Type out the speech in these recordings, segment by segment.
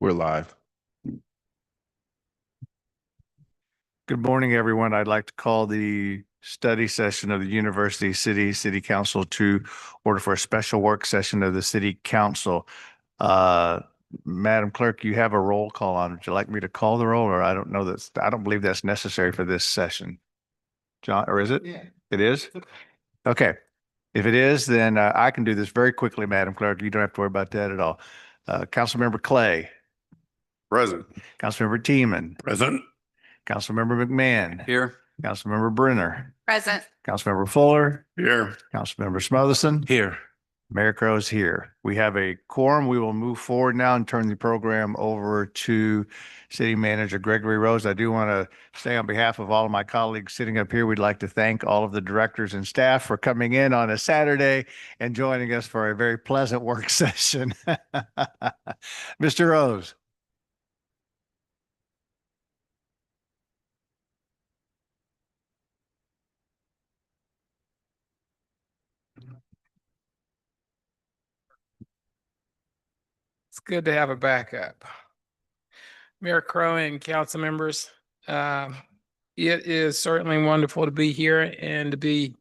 We're live. Good morning, everyone. I'd like to call the study session of the University City Council to order for a special work session of the City Council. Madam Clerk, you have a roll call on. Would you like me to call the roll, or I don't believe that's necessary for this session. John, or is it? Yeah. It is? Okay. If it is, then I can do this very quickly, Madam Clerk. You don't have to worry about that at all. Councilmember Clay, Present. Councilmember Teeman, Present. Councilmember McMahon, Here. Councilmember Brenner, Present. Councilmember Fuller, Here. Councilmember Smotherson, Here. Mayor Crow's here. We have a quorum. We will move forward now and turn the program over to City Manager Gregory Rose. I do want to say on behalf of all of my colleagues sitting up here, we'd like to thank all of the directors and staff for coming in on a Saturday and joining us for a very pleasant work session. Mr. Rose. It's good to have a backup. Mayor Crow and council members, it is certainly wonderful to be here and to be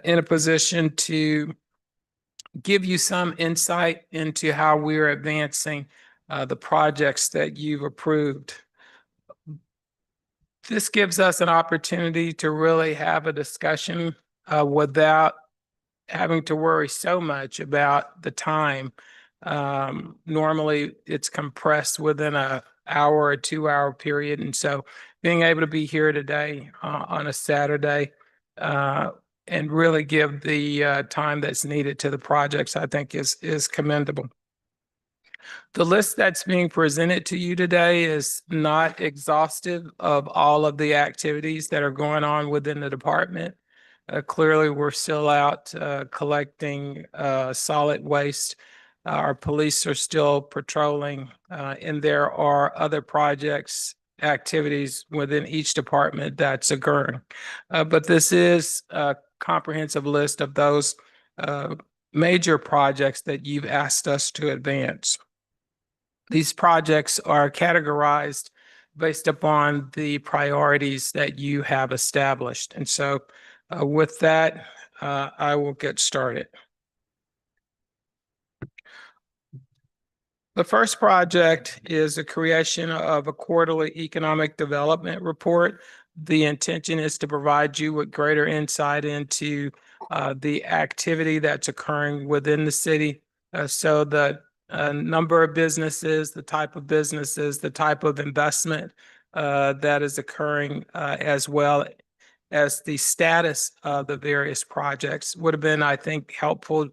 in a position to give you some insight into how we're advancing the projects that you've approved. This gives us an opportunity to really have a discussion without having to worry so much about the time. Normally it's compressed within an hour or 2 hour period. And so being able to be here today on a Saturday and really give the time that's needed to the projects, I think is commendable. The list that's being presented to you today is not exhaustive of all of the activities that are going on within the department. Clearly, we're still out collecting solid waste. Our police are still patrolling, and there are other projects, activities within each department that's occurring. But this is a comprehensive list of those major projects that you've asked us to advance. These projects are categorized based upon the priorities that you have established. And so with that, I will get started. The first project is the creation of a quarterly economic development report. The intention is to provide you with greater insight into the activity that's occurring within the city. So the number of businesses, the type of businesses, the type of investment that is occurring, as well as the status of the various projects. Would have been, I think, helpful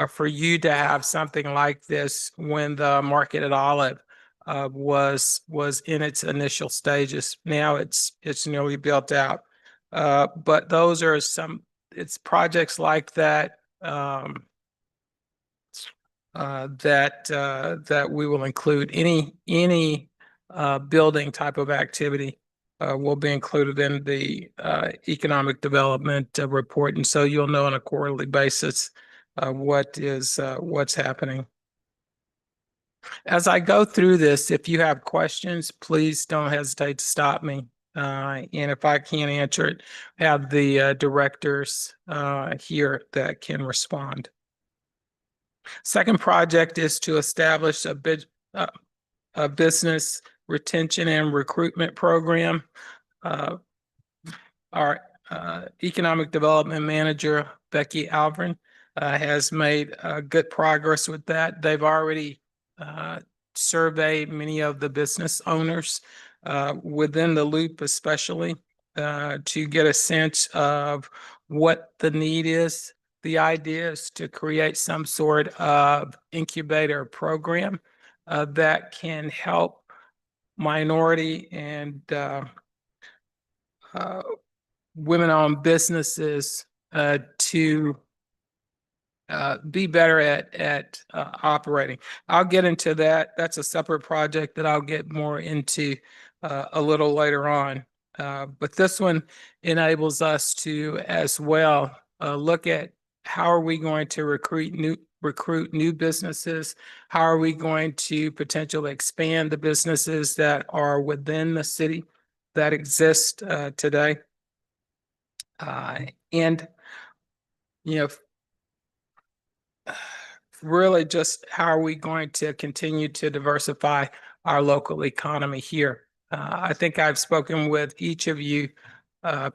for you to have something like this when the Market at Olive was in its initial stages. Now it's nearly built out. But those are it's projects like that that we will include. Any building type of activity will be included in the economic development report, and so you'll know on a quarterly basis what's happening. As I go through this, if you have questions, please don't hesitate to stop me. And if I can't answer it, have the directors here that can respond. Second project is to establish a business retention and recruitment program. Our economic development manager, Becky Alvin, has made good progress with that. They've already surveyed many of the business owners within the loop, especially to get a sense of what the need is. The idea is to create some sort of incubator program that can help minority and women-owned businesses to be better at operating. I'll get into that. That's a separate project that I'll get more into a little later on. But this one enables us to as well look at how are we going to recruit recruit new businesses? How are we going to potentially expand the businesses that are within the city that exist today? And, you know, really just how are we going to continue to diversify our local economy here? I think I've spoken with each of you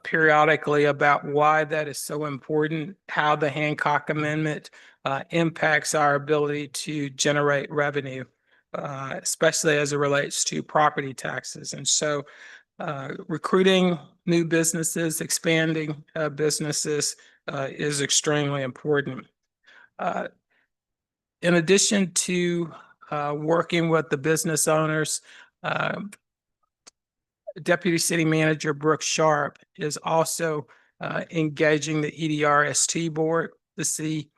periodically about why that is so important, how the Hancock Amendment impacts our ability to generate revenue, especially as it relates to property taxes. And so recruiting new businesses, expanding businesses is extremely important. In addition to working with the business owners, uh, Deputy City Manager Brooke Sharp is also engaging the EDRST board to see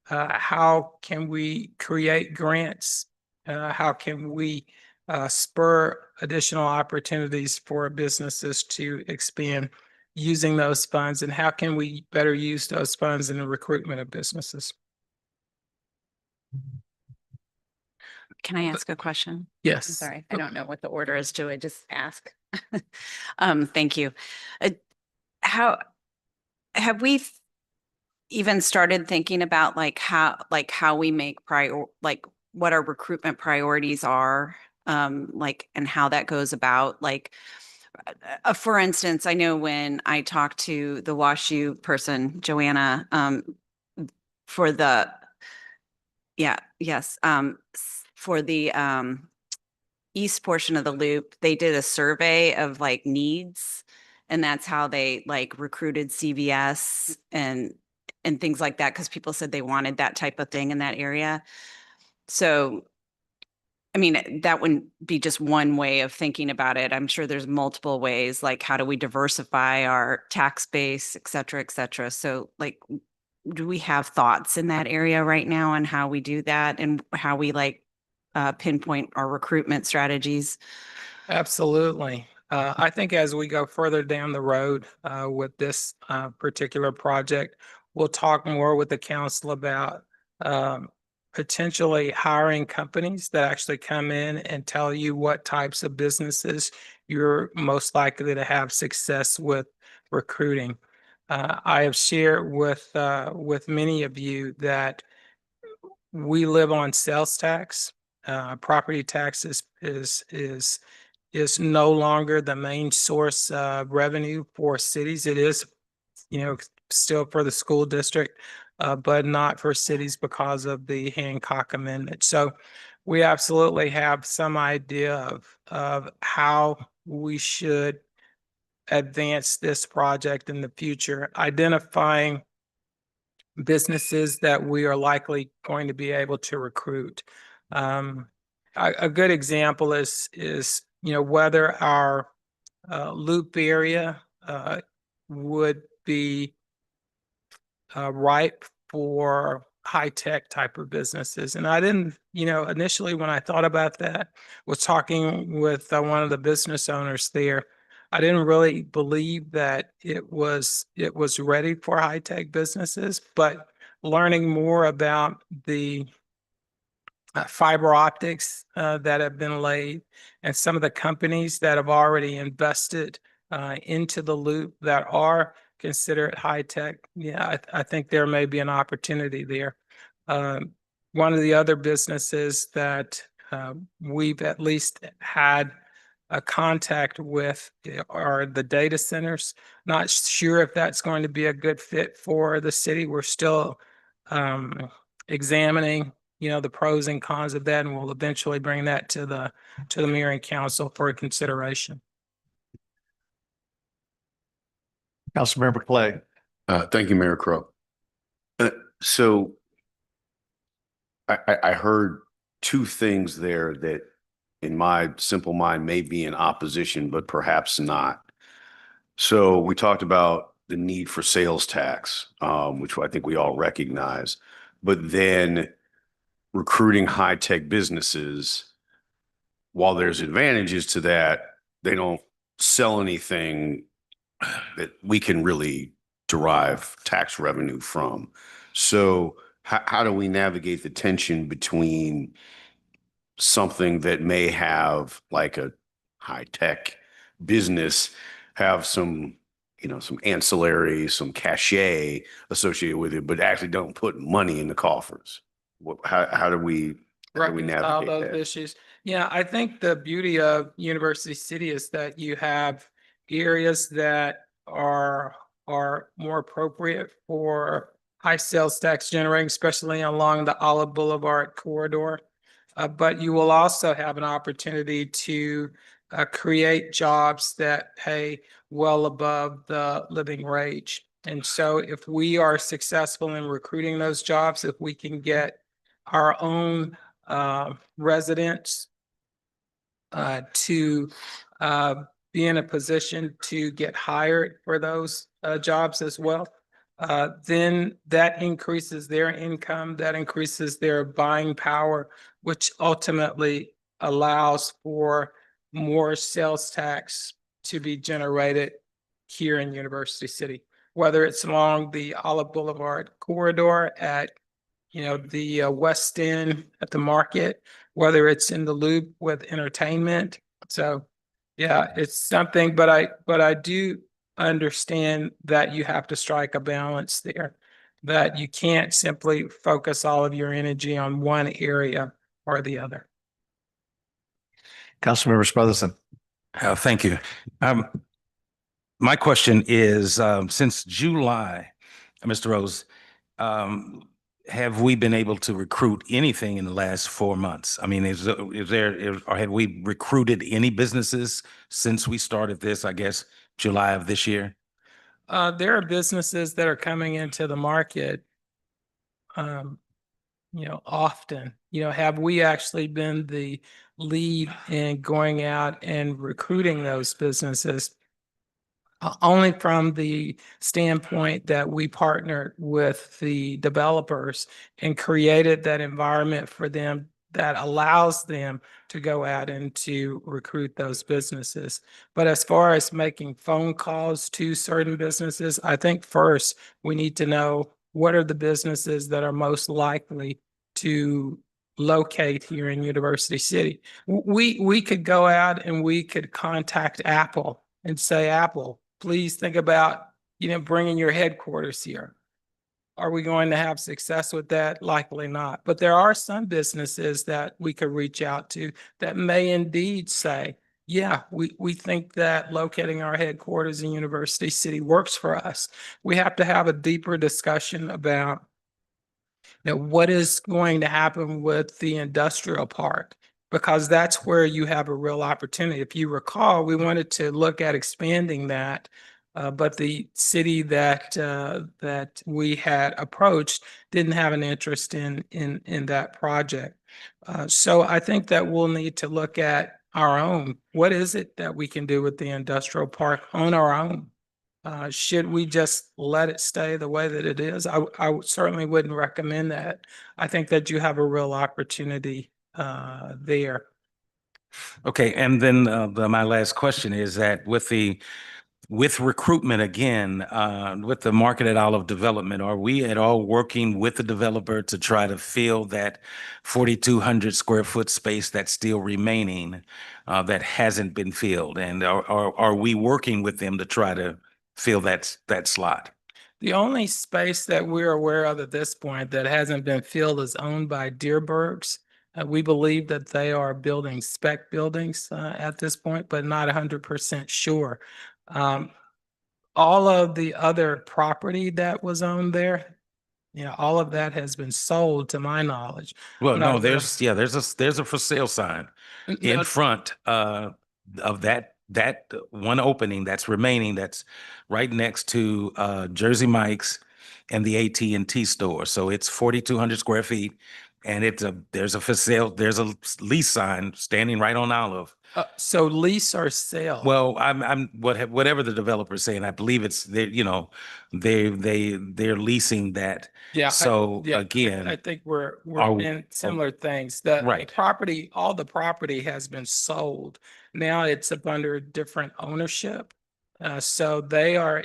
how can we create grants, how can we spur additional opportunities for businesses to expand using those funds, and how can we better use those funds in the recruitment of businesses. Can I ask a question? Yes. I'm sorry, I don't know what the order is. Do I just ask? Thank you. How have we even started thinking about how we make what our recruitment priorities are, and how that goes about? For instance, I know when I talked to the WashU person, Joanna, for the for the east portion of the loop, they did a survey of needs, and that's how they recruited CVS and things like that, because people said they wanted that type of thing in that area. So I mean, that wouldn't be just one way of thinking about it. I'm sure there's multiple ways, like how do we diversify our tax base, et cetera, et cetera. So do we have thoughts in that area right now on how we do that and how we pinpoint our recruitment strategies? Absolutely. I think as we go further down the road with this particular project, we'll talk more with the council about potentially hiring companies that actually come in and tell you what types of businesses you're most likely to have success with recruiting. I have shared with many of you that we live on sales tax. Property tax is no longer the main source of revenue for cities. It is, still for the school district, but not for cities because of the Hancock Amendment. So we absolutely have some idea of how we should advance this project in the future, identifying businesses that we are likely going to be able to recruit. A good example is whether our loop area would be ripe for high-tech type of businesses. And I didn't, initially when I thought about that, was talking with one of the business owners there. I didn't really believe that it was ready for high-tech businesses, but learning more about the fiber optics that have been laid and some of the companies that have already invested into the loop that are considered high tech. Yeah, I think there may be an opportunity there. One of the other businesses that we've at least had a contact with are the data centers. Not sure if that's going to be a good fit for the city. We're still examining the pros and cons of that, and we'll eventually bring that to the mayor and council for consideration. Councilmember Clay. Thank you, Mayor Crow. So I heard two things there that in my simple mind may be in opposition, but perhaps not. So we talked about the need for sales tax, which I think we all recognize, but then recruiting high-tech businesses, while there's advantages to that, they don't sell anything that we can really derive tax revenue from. So how do we navigate the tension between something that may have like a high tech business have some, some ancillary, some cachet associated with it, but actually don't put money in the coffers? How do we Reconcile navigate those that? issues. Yeah, I think the beauty of University City is that you have areas that are more appropriate for high sales tax generating, especially along the Olive Boulevard corridor. But you will also have an opportunity to create jobs that pay well above the living wage. And so if we are successful in recruiting those jobs, if we can get our own residents to be in a position to get hired for those jobs as well, then that increases their income, that increases their buying power, which ultimately allows for more sales tax to be generated here in University City, whether it's along the Olive Boulevard corridor at the West End at the market, whether it's in the loop with entertainment. So yeah, it's something, but I do understand that you have to strike a balance there, that you can't simply focus all of your energy on one area or the other. Councilmember Smotherson. Thank you. My question is, since July, Mr. Rose, have we been able to recruit anything in the last 4 months? I mean, or have we recruited any businesses since we started this, I guess, July of this year? There are businesses that are coming into the market, often. Have we actually been the lead in going out and recruiting those businesses? Only from the standpoint that we partnered with the developers and created that environment for them that allows them to go out and to recruit those businesses. But as far as making phone calls to certain businesses, I think first we need to know what are the businesses that are most likely to locate here in University City. We could go out and we could contact Apple and say, Apple, please think about, bringing your headquarters here. Are we going to have success with that? Likely not. But there are some businesses that we could reach out to that may indeed say, yeah, we think that locating our headquarters in University City works for us. We have to have a deeper discussion about what is going to happen with the industrial park, because that's where you have a real opportunity. If you recall, we wanted to look at expanding that, but the city that we had approached didn't have an interest in that project. So I think that we'll need to look at our own. What is it that we can do with the industrial park on our own? Should we just let it stay the way that it is? I certainly wouldn't recommend that. I think that you have a real opportunity there. Okay, and then my last question is that with recruitment again, with the Market at Olive development, are we at all working with the developer to try to fill that 4,200 square foot space that's still remaining that hasn't been filled? And are we working with them to try to fill that slot? The only space that we're aware of at this point that hasn't been filled is owned by Deerbergs. We believe that they are building spec buildings at this point, but not 100% sure. All of the other property that was owned there, all of that has been sold to my knowledge. Well, Now, no, there's a for sale sign in no, front of that one opening that's remaining, that's right next to Jersey Mike's and the AT&T store. So it's 4,200 square feet, and there's a for sale, there's a lease sign standing right on Olive. so lease or sale? Well, whatever the developer's saying, I believe it's they're leasing that. Yeah. So I again, think we're are- in similar things. The Right. property, all the property has been sold. Now it's up under different ownership. So they are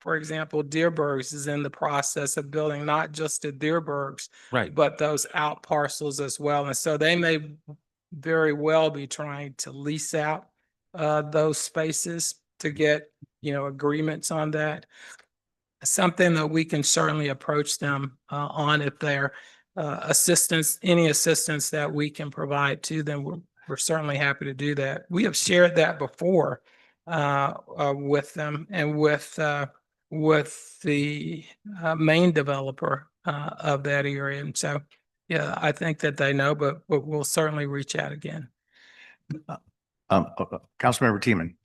for example, Deerbergs is in the process of building not just the Deerbergs, Right. but those out parcels as well. And so they may very well be trying to lease out those spaces to get, agreements on that. Something that we can certainly approach them on if they're any assistance that we can provide to them. We're certainly happy to do that. We have shared that before with them and with the main developer of that area. And so, yeah, I think that they know, but we'll certainly reach out again. Councilmember Teeman.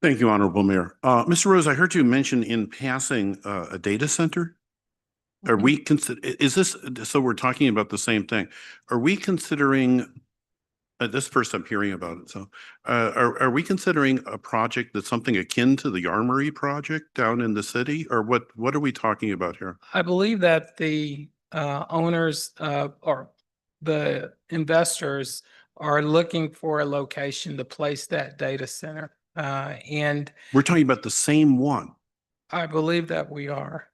Thank you, Honorable Mayor. Mr. Rose, I heard you mention in passing a data center. Are we is this, so we're talking about the same thing. Are we considering, this first I'm hearing about it, so are we considering a project that's something akin to the Armory project down in the city? Or what are we talking about here? I believe that the owners or the investors are looking for a location to place that data center. And We're talking about the same one. I believe that we are.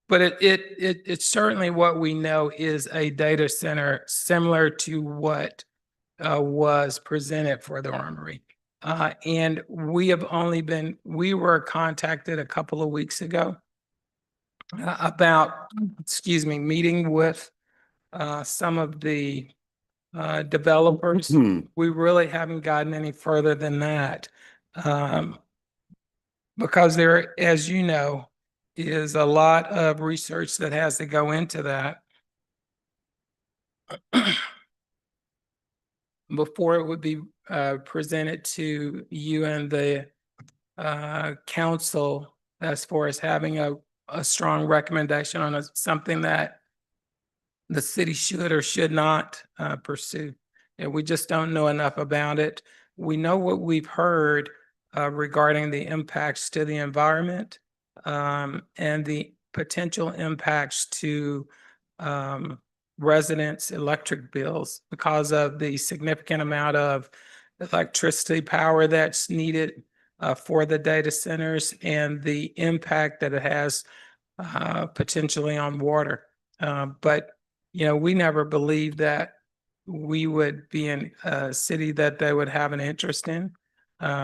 But it's certainly what we know is a data center similar to what was presented for the Armory. And we were contacted a couple of weeks ago about, meeting with some of the developers. We really haven't gotten any further than that. Because there, as you know, is a lot of research that has to go into that before it would be presented to you and the council as far as having a strong recommendation on something that the city should or should not pursue. And we just don't know enough about it. We know what we've heard regarding the impacts to the environment and the potential impacts to residents' electric bills because of the significant amount of electricity power that's needed for the data centers and the impact that it has potentially on water. But we never believed that we would be in a city that they would have an interest in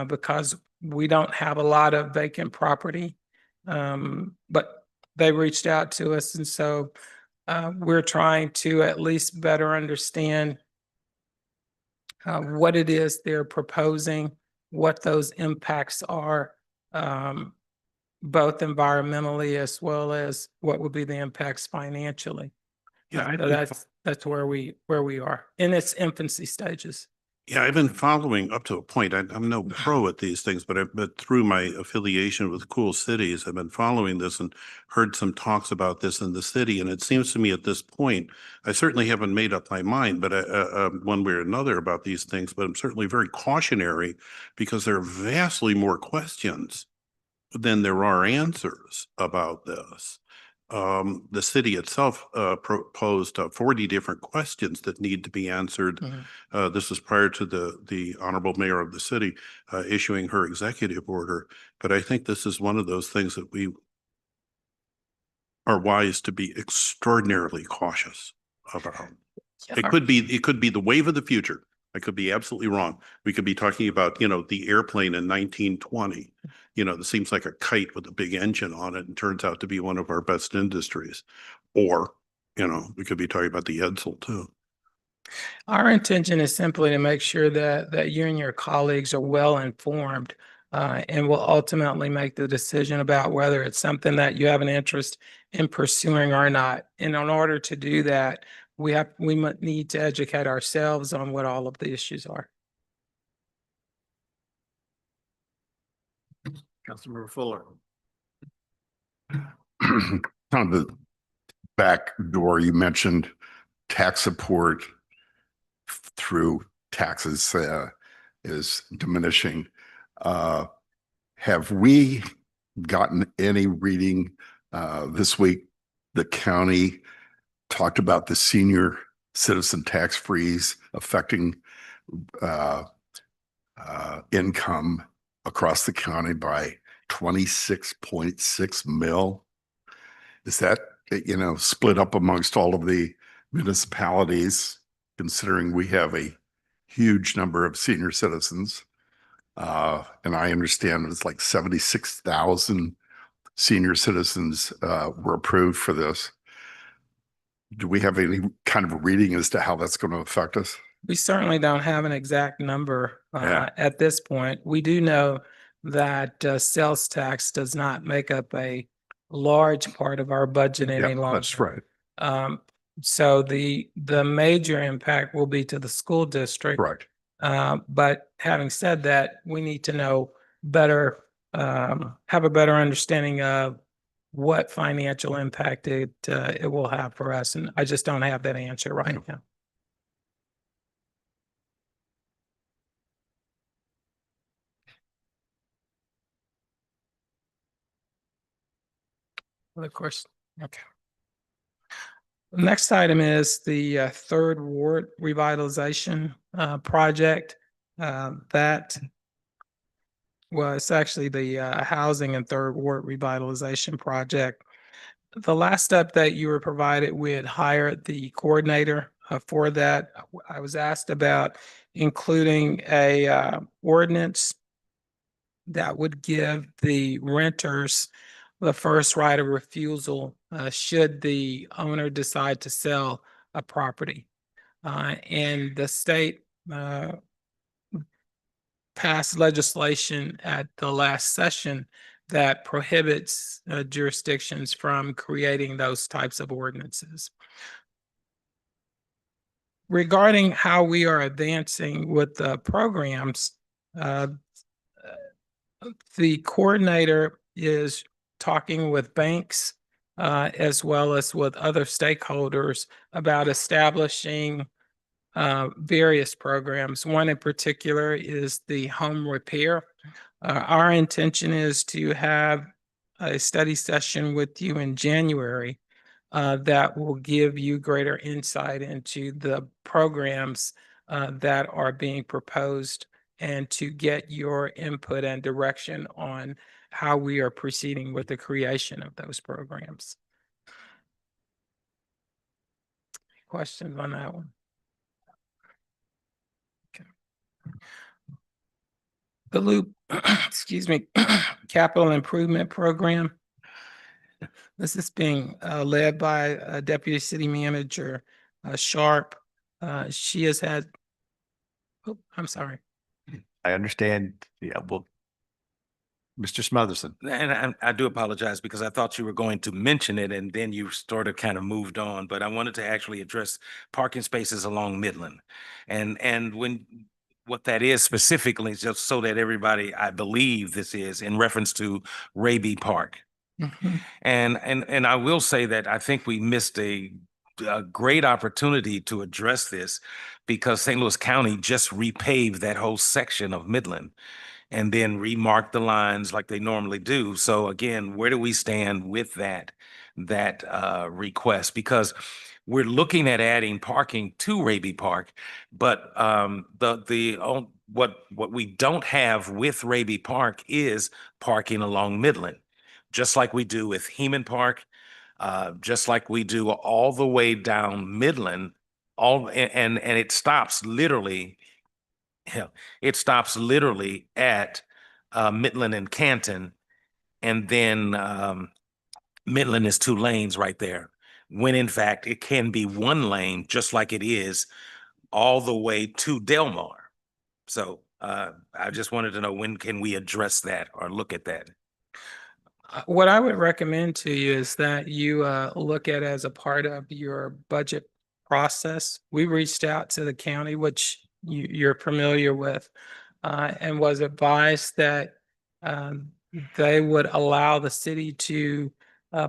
because we don't have a lot of vacant property. But they reached out to us. And so we're trying to at least better understand what it is they're proposing, what those impacts are, both environmentally as well as what would be the impacts financially. Yeah, So that's where we are in its infancy stages. Yeah, I've been following up to a point. I'm no pro at these things, but through my affiliation with Cool Cities, I've been following this and heard some talks about this in the city. And it seems to me at this point, I certainly haven't made up my mind, but one way or another about these things. But I'm certainly very cautionary because there are vastly more questions than there are answers about this. The city itself proposed 40 different questions that need to be answered. This was prior to the honorable mayor of the city issuing her executive order. But I think this is one of those things that we are wise to be extraordinarily cautious about. It could be the wave of the future. I could be absolutely wrong. We could be talking about, the airplane in 1920. That seems like a kite with a big engine on it and turns out to be one of our best industries. Or, we could be talking about the Edsel too. Our intention is simply to make sure that you and your colleagues are well informed and will ultimately make the decision about whether it's something that you have an interest in pursuing or not. And in order to do that, we might need to educate ourselves on what all of the issues are. Councilmember Fuller. On the back door, you mentioned tax support through taxes is diminishing. Have we gotten any reading this week? The county talked about the senior citizen tax freeze affecting income across the county by 26.6 mil. Is that, split up amongst all of the municipalities, considering we have a huge number of senior citizens? And I understand it's like 76,000 senior citizens were approved for this. Do we have any kind of a reading as to how that's going to affect us? We certainly don't have an exact number Yeah. at this point. We do know that sales tax does not make up a large part of our budget any Yeah, longer. that's right. So the major impact will be to the school district. Right. But having said that, we need to know better, have a better understanding of what financial impact it will have for us. And I just don't have that answer right now. Well, of course, okay. The next item is the third ward revitalization project. That well, it's actually the housing and third ward revitalization project. The last update you were provided, we had hired the coordinator for that. I was asked about including a ordinance that would give the renters the first right of refusal should the owner decide to sell a property. And the state passed legislation at the last session that prohibits jurisdictions from creating those types of ordinances. Regarding how we are advancing with the programs, the coordinator is talking with banks as well as with other stakeholders about establishing various programs. One in particular is the home repair. Our intention is to have a study session with you in January that will give you greater insight into the programs that are being proposed and to get your input and direction on how we are proceeding with the creation of those programs. Questions on that one? Okay. The Loop, excuse me, Capital Improvement Program. This is being led by Deputy City Manager Sharp. She has had, oh, I'm sorry. I understand. Yeah, well, Mr. Smotherson. And I do apologize because I thought you were going to mention it and then you sort of kind of moved on, but I wanted to actually address parking spaces along Midland. And when what that is specifically, just so that everybody, I believe this is in reference to Raby Park. Mhm. And I will say that I think we missed a great opportunity to address this because St. Louis County just repaved that whole section of Midland and then remark the lines like they normally do. So again, where do we stand with that request? Because we're looking at adding parking to Raby Park, but what we don't have with Raby Park is parking along Midland, just like we do with Heman Park, just like we do all the way down Midland, and it stops literally. Hell, it stops literally at Midland and Canton, and then Midland is 2 lanes right there. When in fact it can be 1 lane, just like it is all the way to Delmar. So I just wanted to know, when can we address that or look at that? What I would recommend to you is that you look at it as a part of your budget process. We reached out to the county, which you're familiar with, and was advised that they would allow the city to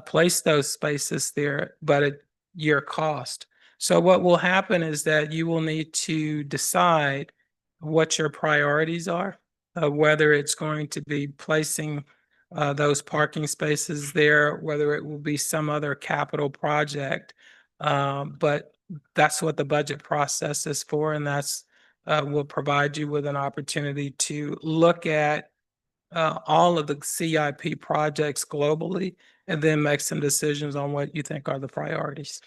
place those spaces there, but at your cost. So what will happen is that you will need to decide what your priorities are, whether it's going to be placing those parking spaces there, whether it will be some other capital project. But that's what the budget process is for, and that's will provide you with an opportunity to look at all of the CIP projects globally and then make some decisions on what you think are the priorities.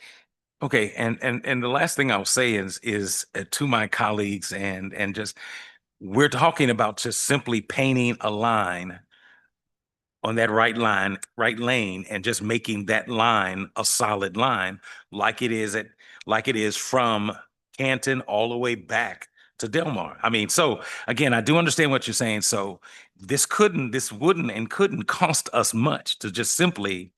Okay, and the last thing I'll say is to my colleagues and just we're talking about just simply painting a line on that right lane, and just making that line a solid line like it is from Canton all the way back to Delmar. I mean, so again, I do understand what you're saying. So this wouldn't and couldn't cost us much to just simply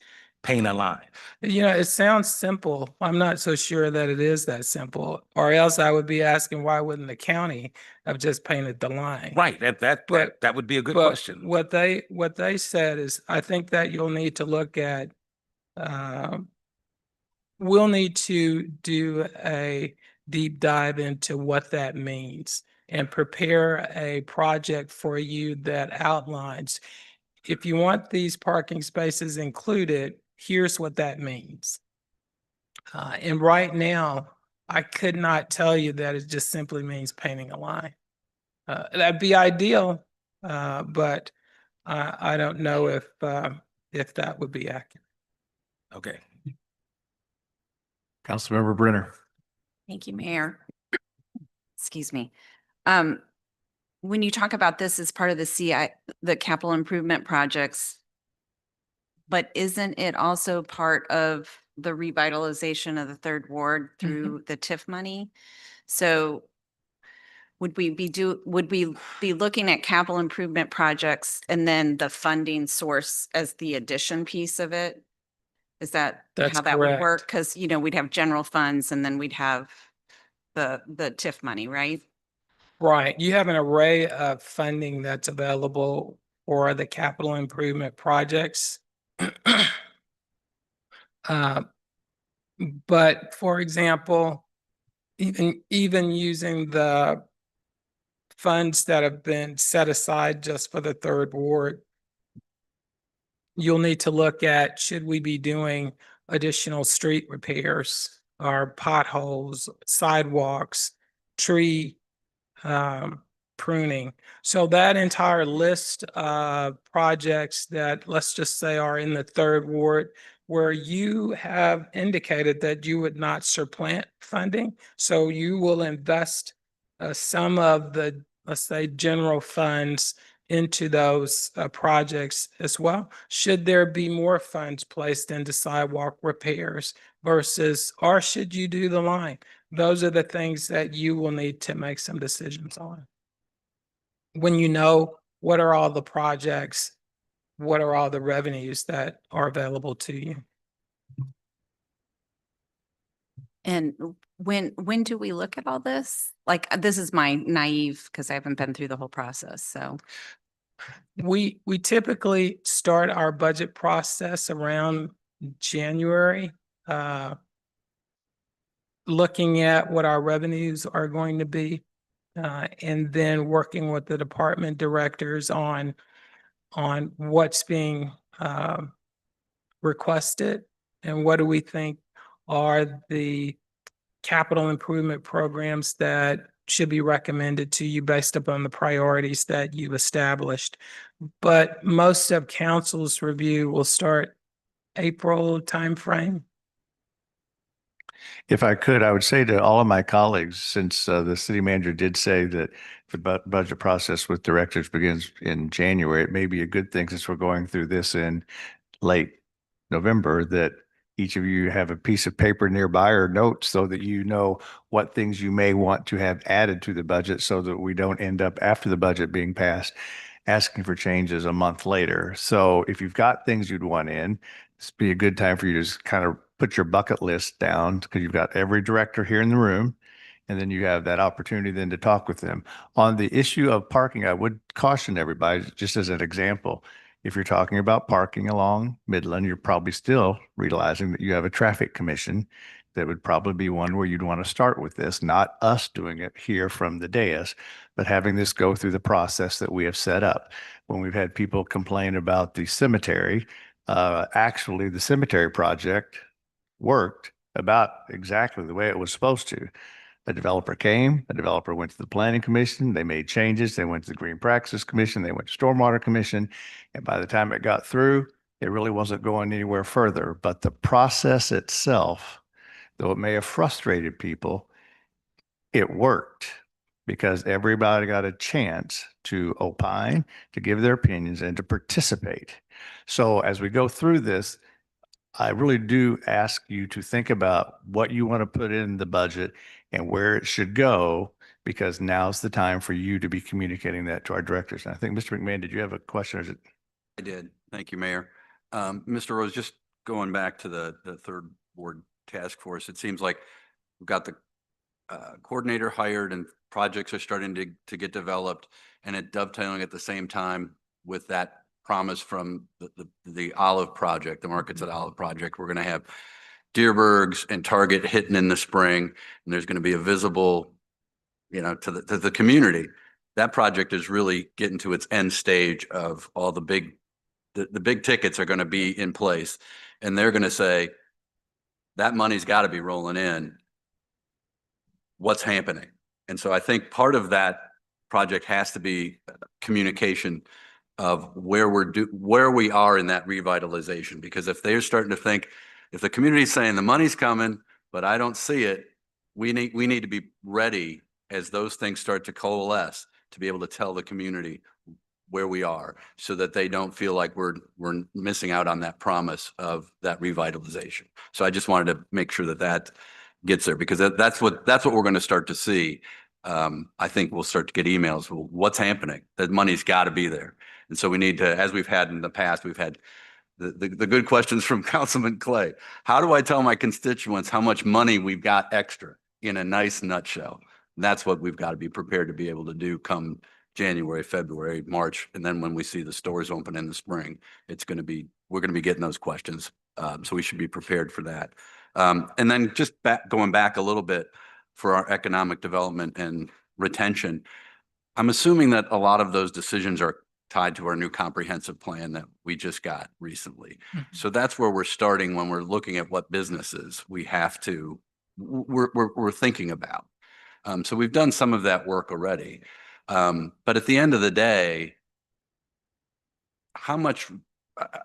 paint a line. You know, it sounds simple. I'm not so sure that it is that simple, or else I would be asking, why wouldn't the county have just painted the line? Right. But- That would be a good But question. what they said is, I think that you'll need to look at, we'll need to do a deep dive into what that means and prepare a project for you that outlines, if you want these parking spaces included, here's what that means. And right now, I could not tell you that it just simply means painting a line. That'd be ideal, but I don't know if that would be accurate. Okay. Councilmember Brenner. Thank you, Mayor. Excuse me. When you talk about this as part of the capital improvement projects, but isn't it also part of the revitalization of the third ward through the TIF money? So would we be looking at capital improvement projects and then the funding source as the addition piece of it? Is that That's how that would correct. work? Because, we'd have general funds and then we'd have the TIF money, right? Right. You have an array of funding that's available for the capital improvement projects. But for example, even using the funds that have been set aside just for the third ward, you'll need to look at, should we be doing additional street repairs or potholes, sidewalks, tree pruning. So that entire list of projects that, let's just say, are in the third ward, where you have indicated that you would not supplant funding. So you will invest some of the, let's say, general funds into those projects as well. Should there be more funds placed into sidewalk repairs versus, or should you do the line? Those are the things that you will need to make some decisions on. When you know what are all the projects, what are all the revenues that are available to you? And when do we look at all this? Like, this is my naive, because I haven't been through the whole process, so. We typically start our budget process around January, looking at what our revenues are going to be, and then working with the department directors on what's being requested and what do we think are the capital improvement programs that should be recommended to you based upon the priorities that you've established. But most of council's review will start April timeframe. If I could, I would say to all of my colleagues, since the city manager did say that the budget process with directors begins in January, it may be a good thing, since we're going through this in late November, that each of you have a piece of paper nearby or notes, so that you know what things you may want to have added to the budget, so that we don't end up, after the budget being passed, asking for changes a month later. So if you've got things you'd want in, this would be a good time for you to just kind of put your bucket list down, because you've got every director here in the room. And then you have that opportunity then to talk with them. On the issue of parking, I would caution everybody, just as an example, if you're talking about parking along Midland, you're probably still realizing that you have a traffic commission that would probably be one where you'd want to start with this, not us doing it here from the dais, but having this go through the process that we have set up. When we've had people complain about the cemetery, actually the cemetery project worked about exactly the way it was supposed to. A developer came, a developer went to the planning commission, they made changes, they went to the Green Practices Commission, they went to Stormwater Commission. And by the time it got through, it really wasn't going anywhere further. But the process itself, though it may have frustrated people, it worked because everybody got a chance to opine, to give their opinions, and to participate. So as we go through this, I really do ask you to think about what you want to put in the budget and where it should go, because now's the time for you to be communicating that to our directors. And I think, Mr. McMahon, did you have a question? Or is it? I did. Thank you, Mayor. Mr. Rose, just going back to the third ward task force, it seems like we've got the coordinator hired and projects are starting to get developed, and it dovetailing at the same time with that promise from the Olive Project, the Markets at Olive Project. We're going to have Deerbergs and Target hitting in the spring, and there's going to be a visible, to the community. That project is really getting to its end stage of all the big tickets are going to be in place, and they're going to say that money's got to be rolling in. What's happening? And so I think part of that project has to be communication of where we are in that revitalization. Because if they're starting to think, if the community's saying the money's coming, but I don't see it, we need to be ready as those things start to coalesce to be able to tell the community where we are, so that they don't feel like we're missing out on that promise of that revitalization. So I just wanted to make sure that gets there, because that's what we're going to start to see. I think we'll start to get emails. Well, what's happening? That money's got to be there. And so we need to, as we've had in the past, we've had the good questions from Councilman Clay. How do I tell my constituents how much money we've got extra in a nice nutshell? And that's what we've got to be prepared to be able to do come January, February, March. And then when we see the stores open in the spring, we're going to be getting those questions. So we should be prepared for that. And then just going back a little bit for our economic development and retention, I'm assuming that a lot of those decisions are tied to our new comprehensive plan that we just got recently. Mm-hmm. So that's where we're starting when we're looking at what businesses we're thinking about. So we've done some of that work already. But at the end of the day, how much,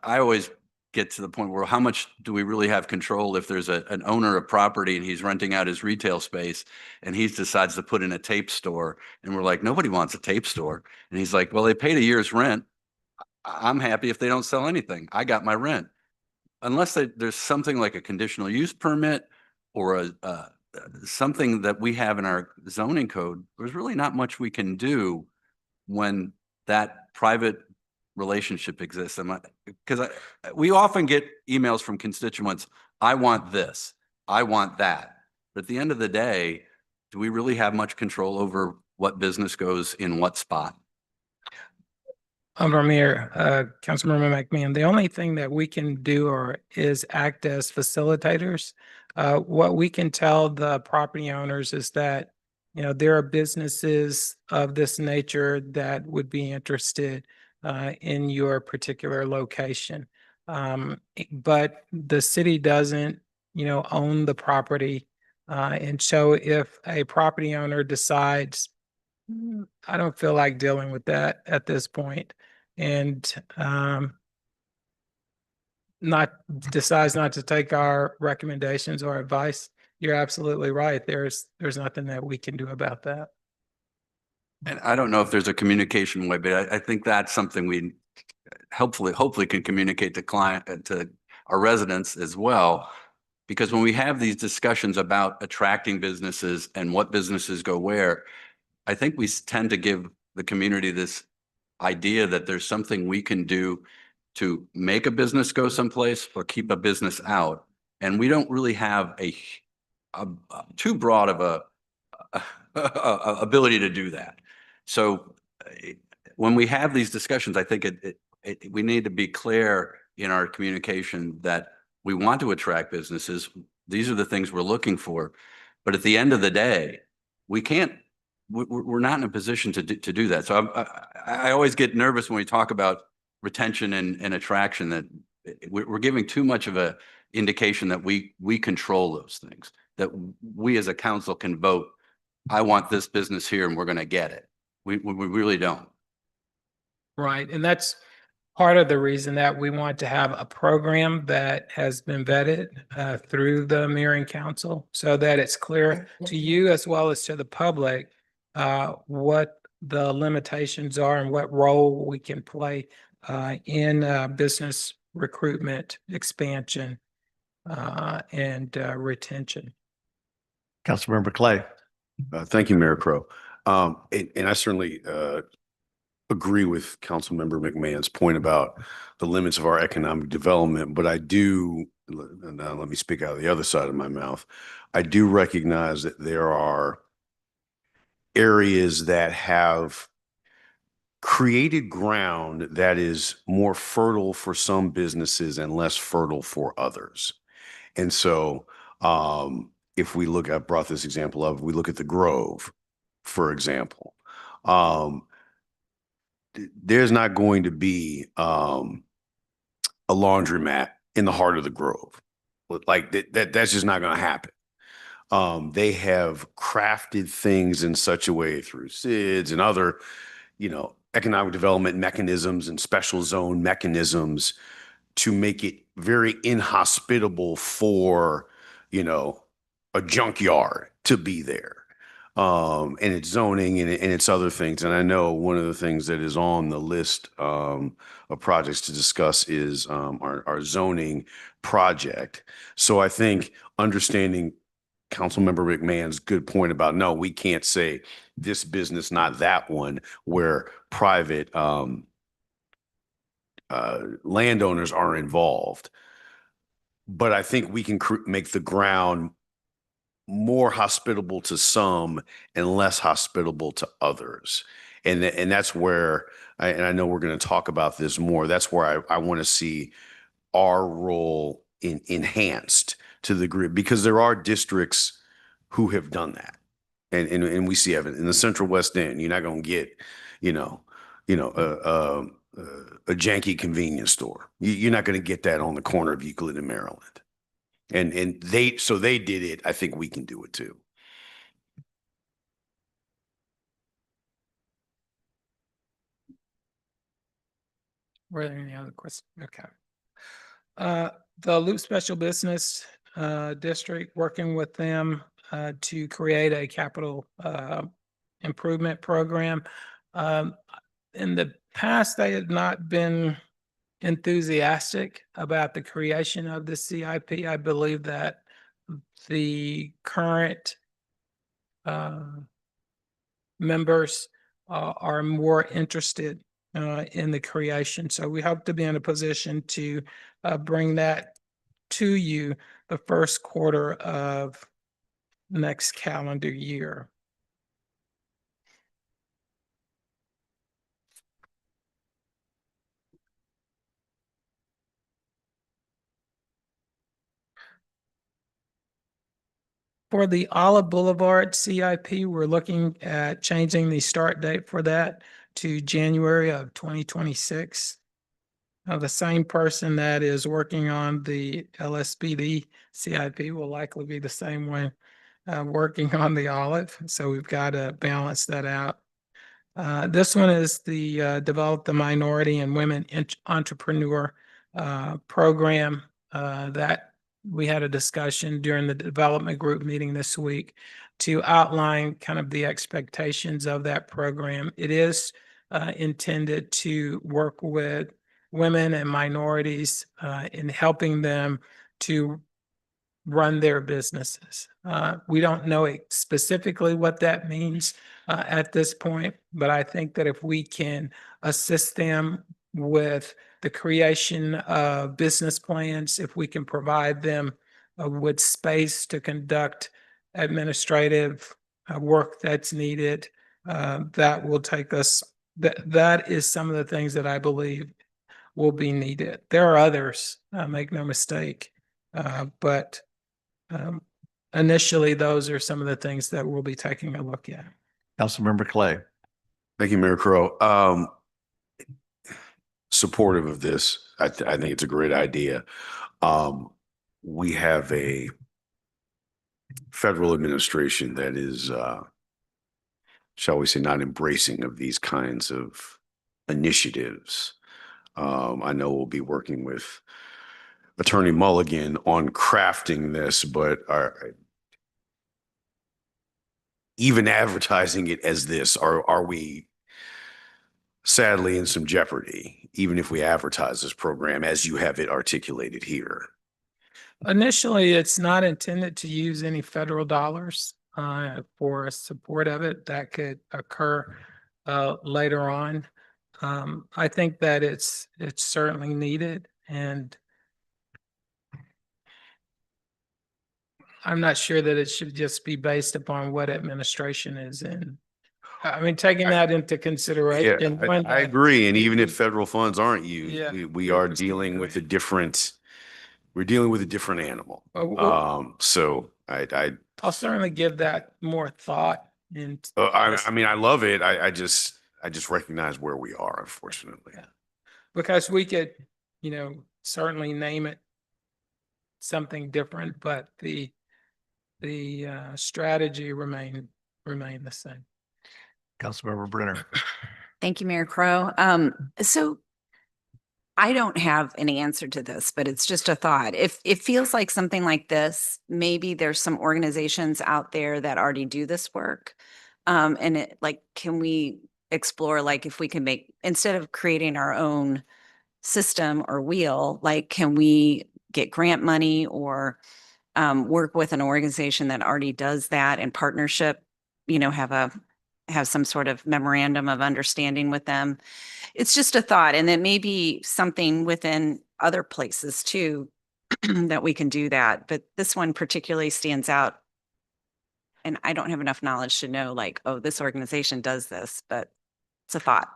I always get to the point where how much do we really have control if there's an owner of property and he's renting out his retail space and he decides to put in a tape store, and we're like, nobody wants a tape store. And he's like, well, they paid a year's rent. I'm happy if they don't sell anything. I got my rent. Unless there's something like a conditional use permit or something that we have in our zoning code, there's really not much we can do when that private relationship exists. Because we often get emails from constituents, I want this, I want that. But at the end of the day, do we really have much control over what business goes in what spot? Mayor, Councilmember McMahon, the only thing that we can do is act as facilitators. What we can tell the property owners is that, there are businesses of this nature that would be interested in your particular location. But the city doesn't, own the property. And so if a property owner decides, I don't feel like dealing with that at this point, and decides not to take our recommendations or advice, you're absolutely right. There's nothing that we can do about that. And I don't know if there's a communication way, but I think that's something we hopefully can communicate to our residents as well. Because when we have these discussions about attracting businesses and what businesses go where, I think we tend to give the community this idea that there's something we can do to make a business go someplace or keep a business out. And we don't really have a too broad of a ability to do that. So when we have these discussions, I think we need to be clear in our communication that we want to attract businesses. These are the things we're looking for. But at the end of the day, we're not in a position to do that. So I always get nervous when we talk about retention and attraction, that we're giving too much of a indication that we control those things, that we as a council can vote I want this business here and we're going to get it. We really don't. Right. And that's part of the reason that we want to have a program that has been vetted through the Mirroring Council so that it's clear to you as well as to the public what the limitations are and what role we can play in business recruitment, expansion, and retention. Councilmember Clay. Thank you, Mayor Crowe. And I certainly agree with Councilmember McMahon's point about the limits of our economic development, but I do, now let me speak out of the other side of my mouth. I do recognize that there are areas that have created ground that is more fertile for some businesses and less fertile for others. And so if we look, I brought this example of, we look at the Grove, for example. There's not going to be a laundromat in the heart of the Grove. Like that's just not going to happen. They have crafted things in such a way through SIDS and other, economic development mechanisms and special zone mechanisms to make it very inhospitable for, a junkyard to be there. And it's zoning and it's other things. And I know one of the things that is on the list of projects to discuss is our zoning project. So I think understanding Councilmember McMahon's good point about, no, we can't say this business, not that one, where private landowners are involved. But I think we can make the ground more hospitable to some and less hospitable to others. And that's where, and I know we're going to talk about this more, that's where I want to see our role enhanced to the degree, because there are districts who have done that. And we see in the Central West End, you're not going to get, a janky convenience store. You're not going to get that on the corner of Euclid and Maryland. And they did it. I think we can do it too. Were there any other questions? Okay. The Loop Special Business District, working with them to create a capital improvement program. In the past, they had not been enthusiastic about the creation of the CIP. I believe that the current members are more interested in the creation. So we hope to be in a position to bring that to you the first quarter of next calendar year. For the Olive Boulevard CIP, we're looking at changing the start date for that to January of 2026. The same person that is working on the LSPD CIP will likely be the same one working on the Olive. So we've got to balance that out. This one is the Develop the Minority and Women Entrepreneur program that we had a discussion during the development group meeting this week to outline kind of the expectations of that program. It is intended to work with women and minorities in helping them to run their businesses. We don't know specifically what that means at this point, but I think that if we can assist them with the creation of business plans, if we can provide them with space to conduct administrative work that's needed, that will take us, that is some of the things that I believe will be needed. There are others, make no mistake, but initially, those are some of the things that we'll be taking a look at. Councilmember Clay. Thank you, Mayor Crowe. Supportive of this. I think it's a great idea. We have a federal administration that is shall we say, not embracing of these kinds of initiatives. I know we'll be working with Attorney Mulligan on crafting this, but even advertising it as this, are we sadly in some jeopardy, even if we advertise this program as you have it articulated here? Initially, it's not intended to use any federal dollars for support of it. That could occur later on. I think that it's certainly needed, and I'm not sure that it should just be based upon what administration is in. I mean, taking that into Yeah, consideration. when I that- agree. And even if federal funds aren't used, Yeah. we are dealing with we're dealing with a different animal. So I'll certainly give that more thought. And I mean, I love it. I just recognize where we are, unfortunately. Yeah. Because we could, certainly name it something different, but the strategy remain the same. Councilmember Brenner. Thank you, Mayor Crow. So I don't have an answer to this, but it's just a thought. If it feels like something like this, maybe there's some organizations out there that already do this work. Can we explore, like, if we can make, instead of creating our own system or wheel, like, can we get grant money or work with an organization that already does that in partnership, have some sort of memorandum of understanding with them. It's just a thought, and then maybe something within other places too that we can do that. But this one particularly stands out. And I don't have enough knowledge to know, like, oh, this organization does this, but it's a thought.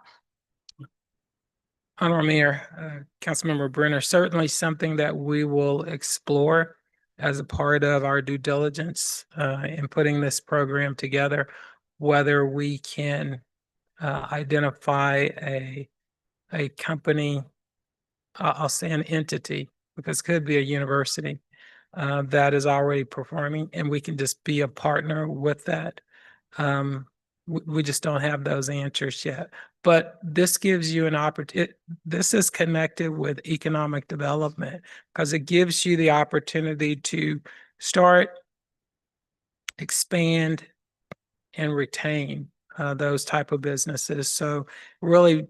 Honorable Mayor, Councilmember Brenner, certainly something that we will explore as a part of our due diligence in putting this program together, whether we can identify a company, I'll say an entity, because it could be a university that is already performing, and we can just be a partner with that. We just don't have those answers yet. But this gives you an opportunity. This is connected with economic development because it gives you the opportunity to start, expand, and retain those type of businesses. So really,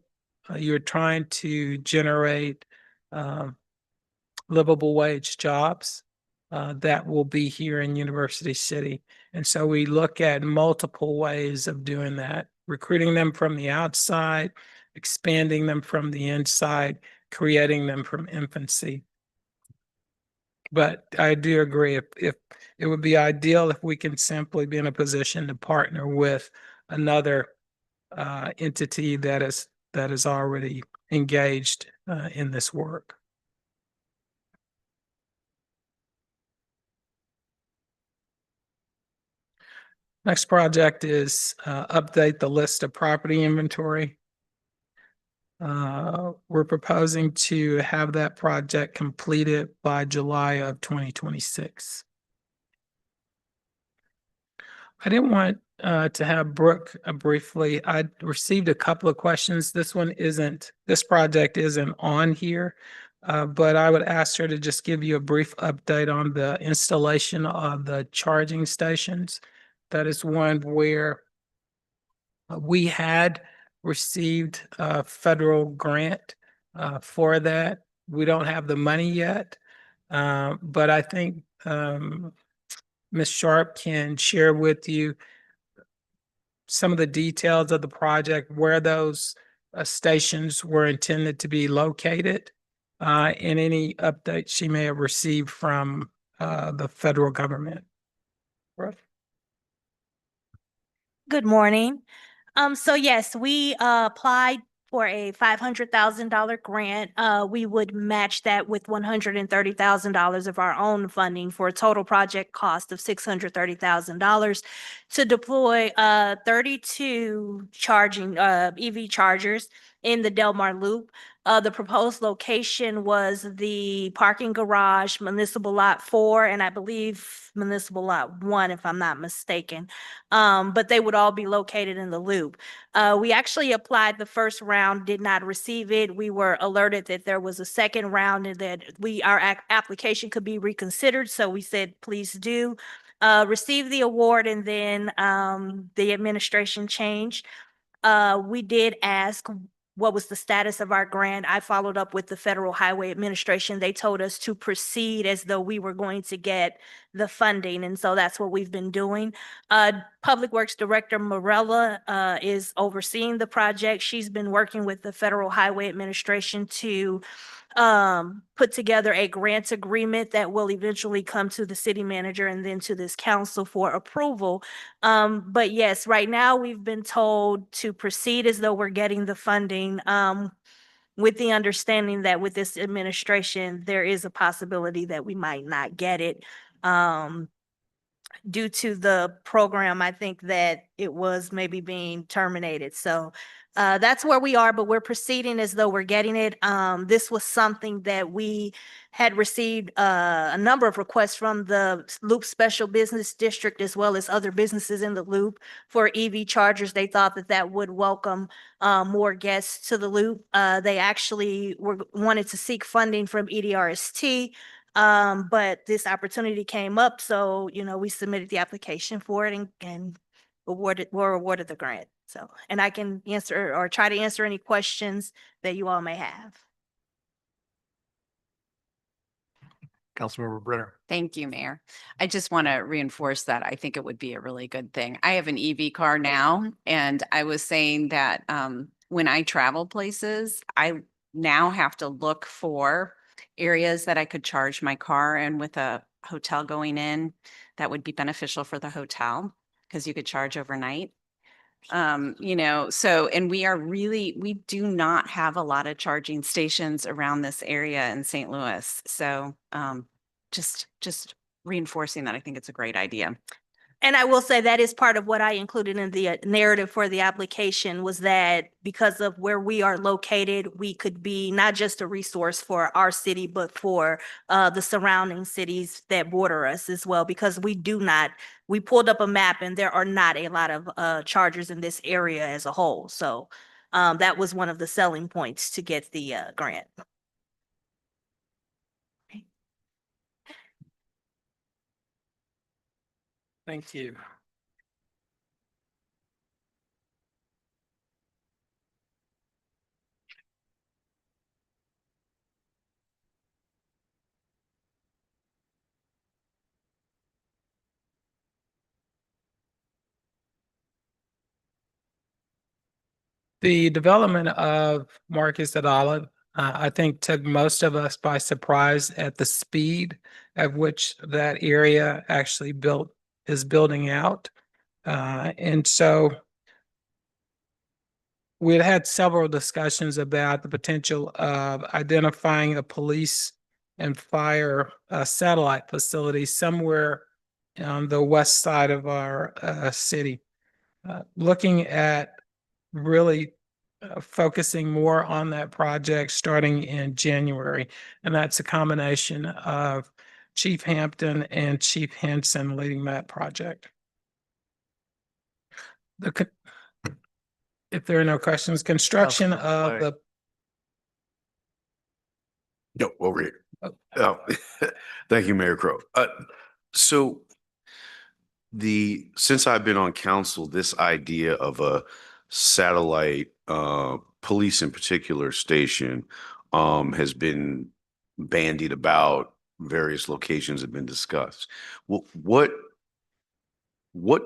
you're trying to generate livable wage jobs that will be here in University City. And so we look at multiple ways of doing that, recruiting them from the outside, expanding them from the inside, creating them from infancy. But I do agree, if it would be ideal if we can simply be in a position to partner with another entity that is already engaged in this work. Next project is update the list of property inventory. We're proposing to have that project completed by July of 2026. I didn't want to have Brooke briefly. I received a couple of questions. This project isn't on here, but I would ask her to just give you a brief update on the installation of the charging stations. That is one where we had received a federal grant for that. We don't have the money yet, but I think Ms. Sharp can share with you some of the details of the project, where those stations were intended to be located, and any updates she may have received from the federal government. Good morning. So yes, we applied for a $500,000 grant. We would match that with $130,000 of our own funding for a total project cost of $630,000 to deploy 32 charging EV chargers in the Delmar Loop. The proposed location was the parking garage, Municipal Lot 4, and I believe Municipal Lot 1, if I'm not mistaken. But they would all be located in the loop. We actually applied the first round, did not receive it. We were alerted that there was a second round and that our application could be reconsidered. So we said, please do. Receive the award, and then the administration changed. We did ask what was the status of our grant. I followed up with the Federal Highway Administration. They told us to proceed as though we were going to get the funding, and so that's what we've been doing. Public Works Director Morella is overseeing the project. She's been working with the Federal Highway Administration to put together a grant agreement that will eventually come to the city manager and then to this council for approval. But yes, right now we've been told to proceed as though we're getting the funding, with the understanding that with this administration, there is a possibility that we might not get it. Due to the program, I think that it was maybe being terminated. So that's where we are, but we're proceeding as though we're getting it. This was something that we had received a number of requests from the Loop Special Business District as well as other businesses in the Loop for EV chargers. They thought that that would welcome more guests to the Loop. They actually wanted to seek funding from EDRST. But this opportunity came up, so, we submitted the application for it and were awarded the grant. So, and I can answer or try to answer any questions that you all may have. Councilmember Brenner. Thank you, Mayor. I just want to reinforce that I think it would be a really good thing. I have an EV car now, and I was saying that when I travel places, I now have to look for areas that I could charge my car, and with a hotel going in, that would be beneficial for the hotel because you could charge overnight. So, and we do not have a lot of charging stations around this area in St. Louis. So, just reinforcing that I think it's a great idea. And I will say that is part of what I included in the narrative for the application, was that because of where we are located, we could be not just a resource for our city, but for the surrounding cities that border us as well, because we pulled up a map and there are not a lot of chargers in this area as a whole. So that was one of the selling points to get the grant. Thank you. The development of Marcus at Olive, I think, took most of us by surprise at the speed at which that area actually is building out. And so we had several discussions about the potential of identifying a police and fire satellite facility somewhere on the west side of our city. Looking at really focusing more on that project starting in January. And that's a combination of Chief Hampton and Chief Henson leading that project. If there are no questions, construction of the. No, over here. Oh. Oh, thank you, Mayor Crowe. So since I've been on council, this idea of a satellite police in particular station has been bandied about. Various locations have been discussed. Well, what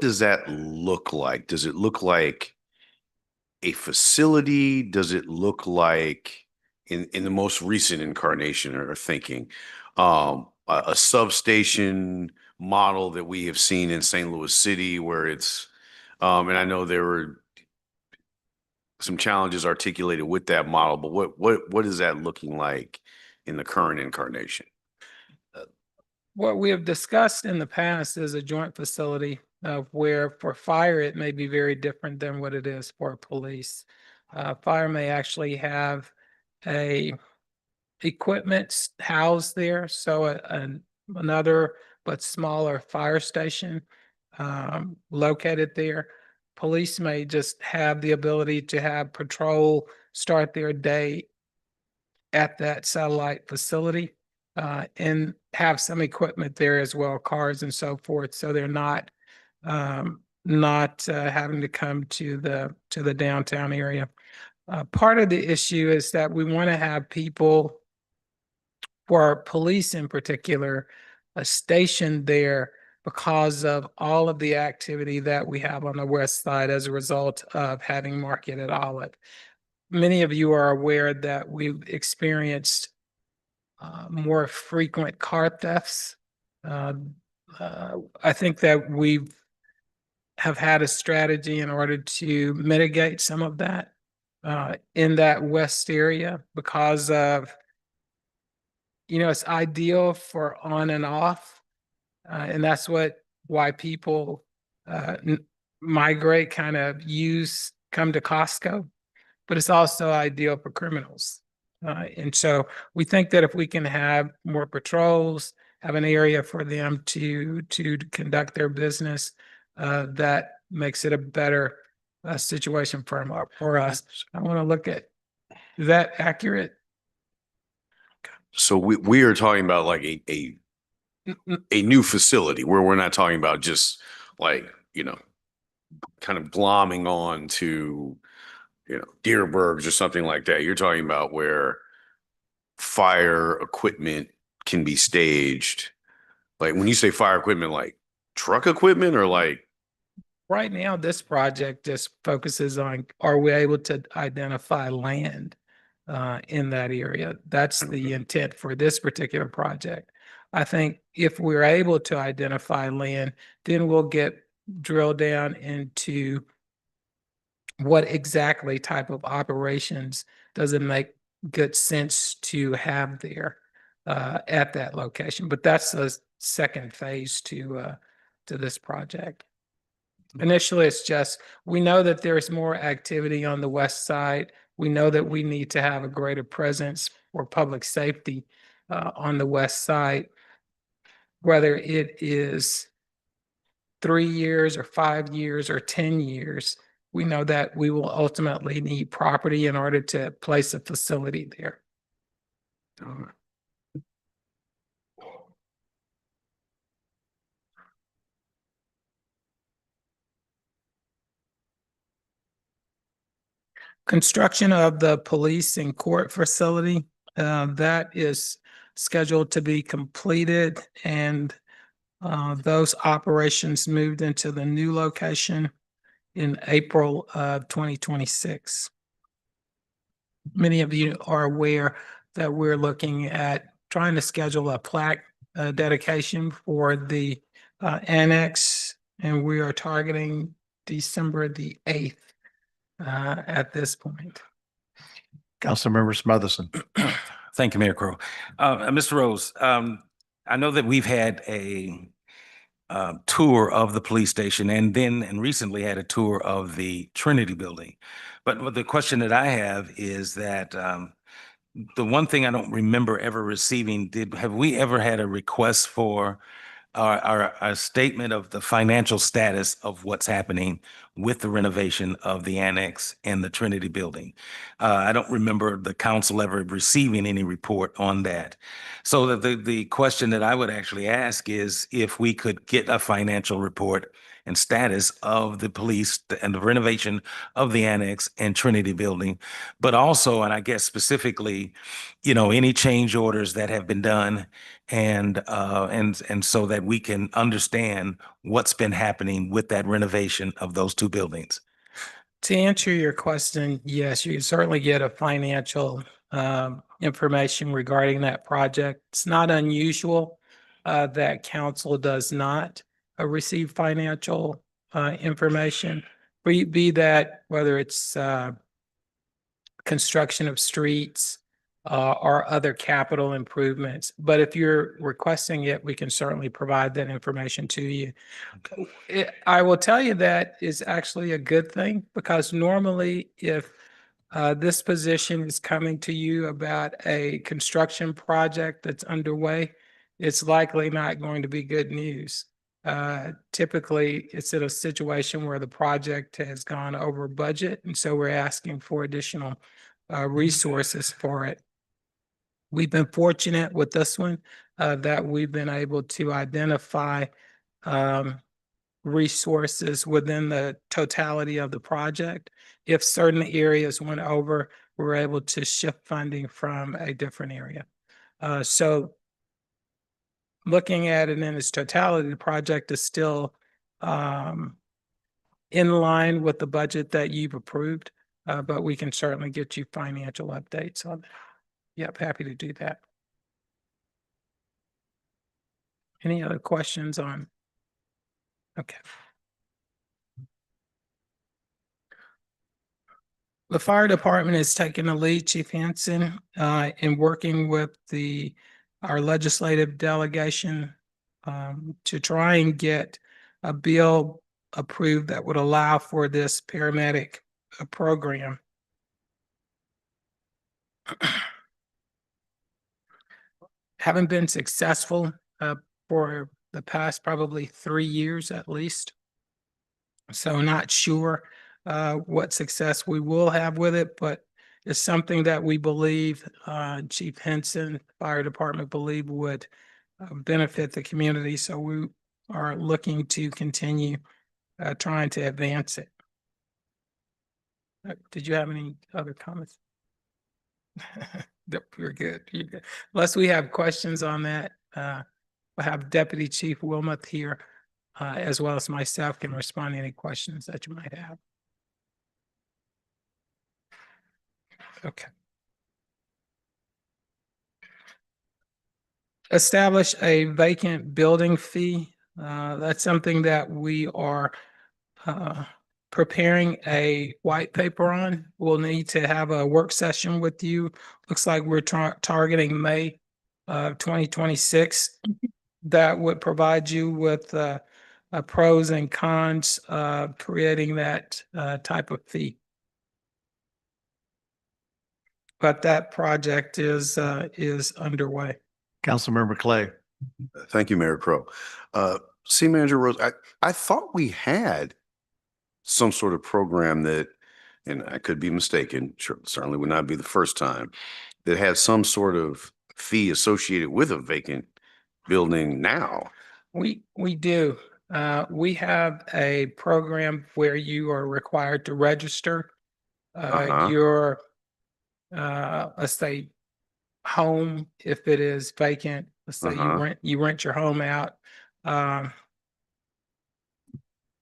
does that look like? Does it look like a facility? Does it look like in the most recent incarnation or thinking a substation model that we have seen in St. Louis City, where it's and I know there were some challenges articulated with that model, but what is that looking like in the current incarnation? What we have discussed in the past is a joint facility where for fire, it may be very different than what it is for police. Fire may actually have a housed there, so another but smaller fire station located there. Police may just have the ability to have patrol start their day at that satellite facility and have some equipment there as well, cars and so forth, so they're not having to come to the downtown area. Part of the issue is that we want to have people, for our police in particular, stationed there because of all of the activity that we have on the west side as a result of having Market at Olive. Many of you are aware that we've experienced more frequent car thefts. I think that we have had a strategy in order to mitigate some of that in that west area because of, it's ideal for on and off. And that's why people migrate, come to Costco, but it's also ideal for criminals. And so we think that if we can have more patrols, have an area for them to conduct their business, that makes it a better situation for us. I want to look at, is that accurate? So we are talking about like a new facility where we're not talking about just like, kind of glomming on to, Deerbergs or something like that. You're talking about where fire equipment can be staged. Like when you say fire equipment, like truck equipment or like. Right now, this project just focuses on, are we able to identify land in that area? That's the intent for this particular project. I think if we're able to identify land, then we'll drill down into what exactly type of operations does it make good sense to have there at that location. But that's a second phase to this project. Initially, it's just, we know that there's more activity on the west side. We know that we need to have a greater presence for public safety on the west side, whether it is 3 years or 5 years or 10 years. We know that we will ultimately need property in order to place a facility there. Construction of the police and court facility, that is scheduled to be completed, and those operations moved into the new location in April of 2026. Many of you are aware that we're looking at trying to schedule a plaque dedication for the annex, and we are targeting December the 8th at this point. Councilmember Smotherson. Thank you, Mayor Crowe. Mr. Rose, I know that we've had a tour of the police station and recently had a tour of the Trinity building. But the question that I have is that the one thing I don't remember ever receiving, have we ever had a request for our statement of the financial status of what's happening with the renovation of the annex and the Trinity building? I don't remember the council ever receiving any report on that. So the question that I would actually ask is if we could get a financial report and status of the police and the renovation of the annex and Trinity building, but also, and I guess specifically, any change orders that have been done, and so that we can understand what's been happening with that renovation of those two buildings. To answer your question, yes, you certainly get a financial information regarding that project. It's not unusual that council does not receive financial information, be that whether it's construction of streets or other capital improvements. But if you're requesting it, we can certainly provide that information to you. I will tell you that is actually a good thing, because normally if This position is coming to you about a construction project that's underway. It's likely not going to be good news. Typically, it's in a situation where the project has gone over budget, and so we're asking for additional resources for it. We've been fortunate with this one that we've been able to identify resources within the totality of the project. If certain areas went over, we're able to shift funding from a different area. So looking at it in its totality, the project is still in line with the budget that you've approved, but we can certainly get you financial updates on that. Yep, happy to do that. Any other questions on? Okay. The fire department is taking the lead, Chief Hansen, in working with our legislative delegation to try and get a bill approved that would allow for this paramedic program. Haven't been successful for the past probably 3 years at least. So not sure what success we will have with it, but it's something that we believe Chief Henson, Fire Department believe would benefit the community. So we are looking to continue trying to advance it. Did you have any other comments? Nope, you're good. You're good. Unless we have questions on that, we'll have Deputy Chief Wilmoth here, as well as myself can respond to any questions that you might have. Okay. Establish a vacant building fee. That's something that we are preparing a white paper on. We'll need to have a work session with you. Looks like we're targeting May 2026. That would provide you with pros and cons of creating that type of fee. But that project is underway. Councilmember Clay. Thank you, Mayor Crowe. City Manager Rose, I thought we had some sort of program that, and I could be mistaken, sure, certainly would not be the first time, that had some sort of fee associated with a vacant building now. We do. We have a program where you are required to register your, let's say, home if it is vacant. Let's say you rent your home out.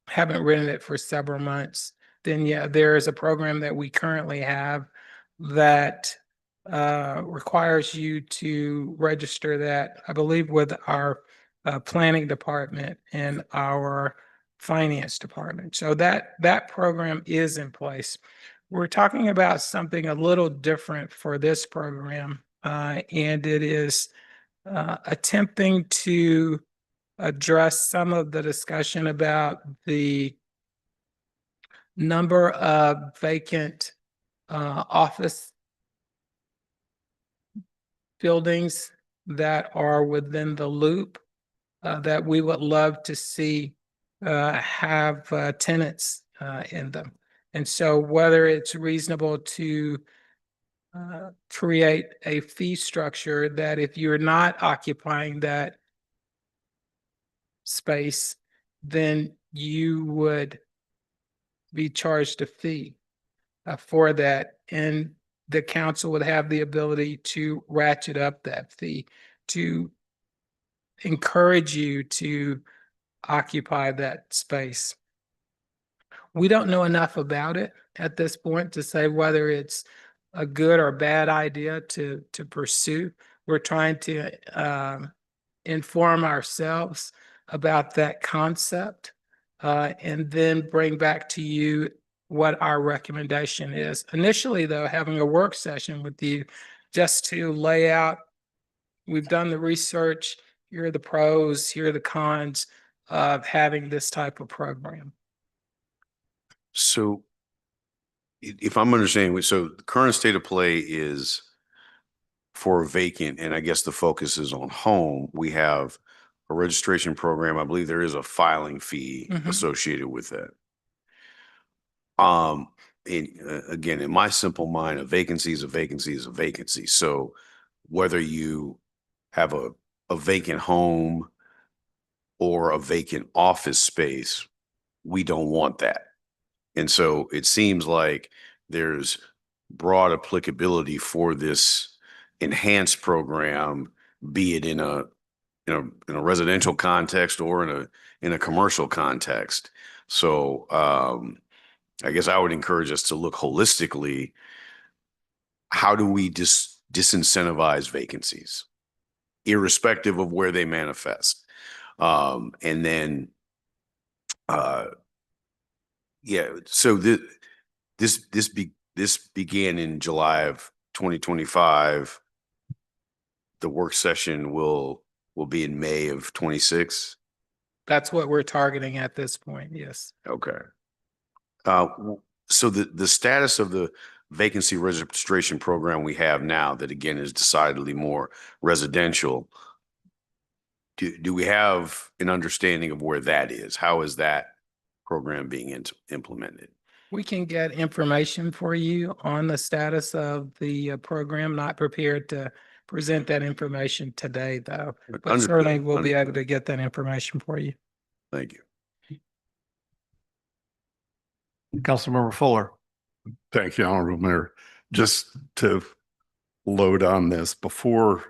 Haven't rented it for several months. Then yeah, there is a program that we currently have that requires you to register that, I believe, with our planning department and our finance department. So that program is in place. We're talking about something a little different for this program, and it is attempting to address some of the discussion about the number of vacant office buildings that are within the loop that we would love to see have tenants in them. And so whether it's reasonable to create a fee structure that if you're not occupying that space, then you would be charged a fee for that. And the council would have the ability to ratchet up that fee to encourage you to occupy that space. We don't know enough about it at this point to say whether it's a good or bad idea to pursue. We're trying to inform ourselves about that concept and then bring back to you what our recommendation is. Initially, though, having a work session with you just to lay out, we've done the research, here are the pros, here are the cons of having this type of program. So if I'm understanding, so the current state of play is for vacant, and I guess the focus is on home. We have a registration program. I believe there is a filing fee Mhm. associated with that. Again, in my simple mind, a vacancy is a vacancy is a vacancy. So whether you have a vacant home or a vacant office space, we don't want that. And so it seems like there's broad applicability for this enhanced program, be it in a residential context or in a commercial context. So I guess I would encourage us to look holistically. How do we disincentivize vacancies, irrespective of where they manifest? And then, yeah. So this began in July of 2025. The work session will be in May of 26. That's what we're targeting at this point, yes. Okay. So the status of the vacancy registration program we have now, that again is decidedly more residential, do we have an understanding of where that is? How is that program being implemented? We can get information for you on the status of the program. Not prepared to present that information today, though. But Understood, certainly we'll be able understood. to get that information for you. Thank you. Councilmember Fuller. Thank you, Honorable Mayor. Just to load on this before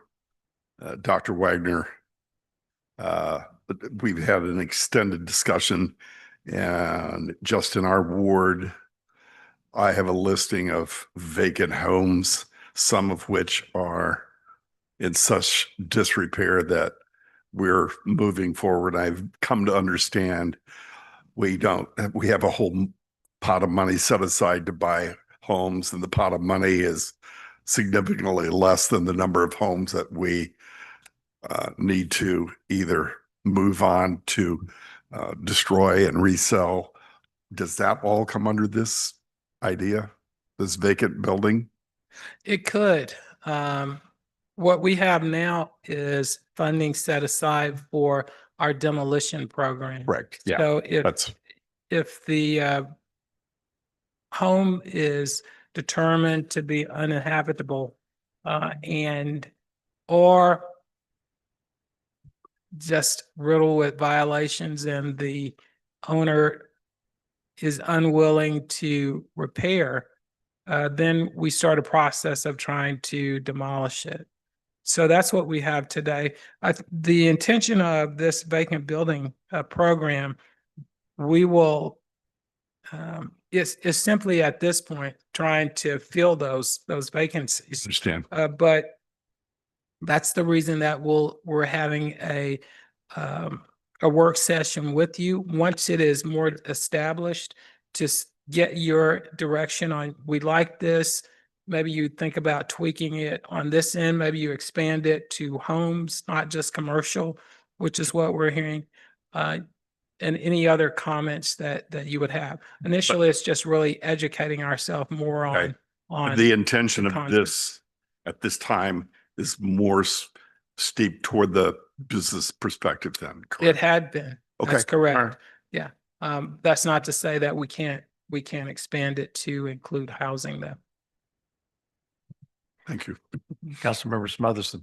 Dr. Wagner, we've had an extended discussion, and just in our ward, I have a listing of vacant homes, some of which are in such disrepair that we're moving forward. I've come to understand we have a whole pot of money set aside to buy homes, and the pot of money is significantly less than the number of homes that we need to either move on to destroy and resell. Does that all come under this idea, this vacant building? It could. What we have now is funding set aside for our demolition program. Correct. Yeah, So that's if the home is determined to be uninhabitable and or just riddled with violations and the owner is unwilling to repair, then we start a process of trying to demolish it. So that's what we have today. The intention of this vacant building program, we will is simply at this point trying to fill those vacancies. understand. But that's the reason that we're having a work session with you once it is more established to get your direction on, we like this. Maybe you think about tweaking it on this end. Maybe you expand it to homes, not just commercial, which is what we're hearing. And any other comments that you would have. Initially, it's just really educating ourselves more Okay. on The intention the of concept. this at this time is more steep toward the business perspective then. It Correct? had been. Okay. That's All right. correct. Yeah. That's not to say that we can't expand it to include housing though. Thank you. Councilmember Smotherson.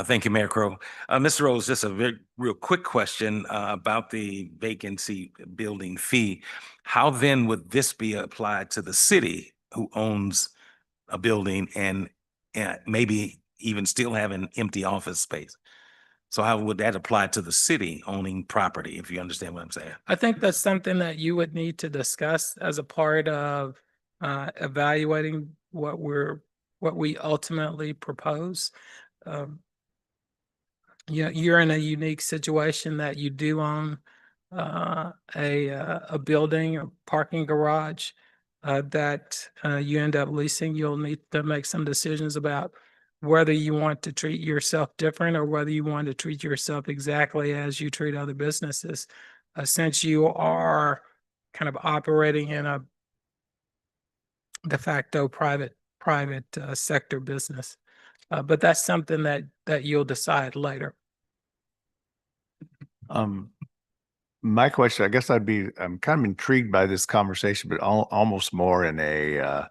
Thank you, Mayor Crowe. Mr. Rose, just a real quick question about the vacancy building fee. How then would this be applied to the city who owns a building and maybe even still have an empty office space? So how would that apply to the city owning property, if you understand what I'm saying? I think that's something that you would need to discuss as a part of evaluating what we ultimately propose. You're in a unique situation that you do own a building, a parking garage that you end up leasing. You'll need to make some decisions about whether you want to treat yourself different or whether you want to treat yourself exactly as you treat other businesses. Since you are kind of operating in de facto private sector business. But that's something that you'll decide later. My question, I guess I'm kind of intrigued by this conversation, but almost more in a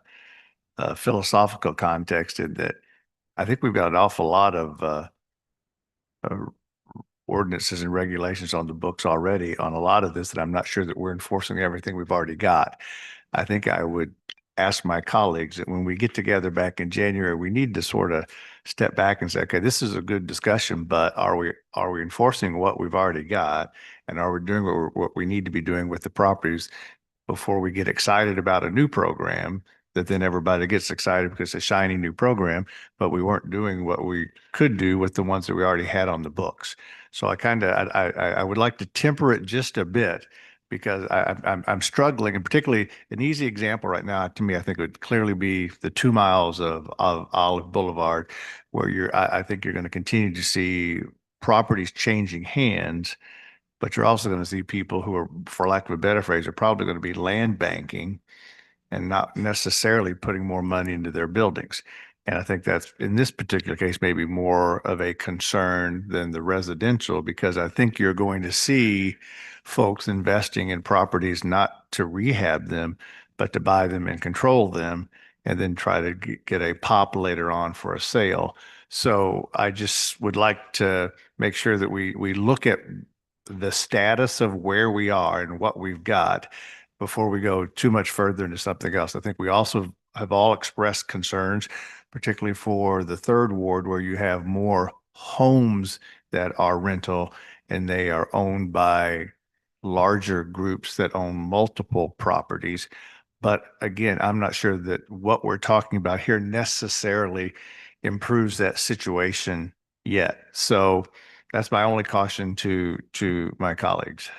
philosophical context in that I think we've got an awful lot of uh, ordinances and regulations on the books already on a lot of this that I'm not sure that we're enforcing everything we've already got. I think I would ask my colleagues that when we get together back in January, we need to sort of step back and say, okay, this is a good discussion, but are we enforcing what we've already got? And are we doing what we need to be doing with the properties before we get excited about a new program that then everybody gets excited because it's a shiny new program, but we weren't doing what we could do with the ones that we already had on the books. So I would like to temper it just a bit because I'm struggling, and particularly an easy example right now to me, I think would clearly be the 2 miles of Olive Boulevard, where I think you're going to continue to see properties changing hands, but you're also going to see people who are, for lack of a better phrase, are probably going to be land banking and not necessarily putting more money into their buildings. And I think that's, in this particular case, maybe more of a concern than the residential, because I think you're going to see folks investing in properties not to rehab them, but to buy them and control them, and then try to get a pop later on for a sale. So I just would like to make sure that we look at the status of where we are and what we've got before we go too much further into something else. I think we also have all expressed concerns, particularly for the third ward, where you have more homes that are rental and they are owned by larger groups that own multiple properties. But again, I'm not sure that what we're talking about here necessarily improves that situation yet. So that's my only caution to my colleagues.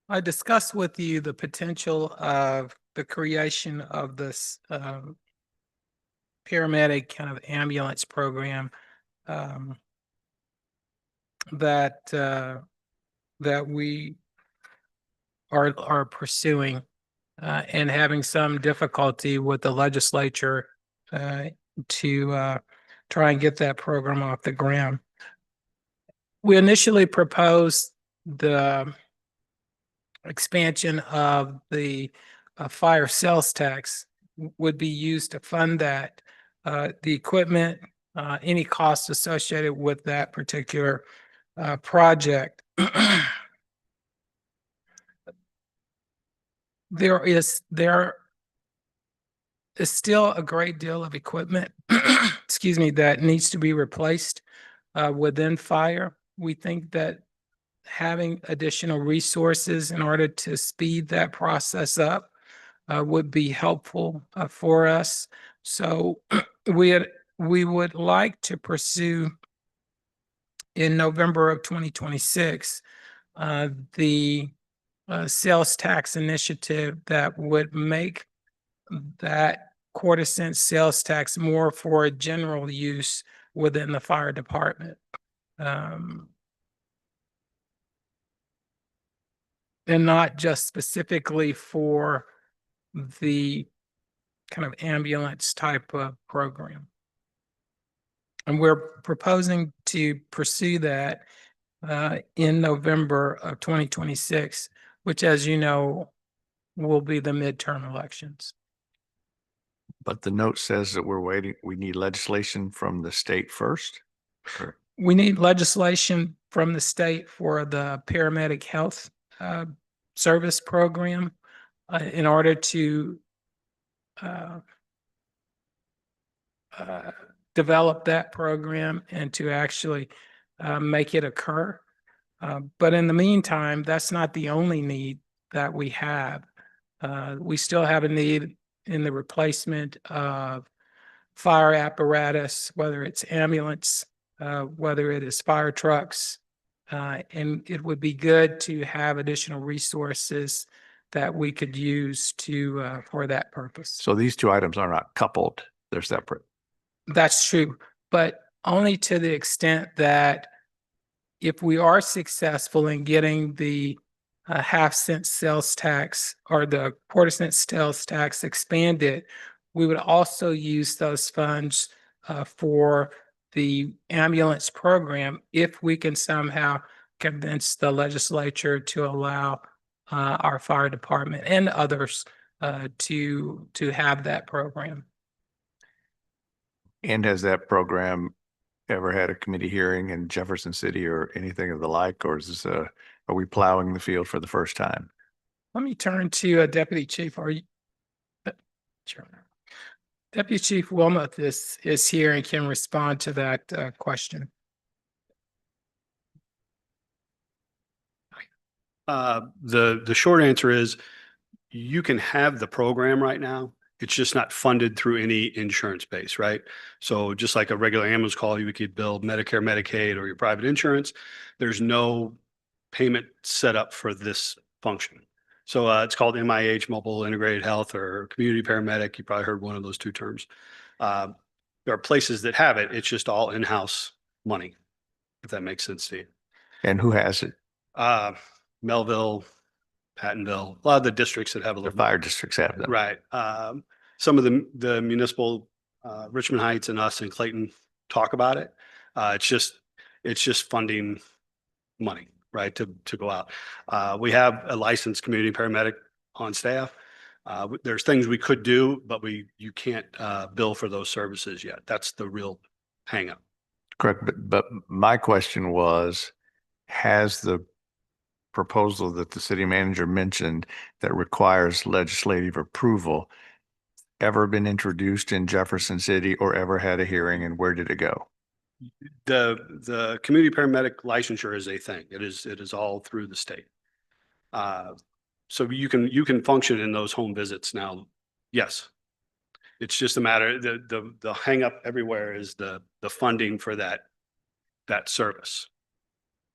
I discussed with you the potential of the creation of this paramedic kind of ambulance program um, that we are pursuing and having some difficulty with the legislature to try and get that program off the ground. We initially proposed the expansion of the fire sales tax would be used to fund that. The equipment, any costs associated with that particular project. There is still a great deal of equipment, excuse me, that needs to be replaced within fire. We think that having additional resources in order to speed that process up would be helpful for us. So we would like to pursue in November of 2026 the sales tax initiative that would make that quarter-cent sales tax more for general use within the fire department. And not just specifically for the kind of ambulance type of program. And we're proposing to pursue that in November of 2026, which, as you know, will be the midterm elections. But the note says that we need legislation from the state first. Or- We need legislation from the state for the paramedic health service program in order to develop that program and to actually make it occur. But in the meantime, that's not the only need that we have. We still have a need in the replacement of fire apparatus, whether it's ambulance, whether it is fire trucks, And it would be good to have additional resources that we could use to, for that purpose. So these two items are not coupled, they're separate. That's true, but only to the extent that if we are successful in getting the half-cent sales tax or the quarter-cent sales tax expanded, we would also use those funds for the ambulance program if we can somehow convince the legislature to allow our fire department and others to have that program. And has that program ever had a committee hearing in Jefferson City or anything of the like, or is this are we plowing the field for the first time? Let me turn to Deputy Chief. Are you? Sure. Deputy Chief Wilmoth is here and can respond to that question. The short answer is you can have the program right now. It's just not funded through any insurance base, right? So just like a regular ambulance call, you could bill Medicare, Medicaid, or your private insurance. There's no payment set up for this function. So it's called MIH, Mobile Integrated Health, or Community Paramedic. You probably heard one of those two terms. There are places that have it. It's just all in-house money, if that makes sense to you. And who has it? Melville, Pattonville, a lot of the districts that have a The little fire districts have them. right. Some of the municipal, Richmond Heights and us and Clayton talk about it. It's just funding money, right, to go out. We have a licensed community paramedic on staff. There's things we could do, but you can't bill for those services yet. That's the real hangup. Correct. But my question was, has the proposal that the city manager mentioned that requires legislative approval ever been introduced in Jefferson City or ever had a hearing, and where did it go? The community paramedic licensure is a thing. It is all through the state. So you can function in those home visits now. Yes. It's just a matter, the hang up everywhere is the funding for that service.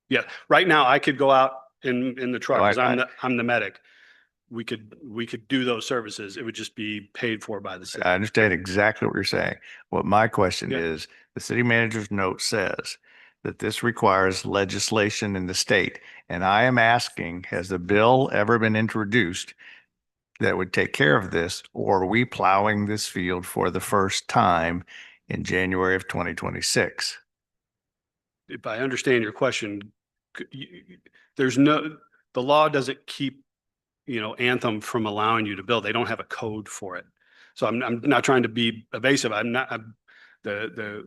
Yeah, right now I could go out in the truck, because I'm the medic. We could do those services. It would just be paid for by the city. I understand exactly what you're saying. What my question Yeah. is, the city manager's note says that this requires legislation in the state. And I am asking, has the bill ever been introduced that would take care of this, or are we plowing this field for the first time in January of 2026? If I understand your question, the law doesn't keep, Anthem from allowing you to build. They don't have a code for it. So I'm not trying to be evasive. The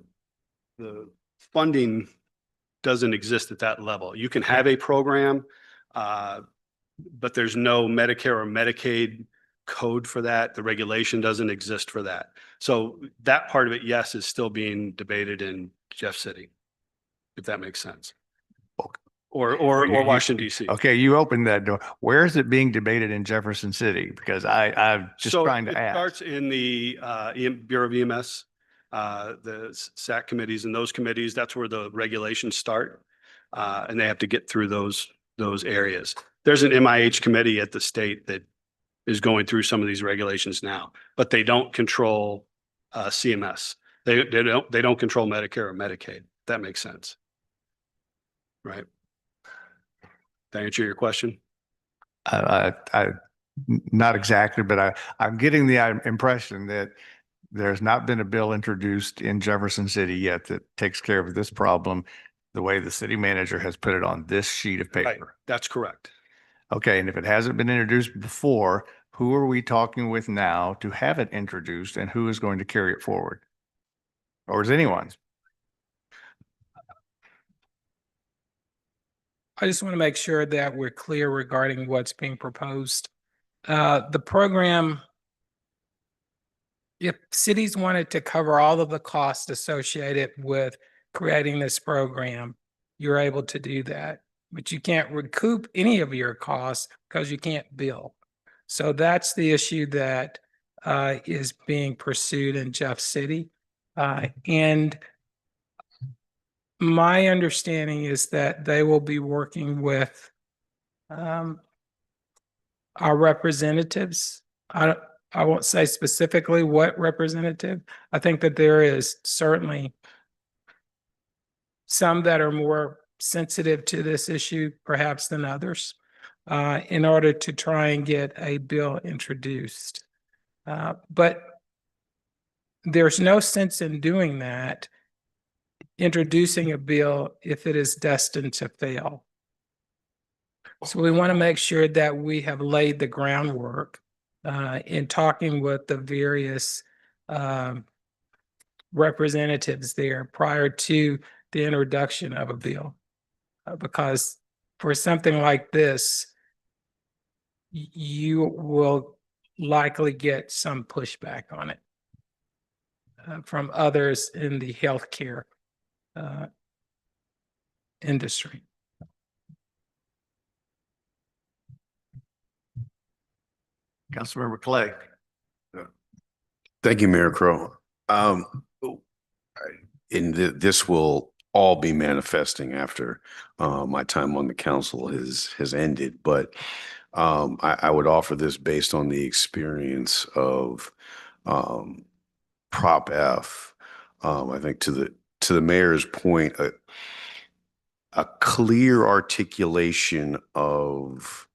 funding doesn't exist at that level. You can have a program, but there's no Medicare or Medicaid code for that. The regulation doesn't exist for that. So that part of it, yes, is still being debated in Jeff City, if that makes sense. Or Washington, DC. Okay, you opened that door. Where is it being debated in Jefferson City? Because I'm just trying to it ask. starts in the Bureau of EMS, the SAC committees, and those committees. That's where the regulations start, and they have to get through those areas. There's an MIH committee at the state that is going through some of these regulations now, but they don't control CMS. They don't control Medicare or Medicaid. That makes sense, right? Did I answer your question? Not exactly, but I'm getting the impression that there's not been a bill introduced in Jefferson City yet that takes care of this problem the way the city manager has put it on this sheet of Right. paper. That's correct. Okay, and if it hasn't been introduced before, who are we talking with now to have it introduced, and who is going to carry it forward? Or is anyone? I just want to make sure that we're clear regarding what's being proposed. The program, if cities wanted to cover all of the costs associated with creating this program, you're able to do that. But you can't recoup any of your costs because you can't bill. So that's the issue that is being pursued in Jeff City. And My understanding is that they will be working with our representatives. I won't say specifically what representative. I think that there is certainly some that are more sensitive to this issue perhaps than others, in order to try and get a bill introduced. But there's no sense in doing that, introducing a bill if it is destined to fail. So we want to make sure that we have laid the groundwork in talking with the various representatives there prior to the introduction of a bill. Because for something like this, you will likely get some pushback on it from others in the healthcare industry. Councilmember Clay. Thank you, Mayor Crowe. And this will all be manifesting after my time on the council has ended, but I would offer this based on the experience of Prop F. I think to the mayor's point, a clear articulation of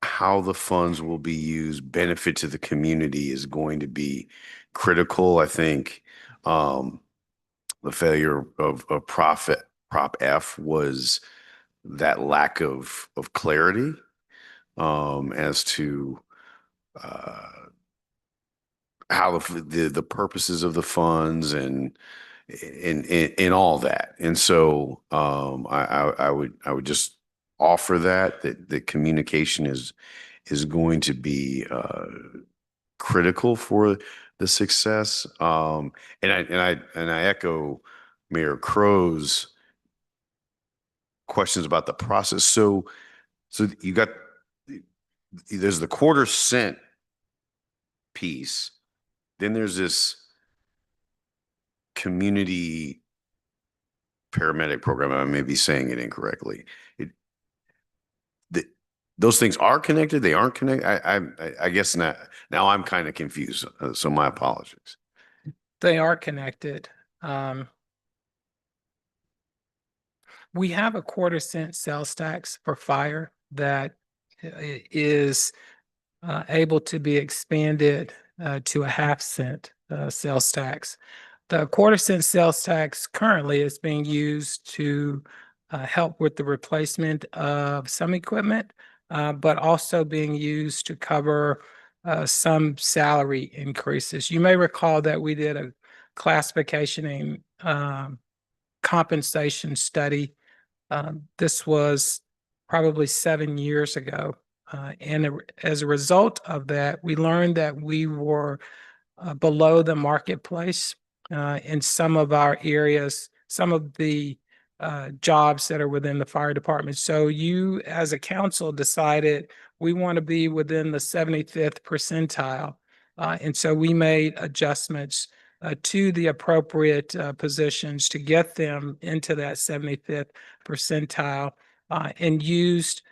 how the funds will be used, benefit to the community is going to be critical. I think the failure of Prop F was that lack of clarity as to how the purposes of the funds and all that. And so I would just offer that the communication is going to be critical for the success. And I echo Mayor Crow's questions about the process. So you got, there's the quarter-cent piece, then there's this community paramedic program. I may be saying it incorrectly. Those things are connected. They aren't connected. I guess now I'm kind of confused. So my apologies. They are connected. We have a quarter-cent sales tax for fire that is able to be expanded to a half-cent sales tax. The quarter-cent sales tax currently is being used to help with the replacement of some equipment, but also being used to cover some salary increases. You may recall that we did a classification and compensation study. This was probably 7 years ago. And as a result of that, we learned that we were below the marketplace in some of our areas, some of the jobs that are within the fire department. So you, as a council, decided we want to be within the 75th percentile. And so we made adjustments to the appropriate positions to get them into that 75th percentile and used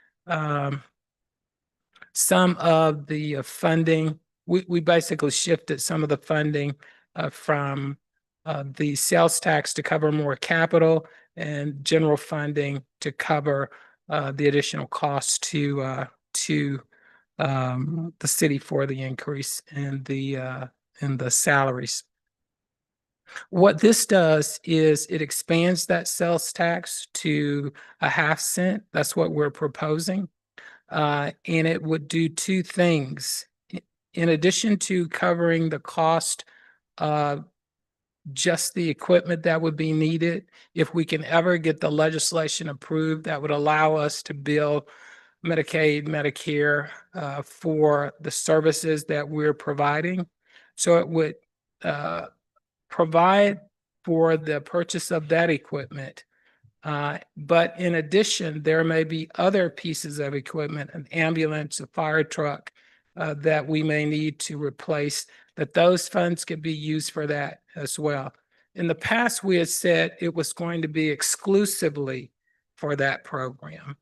some of the funding. We basically shifted some of the funding from the sales tax to cover more capital and general funding to cover the additional costs to the city for the increase in the salaries. What this does is it expands that sales tax to a half-cent. That's what we're proposing. And it would do two things. In addition to covering the cost of just the equipment that would be needed, if we can ever get the legislation approved that would allow us to bill Medicaid, Medicare for the services that we're providing. So it would provide for the purchase of that equipment. But in addition, there may be other pieces of equipment, an ambulance, a fire truck, that we may need to replace, that those funds could be used for that as well. In the past, we had said it was going to be exclusively for that program.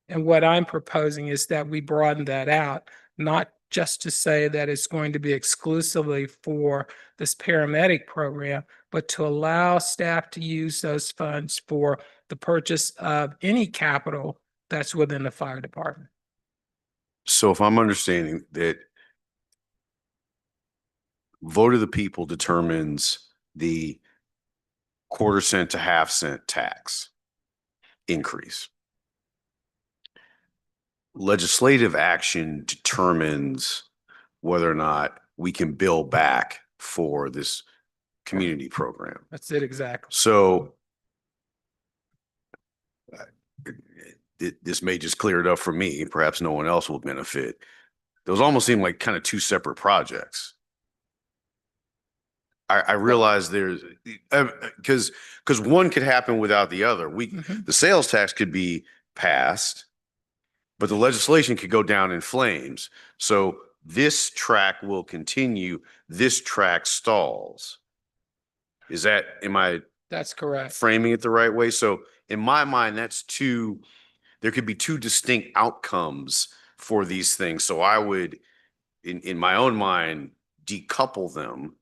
And what I'm proposing is that we broaden that out, not just to say that it's going to be exclusively for this paramedic program, but to allow staff to use those funds for the purchase of any capital that's within the fire department. So if I'm understanding that vote of the people determines the quarter-cent to half-cent tax increase. Legislative action determines whether or not we can bill back for this community program. That's it exactly. So this may just clear it up for me. Perhaps no one else will benefit. Those almost seem like kind of two separate projects. I realize there's because one could happen without the other. The sales tax could be passed, but the legislation could go down in flames. So this track will continue. This track stalls. Am I That's correct. framing it the right way? So in my mind, there could be two distinct outcomes for these things. So I would, in my own mind, decouple them,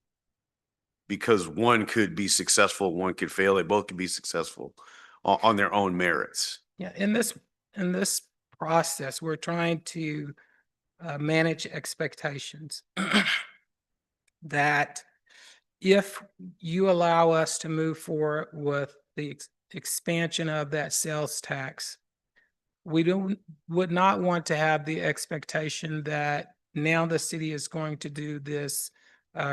because one could be successful, one could fail. They both could be successful on their own merits. Yeah, in this process, we're trying to manage expectations that if you allow us to move forward with the expansion of that sales tax, we would not want to have the expectation that now the city is going to do this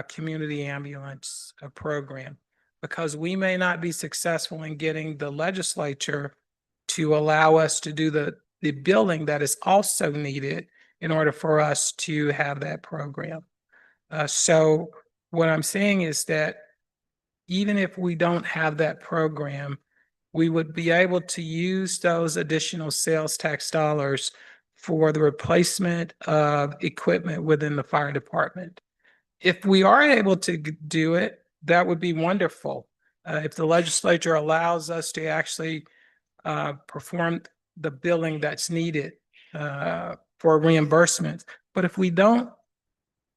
community ambulance program, because we may not be successful in getting the legislature to allow us to do the billing that is also needed in order for us to have that program. So what I'm saying is that even if we don't have that program, we would be able to use those additional sales tax dollars for the replacement of equipment within the fire department. If we are able to do it, that would be wonderful. If the legislature allows us to actually perform the billing that's needed for reimbursement. But if we don't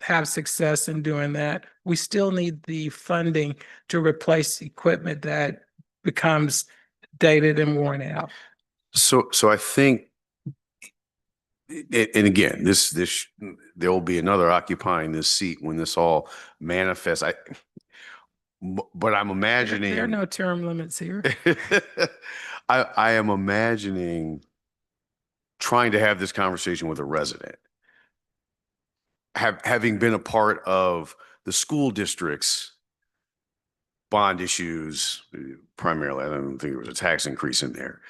have success in doing that, we still need the funding to replace equipment that becomes dated and worn out. So I think, and again, there will be another occupying this seat when this all manifests. But I'm imagining There are no term limits here. I am imagining trying to have this conversation with a resident. Having been a part of the school district's bond issues, primarily, I don't think there was a tax increase in there.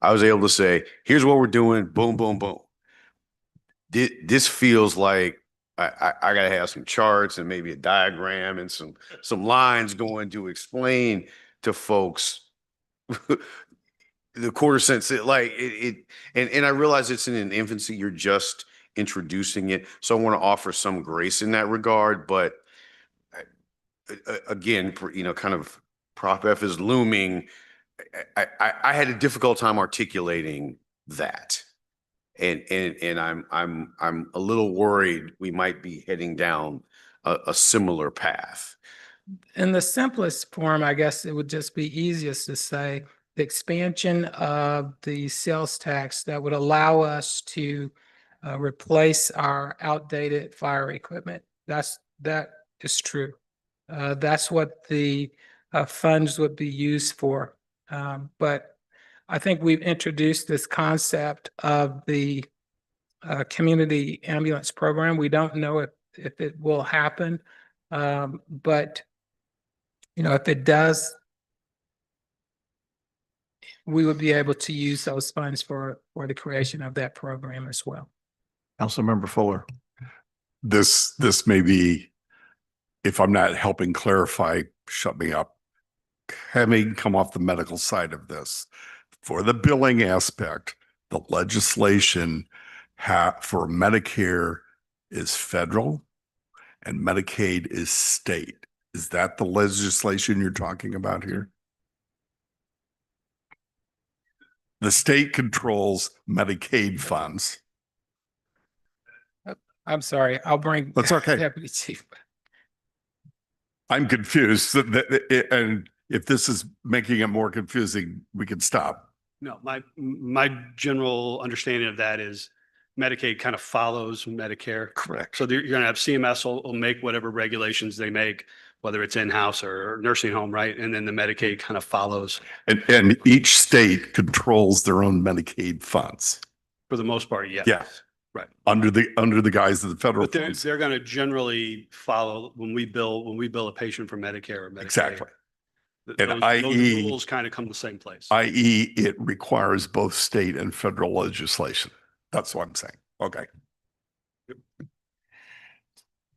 I was able to say, here's what we're doing, boom, boom, boom. This feels like I got to have some charts and maybe a diagram and some lines going to explain to folks the quarter-cent, like and I realize it's in an infancy. You're just introducing it, so I want to offer some grace in that regard. But again, kind of Prop F is looming. I had a difficult time articulating that, and I'm a little worried we might be heading down a similar path. In the simplest form, I guess it would just be easiest to say the expansion of the sales tax that would allow us to replace our outdated fire equipment. That is true. That's what the funds would be used for. But I think we've introduced this concept of the community ambulance program. We don't know if it will happen, but if it does, we would be able to use those funds for the creation of that program as well. Councilmember Fuller. This may be, if I'm not helping clarify, shut me up. Having come off the medical side of this, for the billing aspect, the legislation for Medicare is federal and Medicaid is state. Is that the legislation you're talking about here? The state controls Medicaid funds. I'm sorry, I'll bring. That's okay. Deputy Chief. I'm confused. And if this is making it more confusing, we can stop. No, my general understanding of that is Medicaid kind of follows Medicare. Correct. So you're going to have CMS will make whatever regulations they make, whether it's in-house or nursing home, right? And then the Medicaid kind of follows And each state controls their own Medicaid funds. for the most part, yes. Yeah. Right. Under the guise of the federal But funds. they're going to generally follow when we bill a patient for Medicare or Medicaid. Exactly. And Those i.e. rules kind of come the same place. i.e. it requires both state and federal legislation. That's what I'm saying. Okay.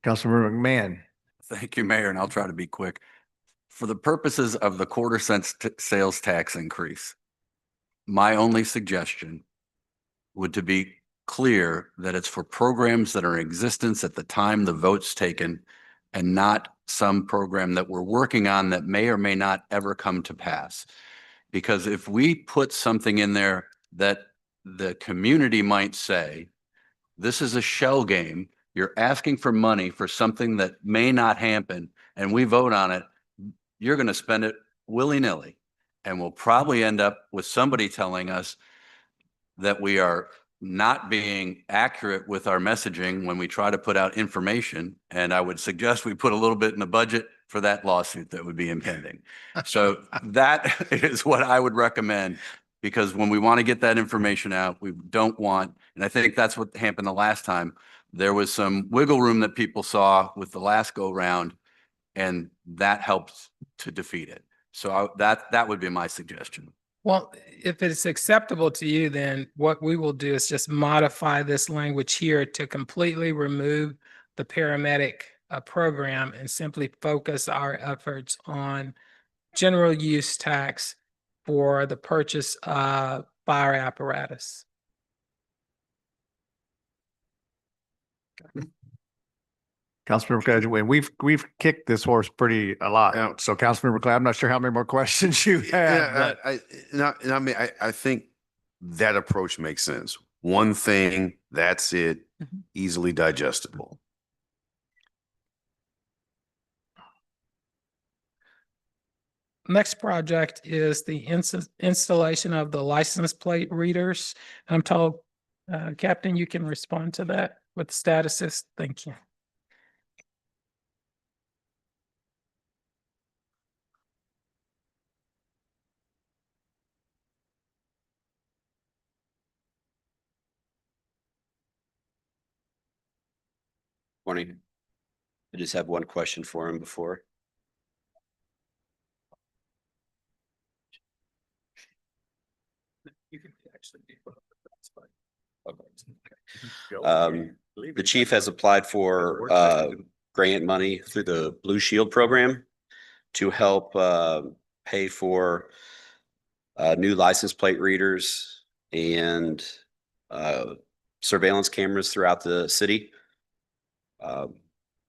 Councilmember McMahon. Thank you, Mayor, and I'll try to be quick. For the purposes of the quarter-cent sales tax increase, my only suggestion would to be clear that it's for programs that are in existence at the time the vote's taken and not some program that we're working on that may or may not ever come to pass. Because if we put something in there that the community might say, this is a shell game, you're asking for money for something that may not happen, and we vote on it, you're going to spend it willy-nilly. And we'll probably end up with somebody telling us that we are not being accurate with our messaging when we try to put out information. And I would suggest we put a little bit in the budget for that lawsuit that would be impending. So that is what I would recommend, because when we want to get that information out, we don't want, and I think that's what happened the last time. There was some wiggle room that people saw with the last go round, and that helped to defeat it. So that would be my suggestion. Well, if it's acceptable to you, then what we will do is just modify this language here to completely remove the paramedic program and simply focus our efforts on general use tax for the purchase of fire apparatus. Councilmember Clay, and we've kicked this horse a lot. So Councilmember Clay, I'm not sure how many more questions you have. I think that approach makes sense. One thing, that's it, easily digestible. Next project is the installation of the license plate readers. I'm told, Captain, you can respond to that with the statuses. Thank you. Morning. I just have one question for him before. You can actually be. The chief has applied for grant money through the Blue Shield program to help pay for new license plate readers and surveillance cameras throughout the city,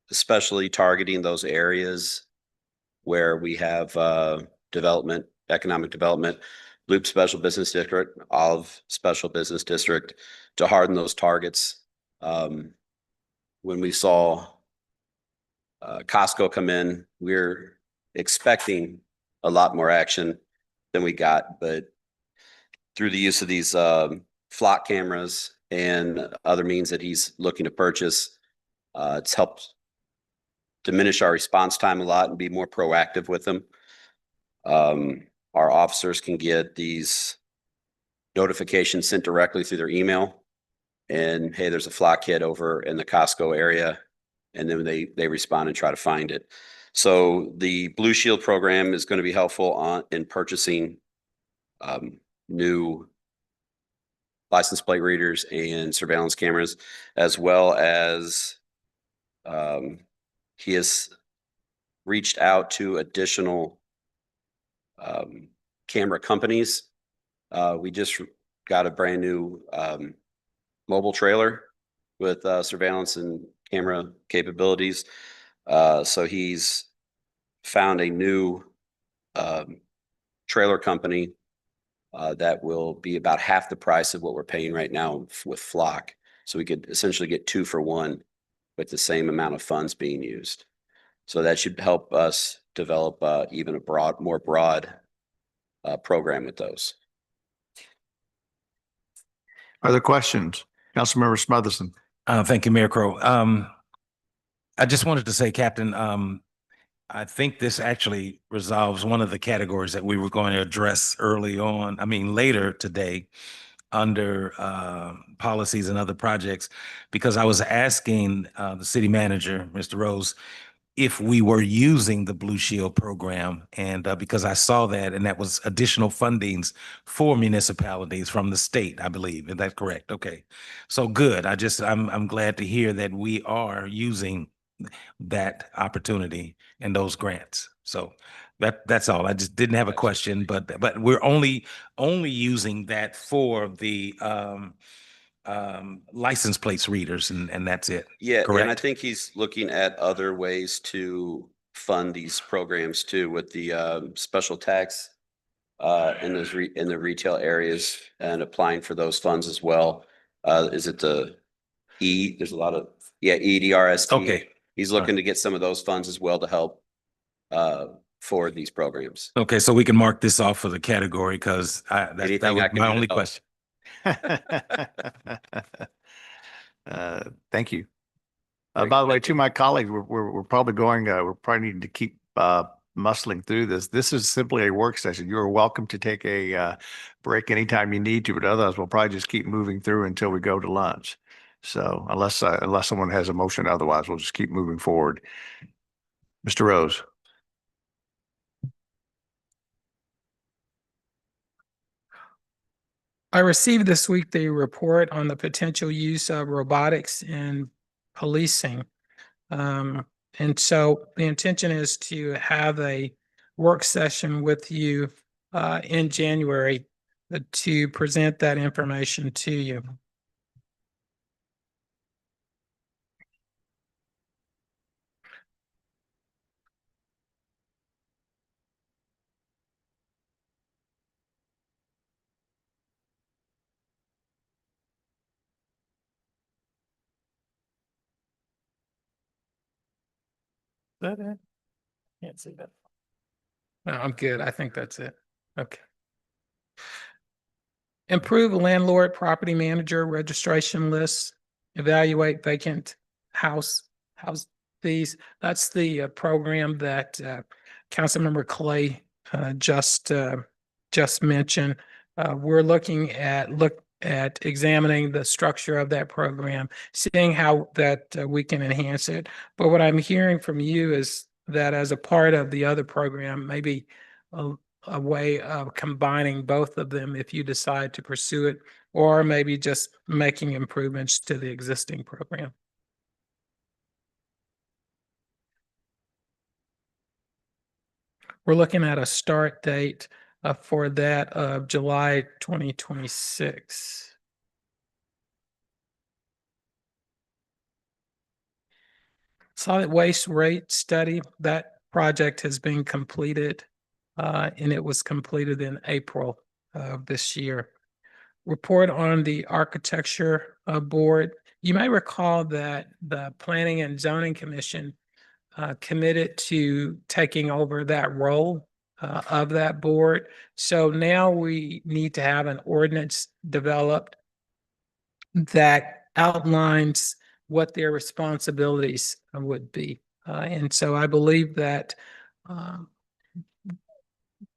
especially targeting those areas where we have development, economic development, Loop Special Business District, Olive Special Business District, to harden those targets. When we saw Costco come in, we're expecting a lot more action than we got, but through the use of these flock cameras and other means that he's looking to purchase, it's helped diminish our response time a lot and be more proactive with them. Our officers can get these notifications sent directly through their email, and hey, there's a flock kit over in the Costco area, and then they respond and try to find it. So the Blue Shield program is going to be helpful in purchasing new license plate readers and surveillance cameras, as well as he has reached out to additional camera companies. We just got a brand new mobile trailer with surveillance and camera capabilities. So he's found a new trailer company that will be about half the price of what we're paying right now with Flock. So we could essentially get 2 for 1 with the same amount of funds being used. So that should help us develop even a more broad program with those. Other questions? Councilmember Smotherson. Thank you, Mayor Crowe. I just wanted to say, Captain, I think this actually resolves one of the categories that we were going to address early on, later today under policies and other projects, because I was asking the city manager, Mr. Rose, if we were using the Blue Shield program, and because I saw that, and that was additional fundings for municipalities from the state, I believe. Is that correct? Okay, so good. I'm glad to hear that we are using that opportunity and those grants. So that's all. I just didn't have a question, but we're only using that for the license plates readers, and that's it. Yeah, correct? and I think he's looking at other ways to fund these programs too, with the special tax in the retail areas, and applying for those funds as well. Is it the there's a lot of, EDRST. Okay. He's looking to get some of those funds as well to help for these programs. Okay, so we can mark this off for the category, because that Anything I was can my do to only help. question. Thank you. By the way, to my colleagues, we're probably going, we're probably needing to keep muscling through this. This is simply a work session. You are welcome to take a break anytime you need to, but otherwise we'll probably just keep moving through until we go to lunch. So unless someone has a motion, otherwise we'll just keep moving forward. Mr. Rose. I received this week the report on the potential use of robotics in policing. And so the intention is to have a work session with you in January to present that information to you. That it? Can't see that. No, I'm good. I think that's it. Okay. Improve landlord property manager registration lists, evaluate vacant house fees. That's the program that Councilmember Clay just mentioned. We're looking at examining the structure of that program, seeing how that we can enhance it. But what I'm hearing from you is that as a part of the other program, maybe a way of combining both of them if you decide to pursue it, or maybe just making improvements to the existing program. We're looking at a start date for that of July 2026. Solid waste rate study, that project has been completed, and it was completed in April of this year. Report on the architecture board. You may recall that the Planning and Zoning Commission committed to taking over that role of that board. So now we need to have an ordinance developed that outlines what their responsibilities would be. And so I believe that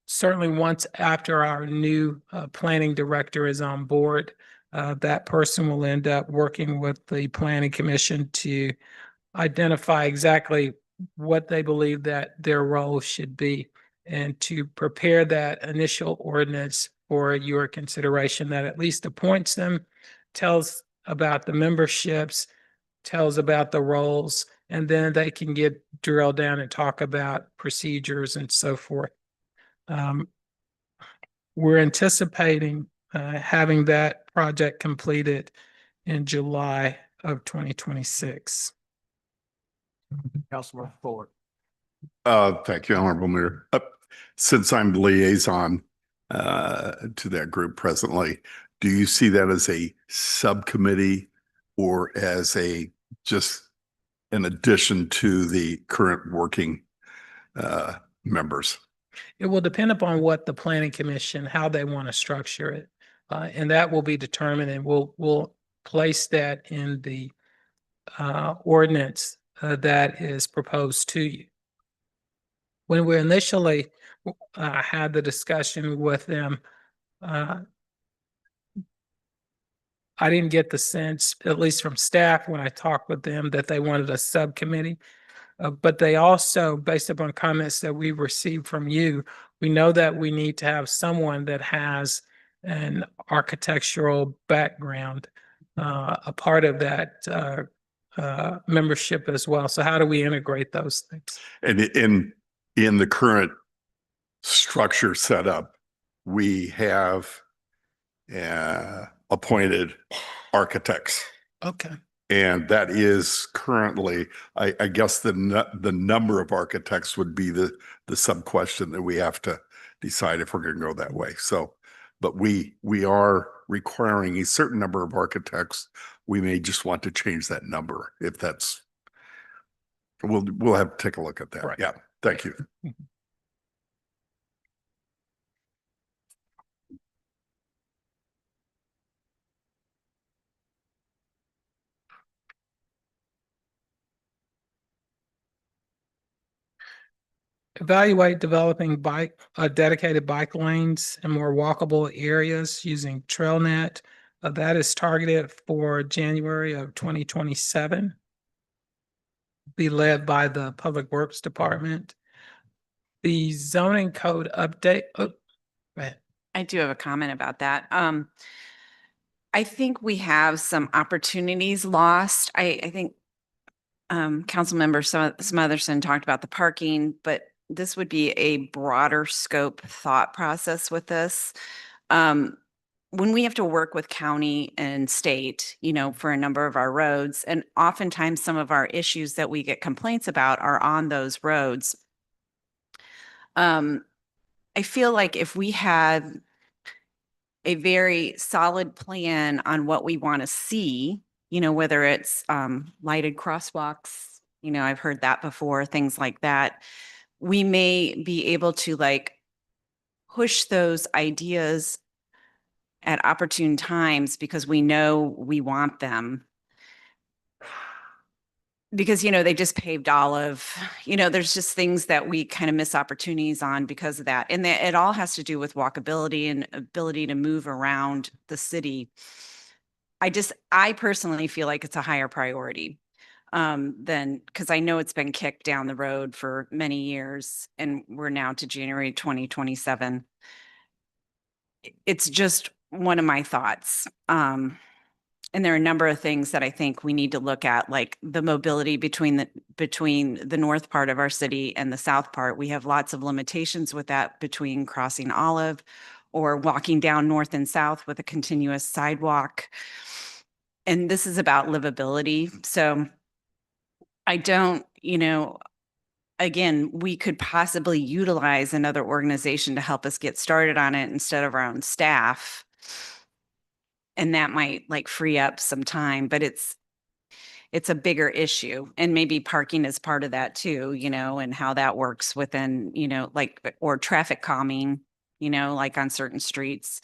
certainly once after our new planning director is on board, that person will end up working with the planning commission to identify exactly what they believe that their role should be, and to prepare that initial ordinance for your consideration that at least appoints them, tells about the memberships, tells about the roles, and then they can get drilled down and talk about procedures and so forth. We're anticipating having that project completed in July of 2026. Councilman Ford. Thank you, Honorable Mayor. Since I'm liaison to that group presently, do you see that as a subcommittee or as a just in addition to the current working members? It will depend upon what the planning commission, how they want to structure it. And that will be determined, and we'll place that in the ordinance that is proposed to you. When we initially had the discussion with them, I didn't get the sense, at least from staff, when I talked with them, that they wanted a subcommittee. But they also, based upon comments that we received from you, we know that we need to have someone that has an architectural background, a part of that membership as well. So how do we integrate those things? And in the current structure setup, we have appointed architects. Okay. And that is currently, I guess the number of architects would be the sub question that we have to decide if we're going to go that way. So, but we are requiring a certain number of architects. We may just want to change that number if that's, we'll have to take a look at that. Right. Yeah. Thank you. Evaluate developing dedicated bike lanes and more walkable areas using TrailNet. That is targeted for January of 2027. Be led by the Public Works Department. The zoning code update. Oh, go ahead. I do have a comment about that. I think we have some opportunities lost. I think Councilmember Smotherson talked about the parking, but this would be a broader scope thought process with this. When we have to work with county and state, you know, for a number of our roads, and oftentimes some of our issues that we get complaints about are on those roads. I feel like if we had a very solid plan on what we want to see, you know, whether it's lighted crosswalks, you know, I've heard that before, things like that, we may be able to like push those ideas at opportune times because we know we want them. Because, you know, they just paved Olive, you know, there's just things that we kind of miss opportunities on because of that. And it all has to do with walkability and ability to move around the city. I personally feel like it's a higher priority than, because I know it's been kicked down the road for many years and we're now to January 2027. It's just one of my thoughts. And there are a number of things that I think we need to look at, like the mobility between the north part of our city and the south part. We have lots of limitations with that between crossing Olive or walking down north and south with a continuous sidewalk. And this is about livability. So I don't, you know, again, we could possibly utilize another organization to help us get started on it instead of our own staff. And that might like free up some time, but it's a bigger issue. And maybe parking is part of that too, you know, and how that works within, you know, like, or traffic calming, you know, like on certain streets.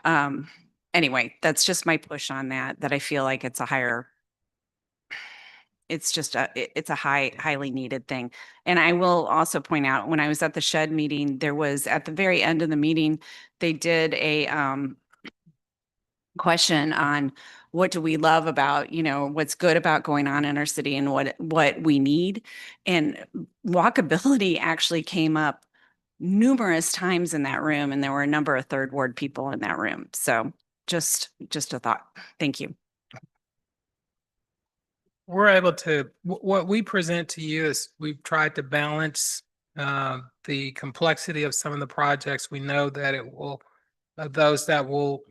Anyway, that's just my push on that I feel like it's a highly needed thing. And I will also point out, when I was at the SHED meeting, there was at the very end of the meeting, they did a, question on what do we love about, you know, what's good about going on in our city and what we need. And walkability actually came up numerous times in that room, and there were a number of third ward people in that room. So just a thought. Thank you. We're able to, what we present to you is we've tried to balance the complexity of some of the projects. We know that it will, those that will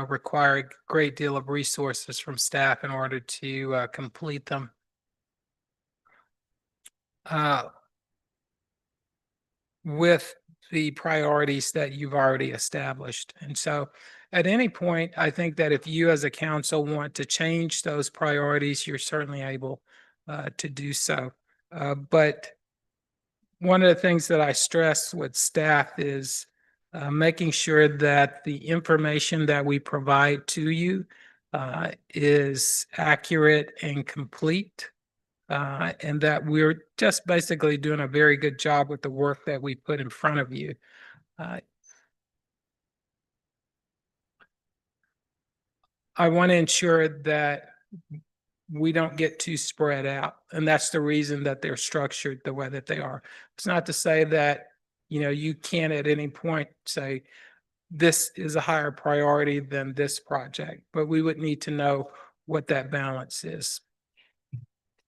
require a great deal of resources from staff in order to complete them. with the priorities that you've already established. And so at any point, I think that if you as a council want to change those priorities, you're certainly able to do so. But one of the things that I stress with staff is making sure that the information that we provide to you is accurate and complete, and that we're just basically doing a very good job with the work that we put in front of you. I want to ensure that we don't get too spread out. And that's the reason that they're structured the way that they are. It's not to say that, you can't at any point say, this is a higher priority than this project, but we would need to know what that balance is.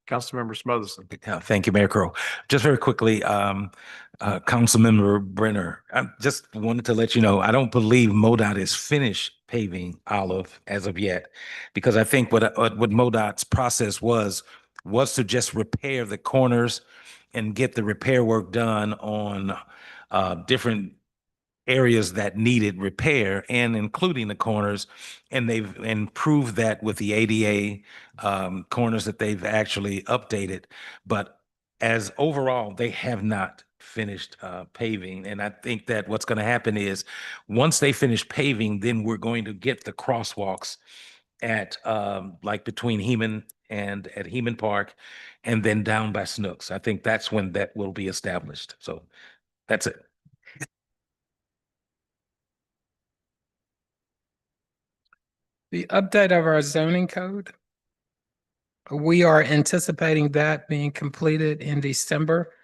Councilmember Smotherson. Thank you, Mayor Crowe. Just very quickly, Councilmember Brenner, I just wanted to let you know, I don't believe MoDOT is finished paving Olive as of yet, because I think what MoDOT's process was to just repair the corners and get the repair work done on different areas that needed repair, and including the corners. And they've improved that with the ADA corners that they've actually updated. But as overall, they have not finished paving. And I think that what's going to happen is once they finish paving, then we're going to get the crosswalks at like between Heman and at Heman Park, and then down by Snooks. I think that's when that will be established. So that's it. The update of our zoning code, we are anticipating that being completed in December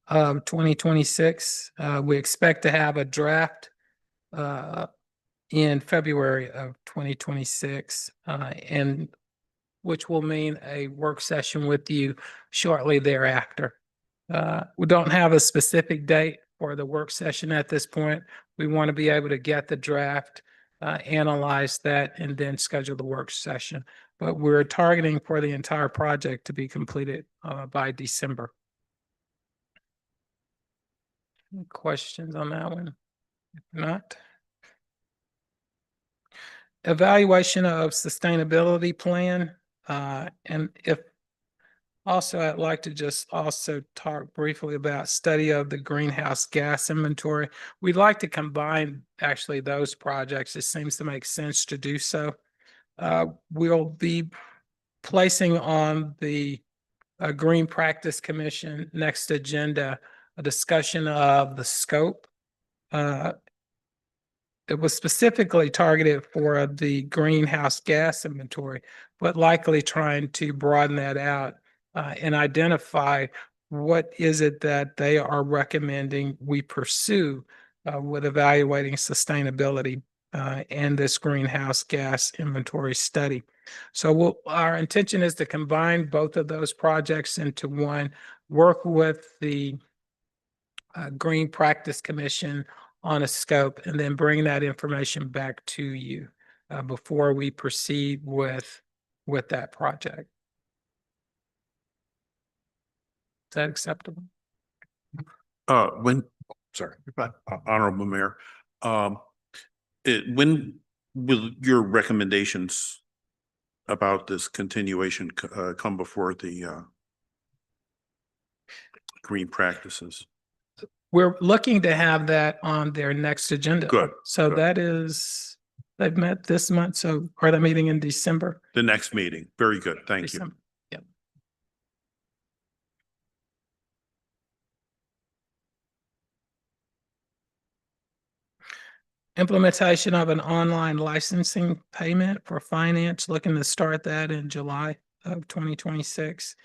of 2026. We expect to have a draft in February of 2026, and which will mean a work session with you shortly thereafter. We don't have a specific date for the work session at this point. We want to be able to get the draft, analyze that, and then schedule the work session. But we're targeting for the entire project to be completed by December. Any questions on that one? If not, evaluation of sustainability plan. And if also, I'd like to just also talk briefly about study of the greenhouse gas inventory. We'd like to combine actually those projects. It seems to make sense to do so. We'll be placing on the Green Practice Commission next agenda a discussion of the scope. It was specifically targeted for the greenhouse gas inventory, but likely trying to broaden that out and identify what is it that they are recommending we pursue with evaluating sustainability and this greenhouse gas inventory study. So our intention is to combine both of those projects into one, work with the Green Practice Commission on a scope, and then bring that information back to you before we proceed with that project. Is that acceptable? Sorry, Honorable Mayor, when will your recommendations about this continuation come before the green practices? We're looking to have that on their next agenda. Good. So good. that is, they've met this month, so are they meeting in December? The next meeting. Very good. Thank you. December. Yep. Implementation of an online licensing payment for finance, looking to start that in July of 2026.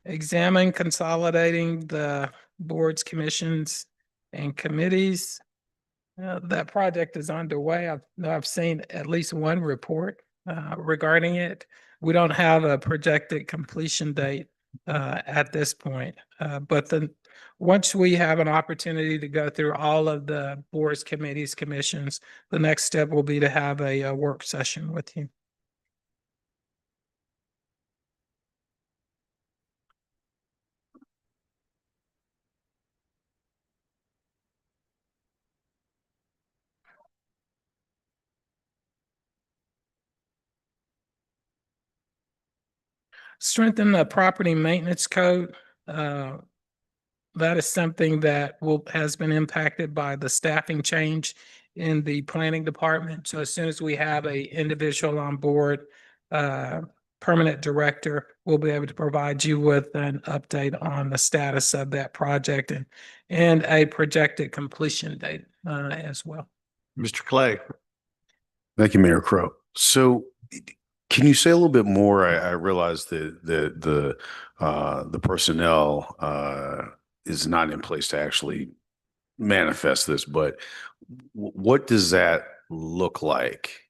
Examine consolidating the boards, commissions, and committees. That project is underway. I've seen at least one report regarding it. We don't have a projected completion date at this point, but once we have an opportunity to go through all of the boards, committees, commissions, the next step will be to have a work session with you. Strengthen the property maintenance code. That is something that has been impacted by the staffing change in the planning department. So as soon as we have a individual on board, permanent director, we'll be able to provide you with an update on the status of that project and a projected completion date, as well. Mr. Clay. Thank you, Mayor Crowe. So can you say a little bit more? I realize that the personnel is not in place to actually manifest this, but what does that look like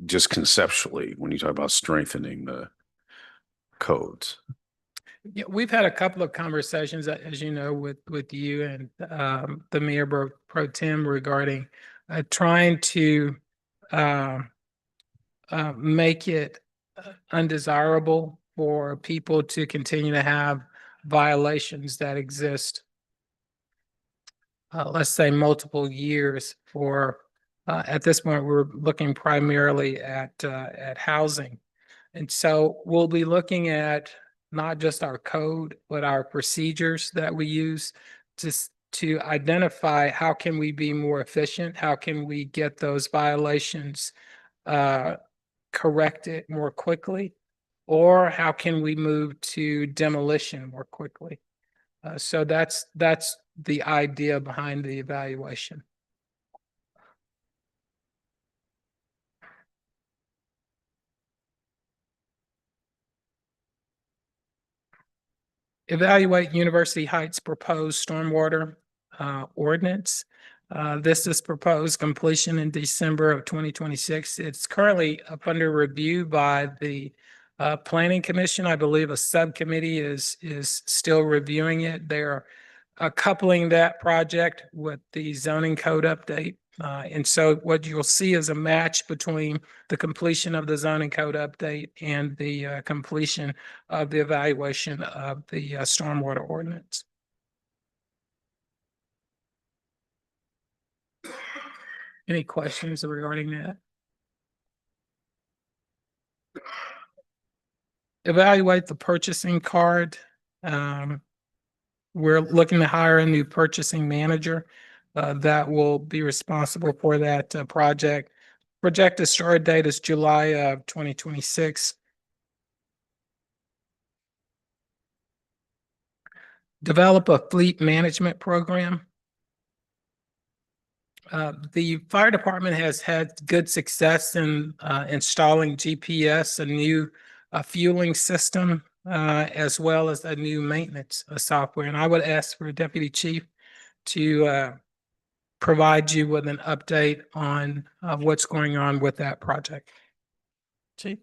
just conceptually when you talk about strengthening the codes? Yeah, we've had a couple of conversations, as you know, with you and the Mayor Pro Tem regarding trying to make it undesirable for people to continue to have violations that exist, let's say multiple years for, at this point, we're looking primarily at housing. And so we'll be looking at not just our code, but our procedures that we use to identify how can we be more efficient? How can we get those violations corrected more quickly? Or how can we move to demolition more quickly? So that's the idea behind the evaluation. Evaluate University Heights proposed stormwater ordinance. This is proposed completion in December of 2026. It's currently up under review by the Planning Commission. I believe a subcommittee is still reviewing it. They're coupling that project with the zoning code update. And so what you'll see is a match between the completion of the zoning code update and the completion of the evaluation of the stormwater ordinance. Any questions regarding that? Evaluate the purchasing card. We're looking to hire a new purchasing manager that will be responsible for that project. Projected start date is July of 2026. Develop a fleet management program. The fire department has had good success in installing GPS, a new fueling system, as well as a new maintenance software. And I would ask for Deputy Chief to provide you with an update on what's going on with that project. Chief?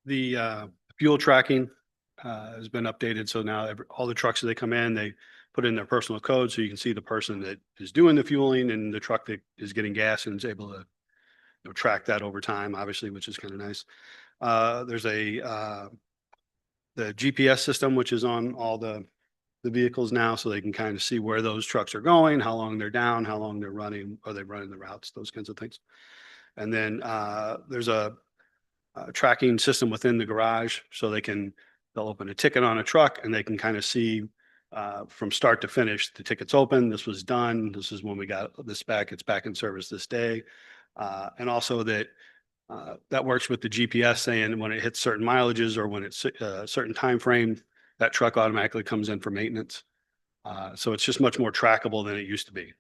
The fuel tracking has been updated. So now all the trucks as they come in, they put in their personal code. So you can see the person that is doing the fueling and the truck that is getting gas and is able to track that over time, obviously, which is kind of nice. There's the GPS system, which is on all the vehicles now, so they can kind of see where those trucks are going, how long they're down, how long they're running, are they running the routes, those kinds of things. And then there's a tracking system within the garage, so they'll open a ticket on a truck and they can kind of see from start to finish, the ticket's open, this was done, this is when we got this back, it's back in service this day. And also that works with the GPS saying when it hits certain mileages or when it's a certain time frame, that truck automatically comes in for maintenance. So it's just much more trackable than it used to be.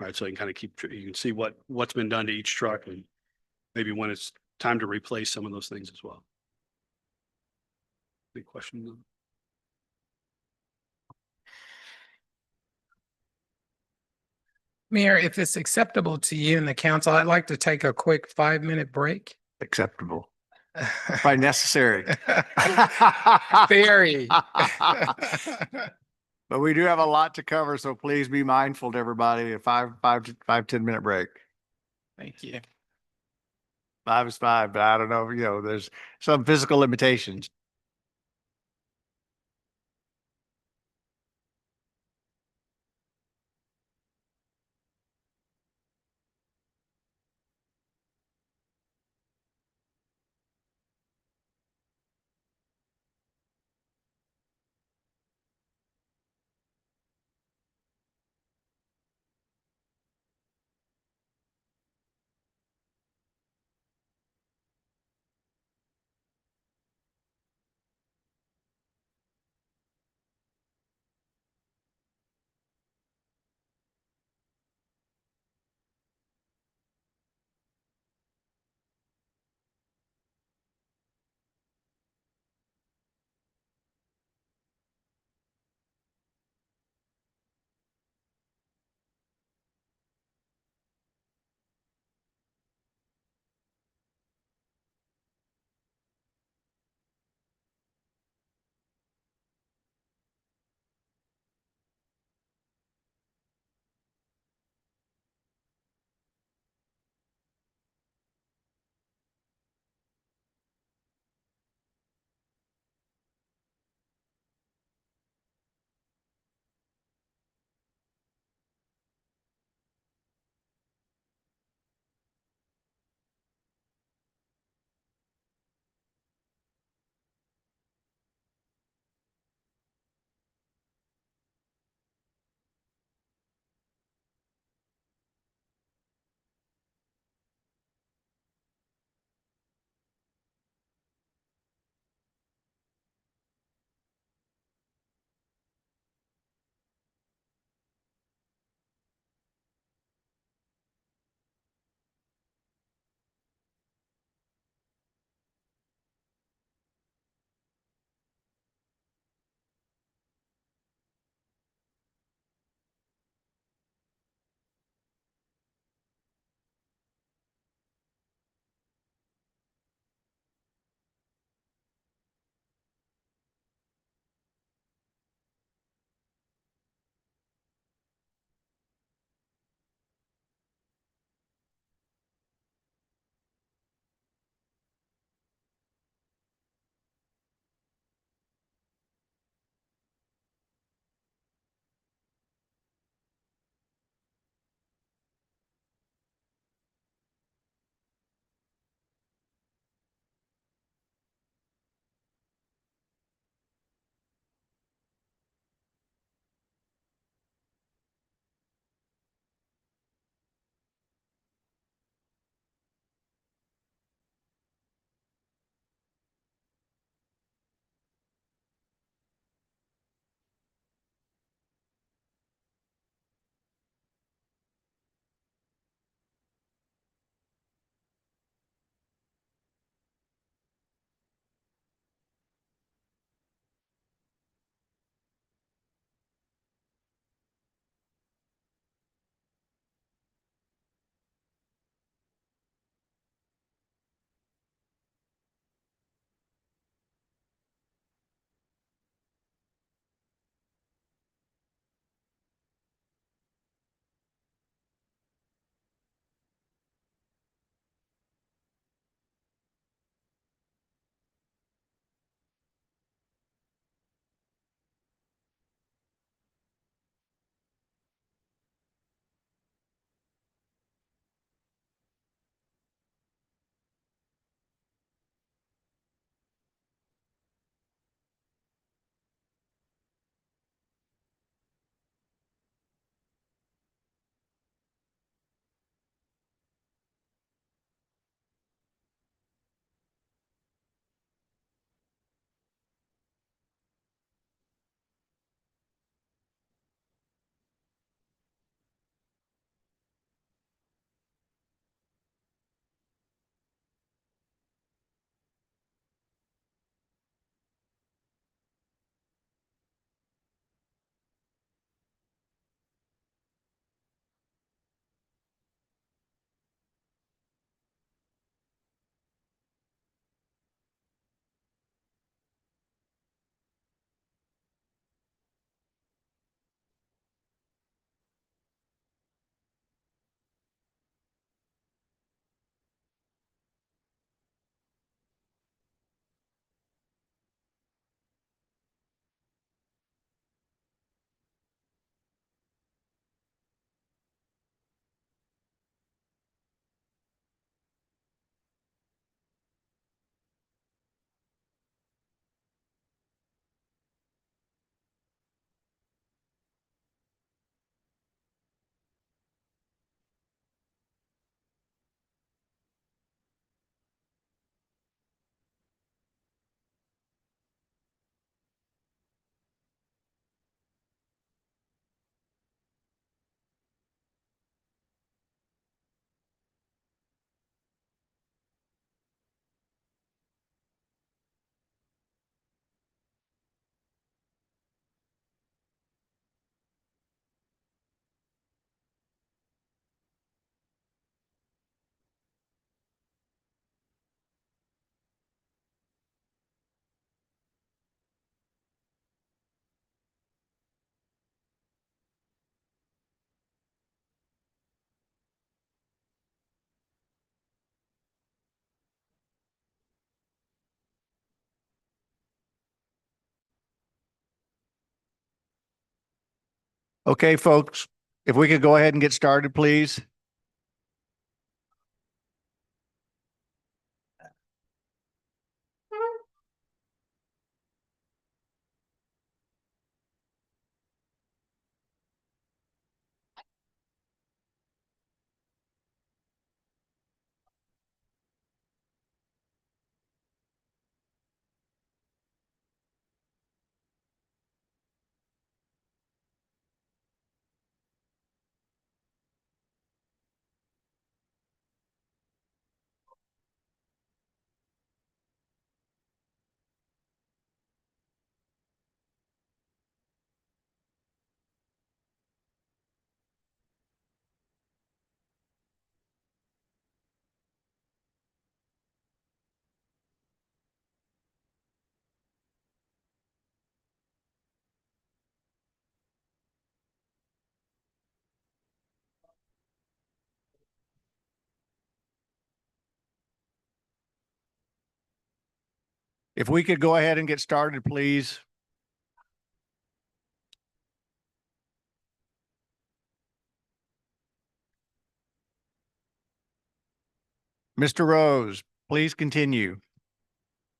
Right. So you can kind of you can see what's been done to each truck and maybe when it's time to replace some of those things as well. Big question. Mayor, if it's acceptable to you and the council, I'd like to take a quick 5-minute break. Acceptable. By necessary. Very. But we do have a lot to cover, so please be mindful to everybody. A 10-minute break. Thank you. 5 is 5, but I don't know, there's some physical limitations. Okay, folks, if we could go ahead and get started, please. If we could go ahead and get started, please. Mr. Rose, please continue.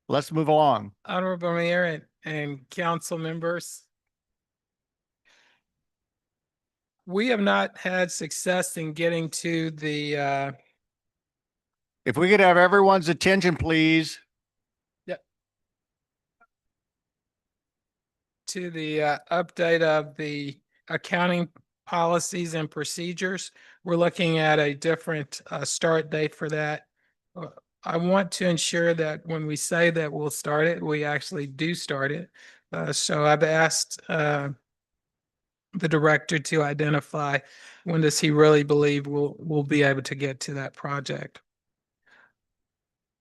Let's move along. Honorable Mayor and council members, we have not had success in getting to the If we could have everyone's attention, please. update of the accounting policies and procedures. We're looking at a different start date for that. I want to ensure that when we say that we'll start it, we actually do start it. So I've asked the director to identify when does he really believe we'll be able to get to that project.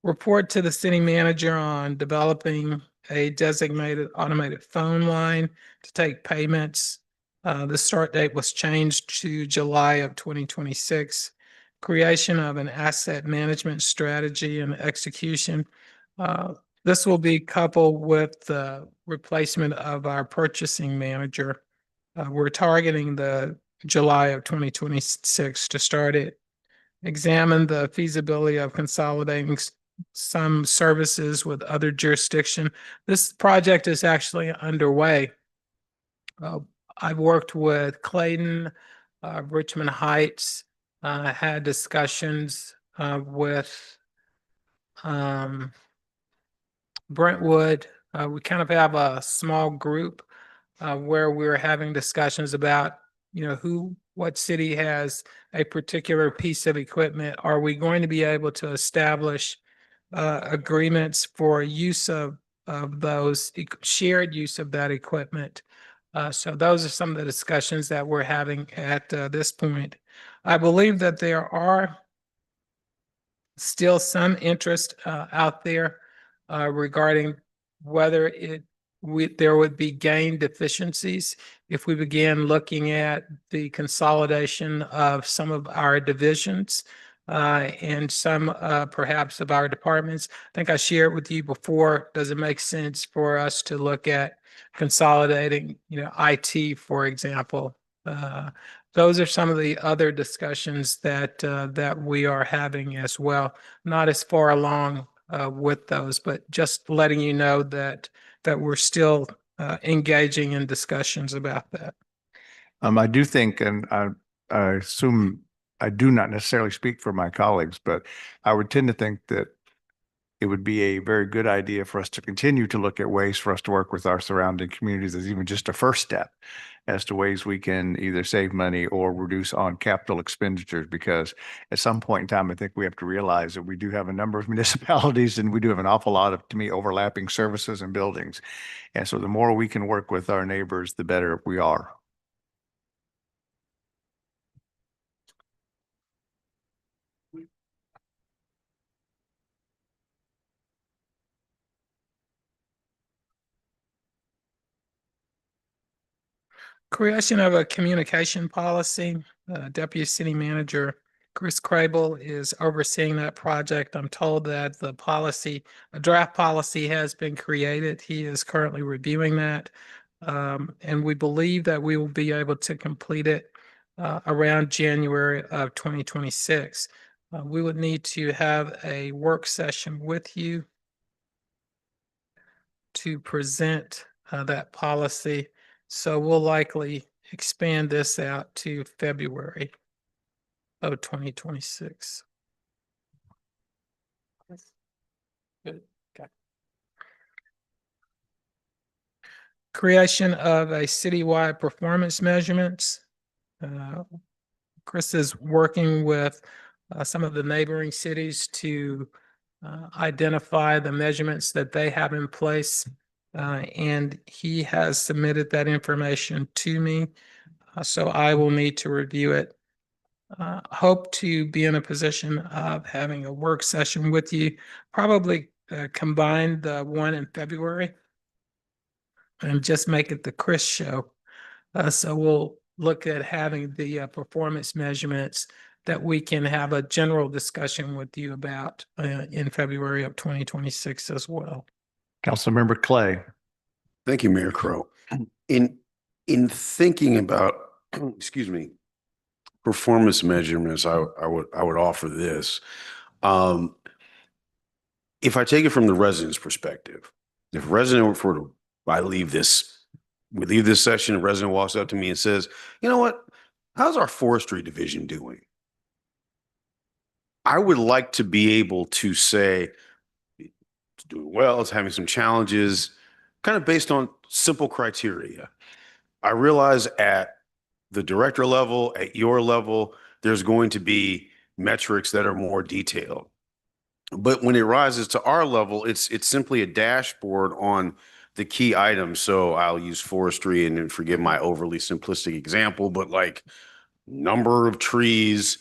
Report to the city manager on developing a designated automated phone line to take payments. The start date was changed to July of 2026. Creation of an asset management strategy and execution. This will be coupled with the replacement of our purchasing manager. We're targeting the July of 2026 to start it. Examine the feasibility of consolidating some services with other jurisdiction. This project is actually underway. I've worked with Clayton, Richmond Heights, had discussions with Brentwood. We kind of have a small group where we're having discussions about, what city has a particular piece of equipment. Are we going to be able to establish agreements for use of those shared use of that equipment? So those are some of the discussions that we're having at this point. I believe that there are still some interest out there regarding whether there would be gain deficiencies if we began looking at the consolidation of some of our divisions and some perhaps of our departments. I think I shared with you before, does it make sense for us to look at consolidating, IT, for example? Those are some of the other discussions that we are having as well. Not as far along with those, but just letting you know that we're still engaging in discussions about that. I do think, and I assume I do not necessarily speak for my colleagues, but I would tend to think that it would be a very good idea for us to continue to look at ways for us to work with our surrounding communities as even just a first step as to ways we can either save money or reduce on capital expenditures. Because at some point in time, I think we have to realize that we do have a number of municipalities and we do have an awful lot of, to me, overlapping services and buildings. And so the more we can work with our neighbors, the better we are. Creation of a communication policy. Deputy City Manager Chris Crable is overseeing that project. I'm told that a draft policy has been created. He is currently reviewing that. And we believe that we will be able to complete it around January of 2026. We would need to have a work session with you to present that policy. So we'll likely expand this out to February of 2026. Good. Okay. Creation of a citywide performance measurements. Chris is working with some of the neighboring cities to identify the measurements that they have in place. And he has submitted that information to me. So I will need to review it. Hope to be in a position of having a work session with you, probably combine the one in February and just make it the Chris show. So we'll look at having the performance measurements that we can have a general discussion with you about in February of 2026 as well. Councilmember Clay. Thank you, Mayor Crowe. In thinking about, excuse me, performance measurements, I would offer this. If I take it from the resident's perspective, if a resident we leave this session, a resident walks up to me and says, you know what, how's our forestry division doing? I would like to be able to say, it's doing well, it's having some challenges, kind of based on simple criteria. I realize at the director level, at your level, there's going to be metrics that are more detailed. But when it rises to our level, it's simply a dashboard on the key items. So I'll use forestry and then forgive my overly simplistic example, but like number of trees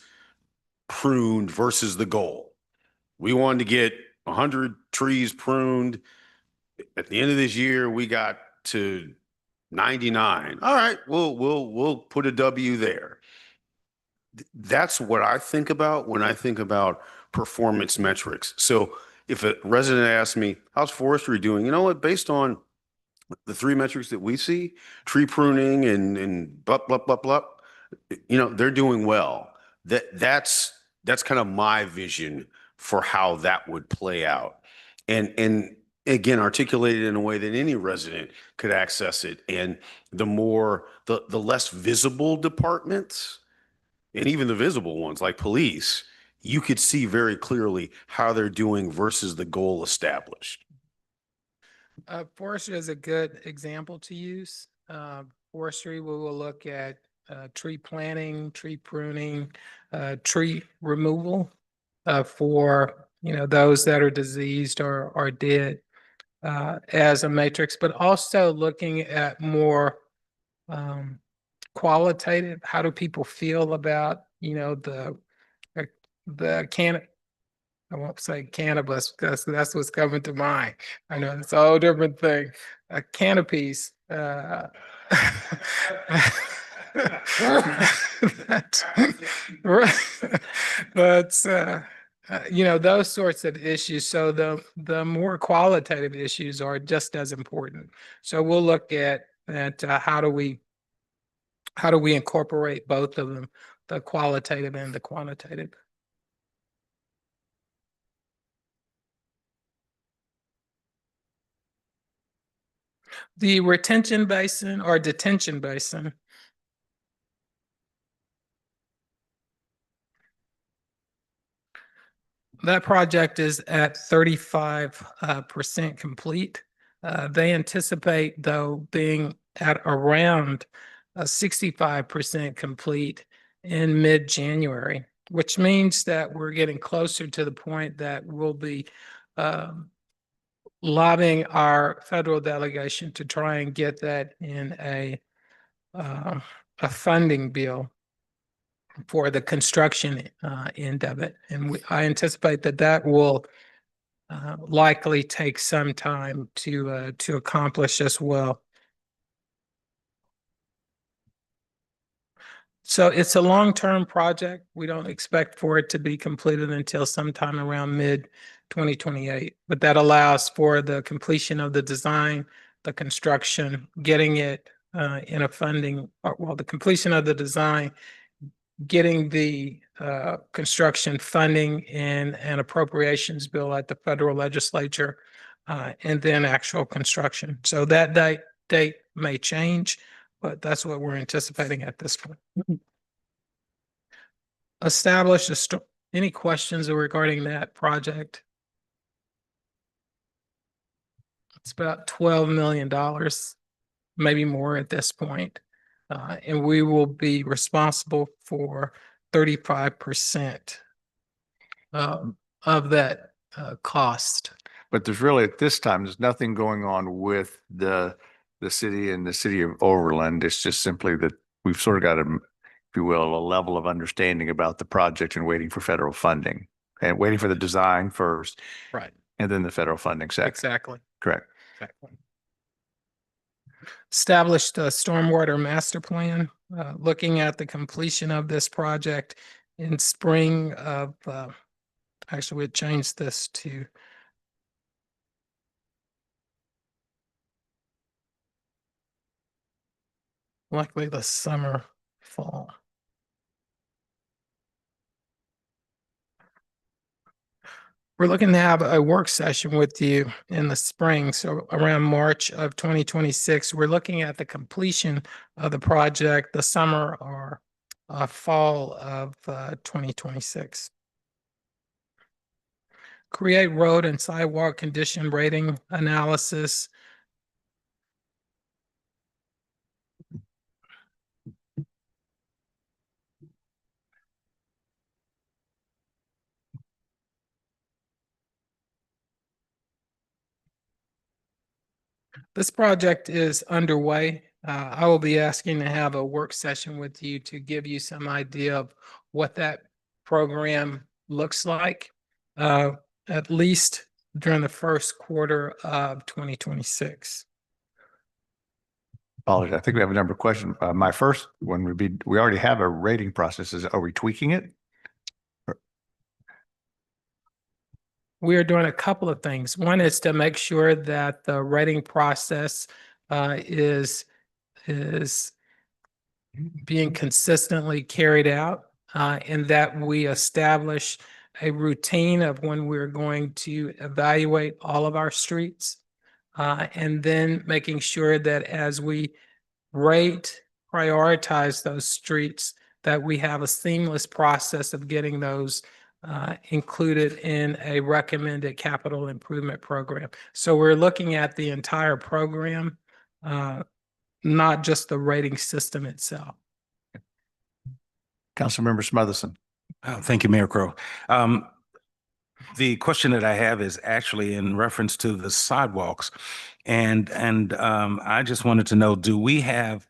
pruned versus the goal. We wanted to get 100 trees pruned. At the end of this year, we got to 99. All right, we'll put a W there. That's what I think about when I think about performance metrics. So if a resident asks me, how's forestry doing? You know what, based on the three metrics that we see, tree pruning and blah, blah, blah, blah, you know, they're doing well. That's kind of my vision for how that would play out. And again, articulated in a way that any resident could access it. And the less visible departments, and even the visible ones like police, you could see very clearly how they're doing versus the goal established. Forestry is a good example to use. Forestry, we will look at tree planting, tree pruning, tree removal for those that are diseased or are dead as a matrix, but also looking at more qualitative. How do people feel about I won't say cannabis because that's what's coming to mind. I know it's a whole different thing. Canopies. But those sorts of issues. So the more qualitative issues are just as important. So we'll look at how do we incorporate both of them, the qualitative and the quantitative. The retention basin or detention basin. That project is at 35% complete. They anticipate, though, being at around 65% complete in mid-January, which means that we're getting closer to the point that we'll be lobbying our federal delegation to try and get that in a funding bill for the construction end of it. And I anticipate that will likely take some time to accomplish as well. So it's a long-term project. We don't expect for it to be completed until sometime around mid-2028, but that allows for the completion of the design, the construction, getting it in a funding, well, the completion of the design, getting the construction funding in an appropriations bill at the federal legislature, and then actual construction. So that date may change, but that's what we're anticipating at this point. Establish any questions regarding that project? It's about $12 million, maybe more at this point. And we will be responsible for 35% of that cost. But there's really, at this time, there's nothing going on with the city and the city of Overland. It's just simply that we've sort of got a, if you will, a level of understanding about the project and waiting for federal funding and waiting for the design first. Right. And then the federal funding second. Exactly. Correct. Exactly. Established a stormwater master plan, looking at the completion of this project in spring of, actually, we changed this to likely the summer, fall. We're looking to have a work session with you in the spring, so around March of 2026. We're looking at the completion of the project, the summer or fall of 2026. Create road and sidewalk condition rating analysis. This project is underway. I will be asking to have a work session with you to give you some idea of what that program looks like, at least during the first quarter of 2026. Apologies. I think we have a number of questions. My first one would be, we already have a rating process. Are we tweaking it? We are doing a couple of things. One is to make sure that the rating process is being consistently carried out, and that we establish a routine of when we're going to evaluate all of our streets, and then making sure that as we rate, prioritize those streets, that we have a seamless process of getting those included in a recommended capital improvement program. So we're looking at the entire program, not just the rating system itself. Councilmember Smotherson. Thank you, Mayor Crowe. The question that I have is actually in reference to the sidewalks. And I just wanted to know, do we have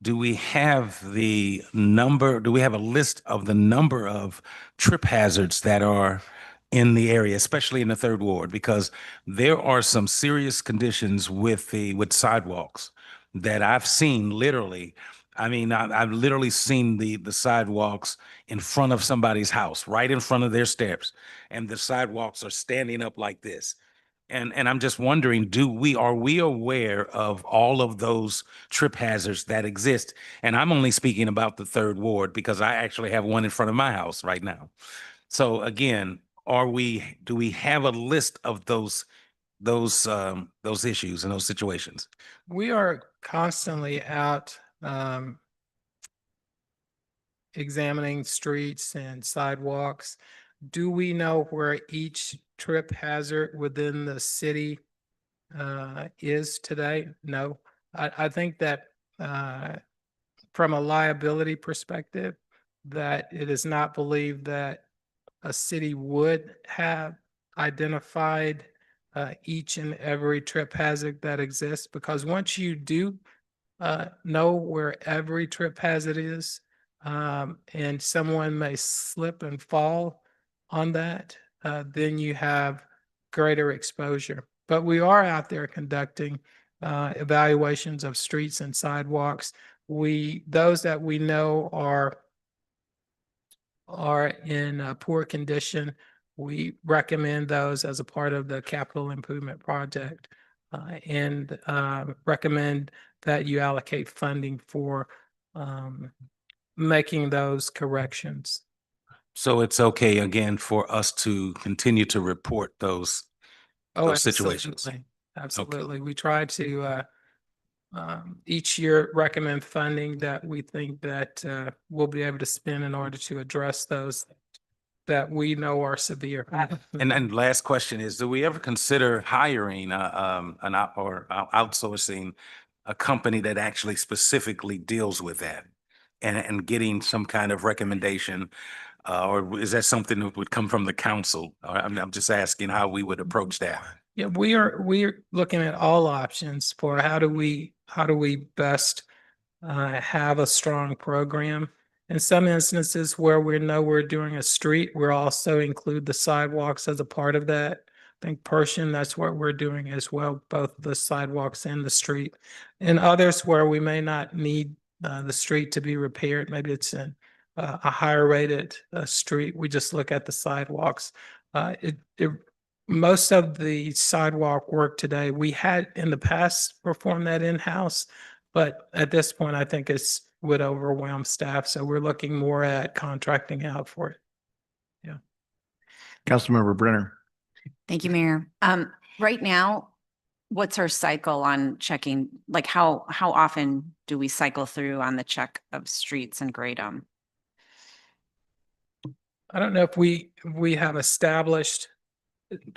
the number, do we have a list of the number of trip hazards that are in the area, especially in the third ward? Because there are some serious conditions with sidewalks that I've seen literally. I mean, I've literally seen the sidewalks in front of somebody's house, right in front of their steps, and the sidewalks are standing up like this. And I'm just wondering, are we aware of all of those trip hazards that exist? And I'm only speaking about the third ward because I actually have one in front of my house right now. So again, do we have a list of those issues and those situations? We are constantly out examining streets and sidewalks. Do we know where each trip hazard within the city is today? No. I think that from a liability perspective, that it is not believed that a city would have identified each and every trip hazard that exists, because once you do know where every trip hazard is, and someone may slip and fall on that, then you have greater exposure. But we are out there conducting evaluations of streets and sidewalks. Those that we know are in poor condition, we recommend those as a part of the capital improvement project. and recommend that you allocate funding for making those corrections. So it's okay again for us to continue to report those Oh, situations. absolutely. Absolutely. We try to each year recommend funding that we think that we'll be able to spend in order to address those that we know are severe. And then last question is, do we ever consider hiring or outsourcing a company that actually specifically deals with that and getting some kind of recommendation? Or is that something that would come from the council? I'm just asking how we would approach that. Yeah, we're looking at all options for how do we best have a strong program. In some instances where we know we're doing a street, we'll also include the sidewalks as a part of that. I think Pershing, that's what we're doing as well, both the sidewalks and the street. In others where we may not need the street to be repaired, maybe it's a higher rated street, we just look at the sidewalks. Most of the sidewalk work today, we had in the past performed that in-house, but at this point, I think it's would overwhelm staff. So we're looking more at contracting out for it. Councilmember Brenner. Thank you, Mayor. Right now, what's our cycle on checking? Like how often do we cycle through on the check of streets and grade them? I don't know if we have established,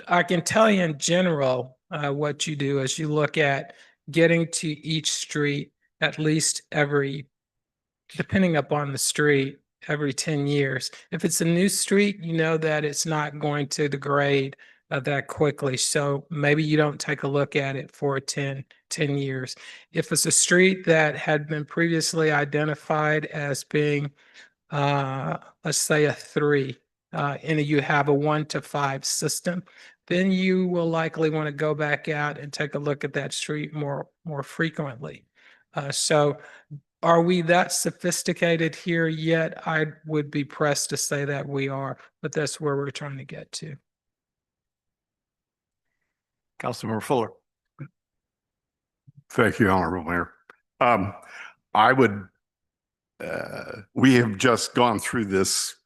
I can tell you in general, what you do is you look at getting to each street at least every, depending upon the street, every 10 years. If it's a new street, you know that it's not going to degrade that quickly. So maybe you don't take a look at it for 10 years. If it's a street that had been previously identified as being, let's say a 3, and you have a 1 to 5 system, then you will likely want to go back out and take a look at that street more frequently. So are we that sophisticated here yet? I would be pressed to say that we are, but that's where we're trying to get to. Councilmember Fuller. Thank you, Honorable Mayor. I would, we have just gone through this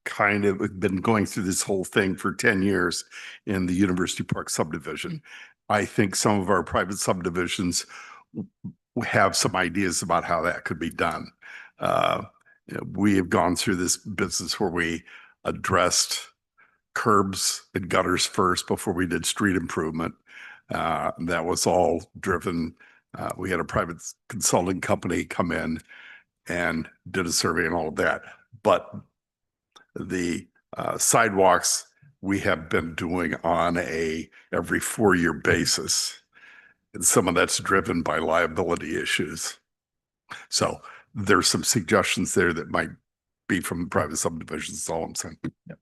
been going through this whole thing for 10 years in the University Park subdivision. I think some of our private subdivisions have some ideas about how that could be done. We have gone through this business where we addressed curbs and gutters first before we did street improvement. That was all driven. We had a private consulting company come in and did a survey and all of that. But the sidewalks we have been doing on a every 4-year basis. And some of that's driven by liability issues. So there's some suggestions there that might be from private subdivisions. That's all I'm saying. Yep.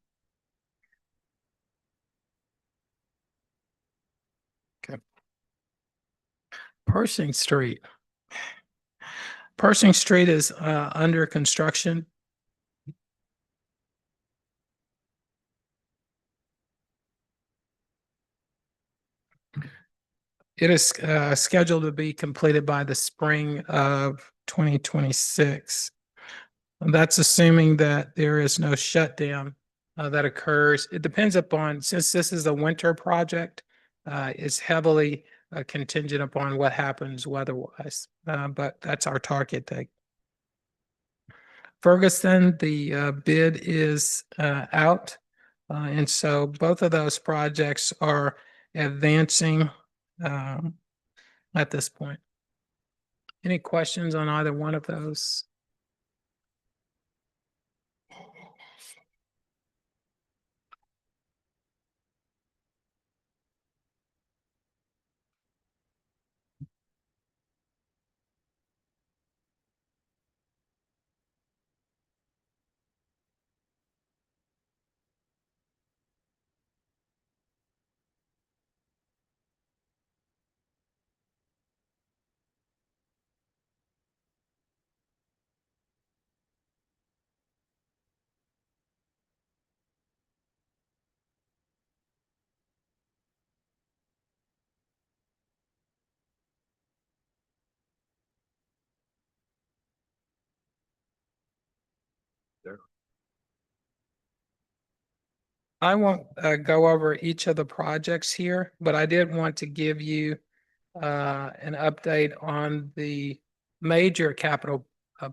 Okay. Pershing Street. Pershing Street is under construction. It is scheduled to be completed by the spring of 2026. And that's assuming that there is no shutdown that occurs. It depends upon, since this is a winter project, it's heavily contingent upon what happens weather-wise. But that's our target date. Ferguson, the bid is out. And so both of those projects are advancing at this point. Any questions on either one of those? I won't go over each of the projects here, but I did want to give you an update on the major capital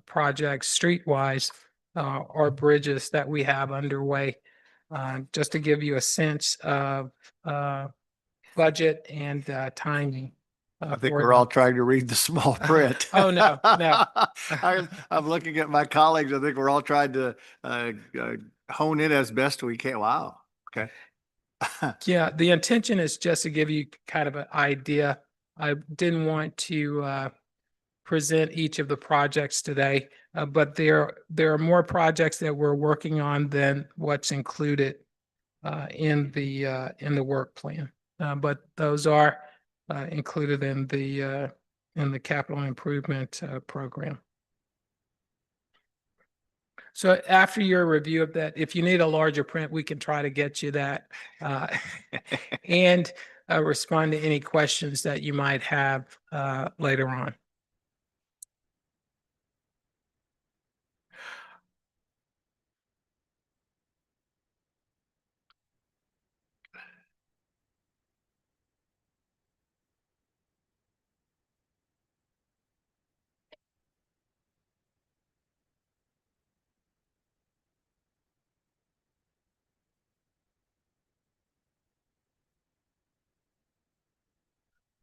projects streetwise or bridges that we have underway. Just to give you a sense of budget and timing. I think for we're all them. trying to read the small print. Oh, no, no. I'm looking at my colleagues. I think we're all trying to hone in as best we can. Wow. Okay. Yeah, the intention is just to give you kind of an idea. I didn't want to present each of the projects today, but there are more projects that we're working on than what's included in the work plan. But those are included in the capital improvement program. So after your review of that, if you need a larger print, we can try to get you that and respond to any questions that you might have later on.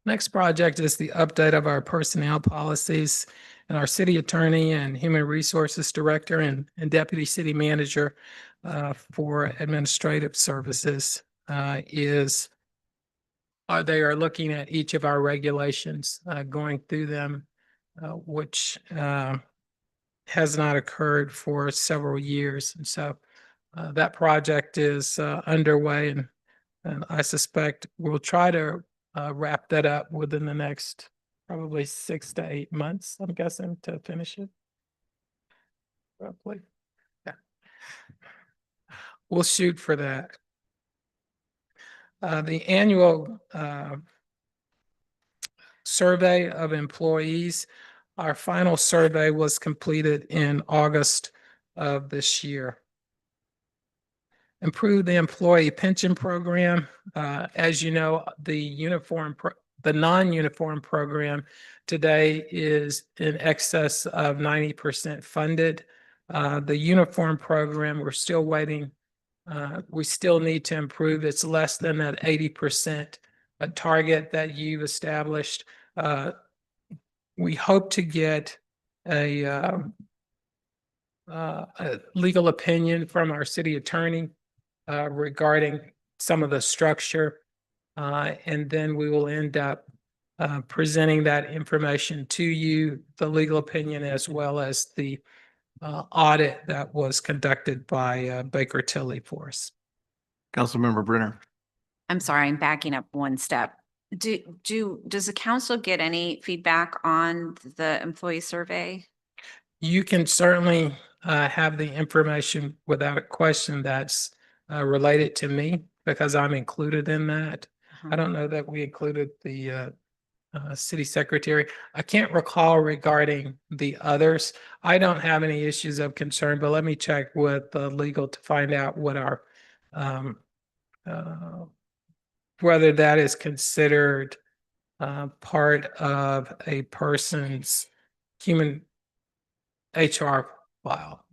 Next project is the update of our personnel policies, and our city attorney and human resources director and deputy city manager for administrative services they are looking at each of our regulations, going through them, which has not occurred for several years. And so that project is underway, and I suspect we'll try to wrap that up within the next probably 6 to 8 months, I'm guessing, to finish it. Roughly. Yeah. We'll shoot for that. The annual survey of employees, our final survey was completed in August of this year. Improve the employee pension program. As you know, the non-uniform program today is in excess of 90% funded. The uniform program, we're still waiting. We still need to improve. It's less than that 80% target that you established. We hope to get a legal opinion from our city attorney regarding some of the structure. And then we will end up presenting that information to you, the legal opinion, as well as the audit that was conducted by Baker Tilly for us. Councilmember Brenner. I'm sorry, I'm backing up one step. Does the council get any feedback on the employee survey? You can certainly have the information without a question that's related to me because I'm included in that. I don't know that we included the city secretary. I can't recall regarding the others. I don't have any issues of concern, but let me check with legal to find out what our whether that is considered part of a person's human HR file,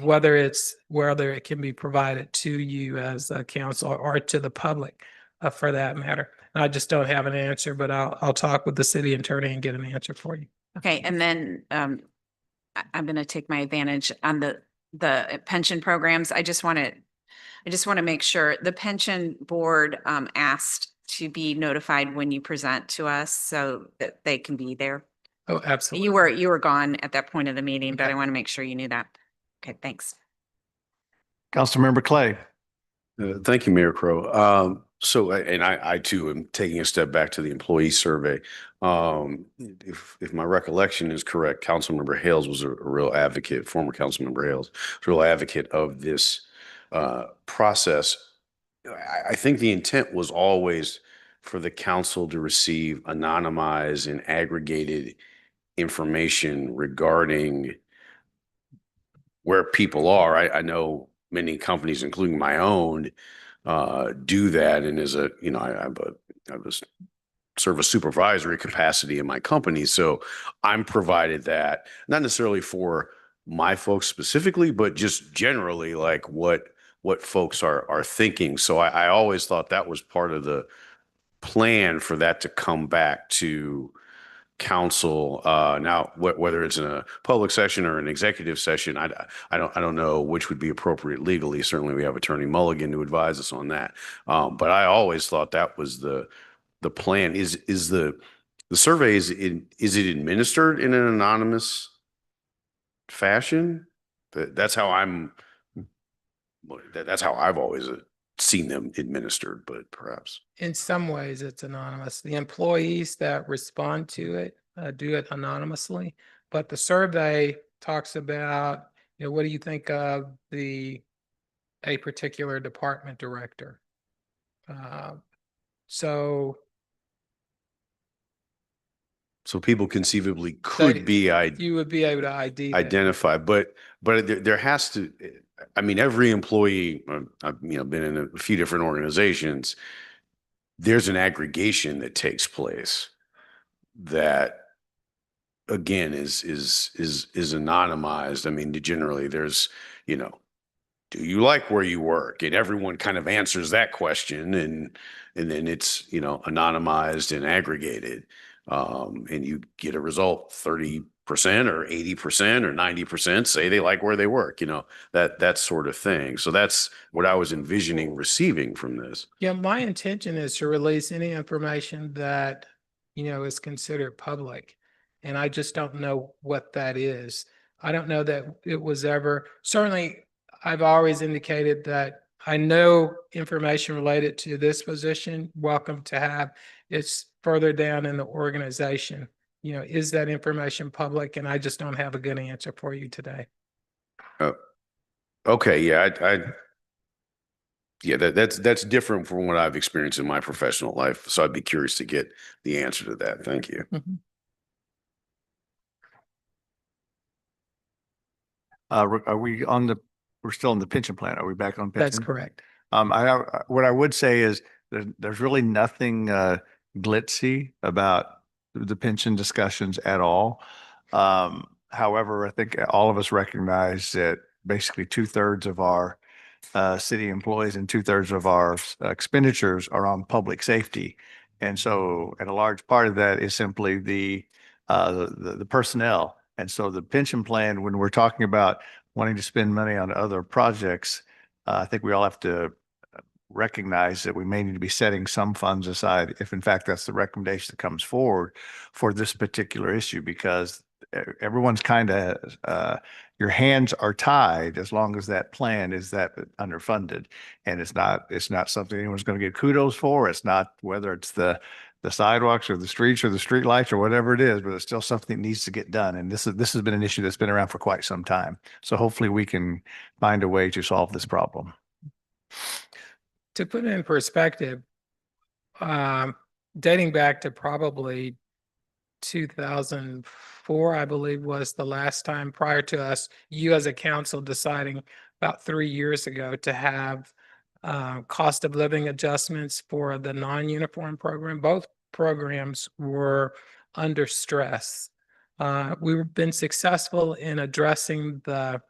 whether it can be provided to you as a council or to the public for that matter. And I just don't have an answer, but I'll talk with the city attorney and get an answer for you. Okay, and then I'm going to take my advantage on the pension programs. I just want to make sure the pension board asked to be notified when you present to us so that they can be there. Oh, absolutely. You were gone at that point of the meeting, but I want to make sure you knew that. Okay, thanks. Councilmember Clay. Thank you, Mayor Crowe. And I too am taking a step back to the employee survey. If my recollection is correct, Councilmember Hales was a real advocate, former Councilmember Hales, was a real advocate of this process. I think the intent was always for the council to receive anonymized and aggregated information regarding where people are. I know many companies, including my own, do that. And as a, you know, I was serve a supervisory capacity in my company. So I'm provided that, not necessarily for my folks specifically, but just generally like what folks are thinking. So I always thought that was part of the plan for that to come back to council. Now, whether it's in a public session or an executive session, I don't know which would be appropriate legally. Certainly, we have Attorney Mulligan to advise us on that. But I always thought that was the plan. Is the survey, is it administered in an anonymous fashion? That's how that's how I've always seen them administered, but perhaps. In some ways, it's anonymous. The employees that respond to it do it anonymously, but the survey talks about, you know, what do you think of a particular department director? So People conceivably could be you would be able to ID that. identify, but there has to. I mean, every employee. I've been in a few different organizations. There's an aggregation that takes place that, again, is anonymized. I mean, generally, there's, do you like where you work? And everyone kind of answers that question, and then it's anonymized and aggregated, and you get a result. 30% or 80% or 90% say they like where they work. That sort of thing. So that's what I was envisioning receiving from this. Yeah, my intention is to release any information that is considered public, and I just don't know what that is. I don't know that it was ever, certainly I've always indicated that I know information related to this position, welcome to have. It's further down in the organization. Is that information public? And I just don't have a good answer for you today. Okay. Yeah. Yeah, that's different from what I've experienced in my professional life. So I'd be curious to get the answer to that. Thank you. Mm-hmm. Are we on we're still in the pension plan? Are we back on pension? That's correct. What I would say is there's really nothing glitzy about the pension discussions at all. However, I think all of us recognize that basically 2/3 of our city employees and 2/3 of our expenditures are on public safety. And so, and a large part of that is simply the personnel. And so the pension plan, when we're talking about wanting to spend money on other projects, I think we all have to recognize that we may need to be setting some funds aside if in fact that's the recommendation that comes forward for this particular issue, because everyone's kind of your hands are tied as long as that plan is that underfunded, and it's not something anyone's going to get kudos for. It's not whether it's the sidewalks or the streets or the street lights or whatever it is, but it's still something that needs to get done. And this has been an issue that's been around for quite some time. So hopefully we can find a way to solve this problem. To put it in perspective, dating back to probably 2004, I believe, was the last time prior to us, you as a council deciding about 3 years ago to have cost of living adjustments for the non-uniform program. Both programs were under stress. We've been successful in addressing the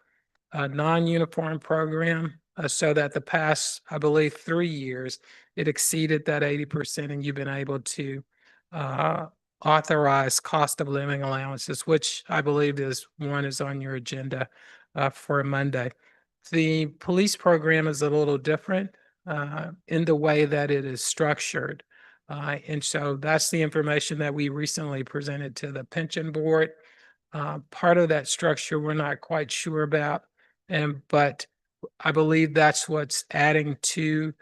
non-uniform program so that the past, I believe, 3 years, it exceeded that 80%, and you've been able to authorize cost of living allowances, which I believe is on your agenda for Monday. The police program is a little different in the way that it is structured. And so that's the information that we recently presented to the pension board. Part of that structure we're not quite sure about, but I believe that's what's adding to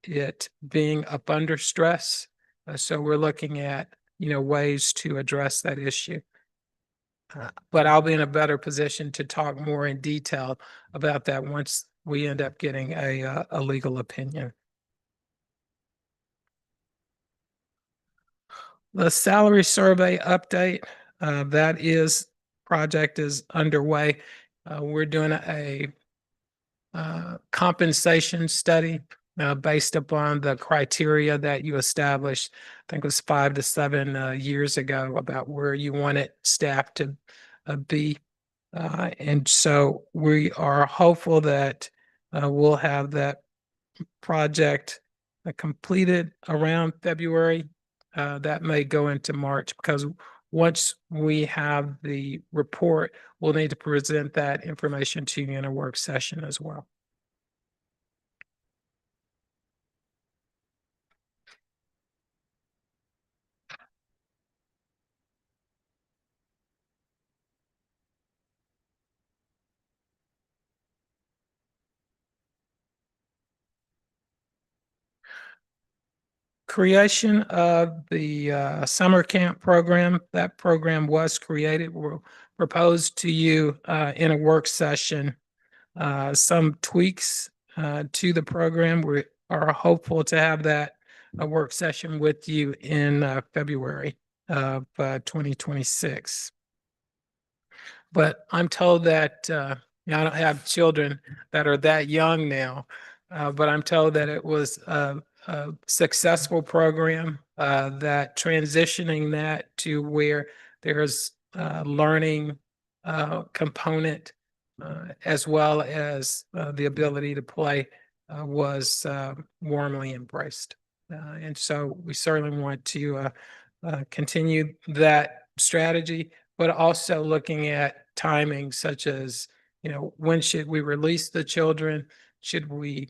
it being up under stress. So we're looking at ways to address that issue. But I'll be in a better position to talk more in detail about that once we end up getting a legal opinion. The salary survey update, project is underway. We're doing a compensation study based upon the criteria that you established, I think it was 5 to 7 years ago, about where you wanted staff to be. And so we are hopeful that we'll have that project completed around February. That may go into March, because once we have the report, we'll need to present that information to you in a work session as well. Creation of the summer camp program. That program was created, will propose to you in a work session some tweaks to the program. We are hopeful to have that a work session with you in February of 2026. But I'm told that I don't have children that are that young now, but I'm told that it was a successful program, that transitioning that to where there's learning component as well as the ability to play was warmly embraced. And so we certainly want to continue that strategy, but also looking at timing, such as, when should we release the children? Should we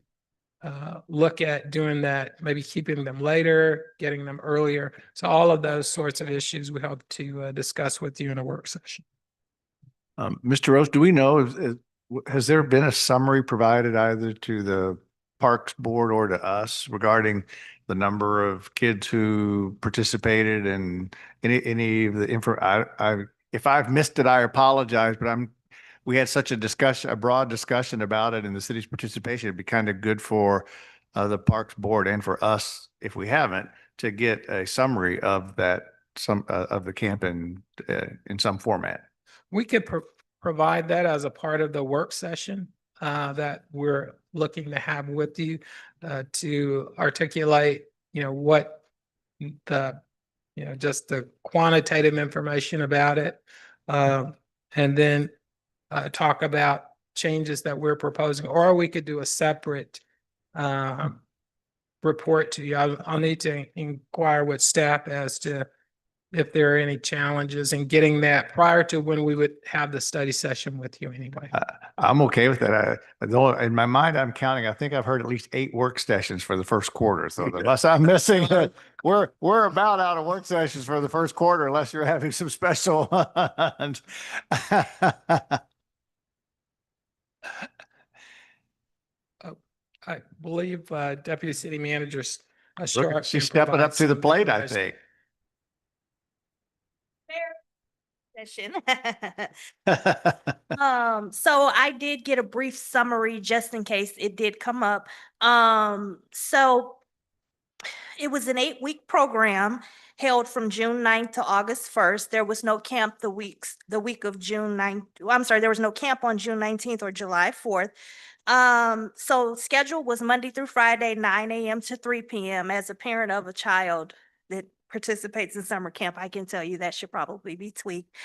look at doing that, maybe keeping them later, getting them earlier? So all of those sorts of issues we hope to discuss with you in a work session. Mr. Rose, do we know, has there been a summary provided either to the Parks Board or to us regarding the number of kids who participated and any of the info? If I've missed it, I apologize, but we had such a broad discussion about it and the city's participation. It'd be kind of good for the Parks Board and for us, if we haven't, to get a summary of that, of the camp in some format. We could provide that as a part of the work session that we're looking to have with you to articulate, what the, just the quantitative information about it. And then talk about changes that we're proposing, or we could do a separate report to you. I'll need to inquire with staff as to if there are any challenges in getting that prior to when we would have the study session with you anyway. I'm okay with that. In my mind, I'm counting, I think I've heard at least 8 work sessions for the first quarter. So unless I'm missing, we're about out of work sessions for the first quarter, unless you're having some special ones. I believe Deputy City Manager Look, she's stepping up to the plate, I think. Session. So I did get a brief summary just in case it did come up. So it was an 8-week program held from June 9th to August 1st. There was no camp the week of June 9th. I'm sorry, there was no camp on June 19th or July 4th. So schedule was Monday through Friday, 9 a.m. to 3 p.m. As a parent of a child that participates in summer camp, I can tell you that should probably be tweaked.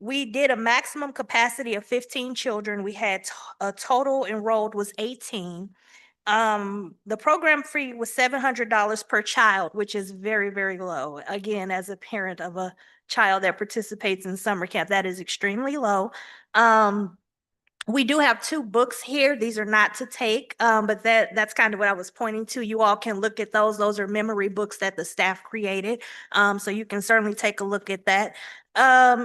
We did a maximum capacity of 15 children. We had a total enrolled was 18. The program fee was $700 per child, which is very, very low. Again, as a parent of a child that participates in summer camp, that is extremely low. We do have 2 books here. These are not to take, but that's kind of what I was pointing to. You all can look at those. Those are memory books that the staff created. So you can certainly take a look at that.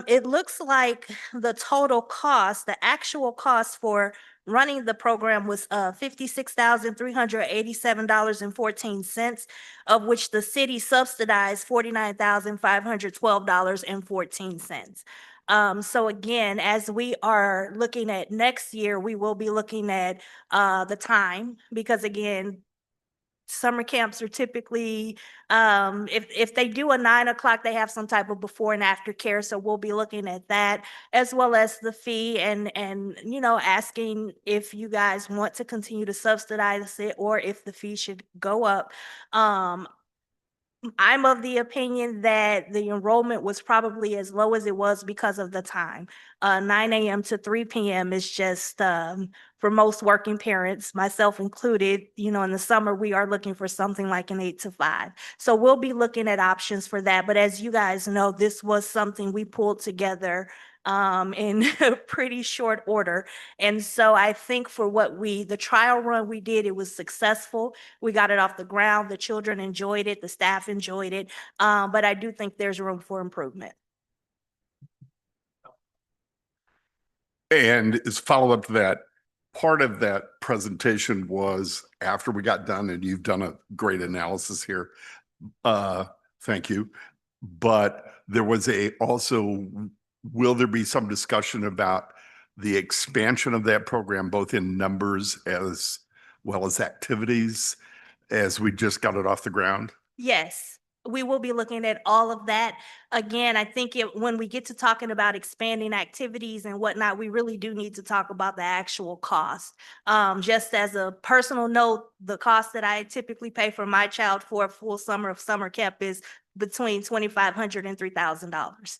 It looks like the total cost, the actual cost for running the program was $56,387.14, of which the city subsidized $49,512.14. So again, as we are looking at next year, we will be looking at the time, because again, summer camps are typically, if they do a 9 o'clock, they have some type of before and after care. So we'll be looking at that as well as the fee and, you know, asking if you guys want to continue to subsidize it or if the fee should go up. I'm of the opinion that the enrollment was probably as low as it was because of the time. 9 a.m. to 3 p.m. is just, for most working parents, myself included, you know, in the summer, we are looking for something like an 8 to 5. So we'll be looking at options for that. But as you guys know, this was something we pulled together in pretty short order. And so I think for the trial run we did, it was successful. We got it off the ground. The children enjoyed it. The staff enjoyed it. But I do think there's room for improvement. And as follow-up to that, part of that presentation was after we got done, and you've done a great analysis here. Thank you. But there was will there be some discussion about the expansion of that program, both in numbers as well as activities, as we just got it off the ground? Yes, we will be looking at all of that. Again, I think when we get to talking about expanding activities and whatnot, we really do need to talk about the actual cost. Just as a personal note, the cost that I typically pay for my child for a full summer of summer camp is between $2,500 and $3,000.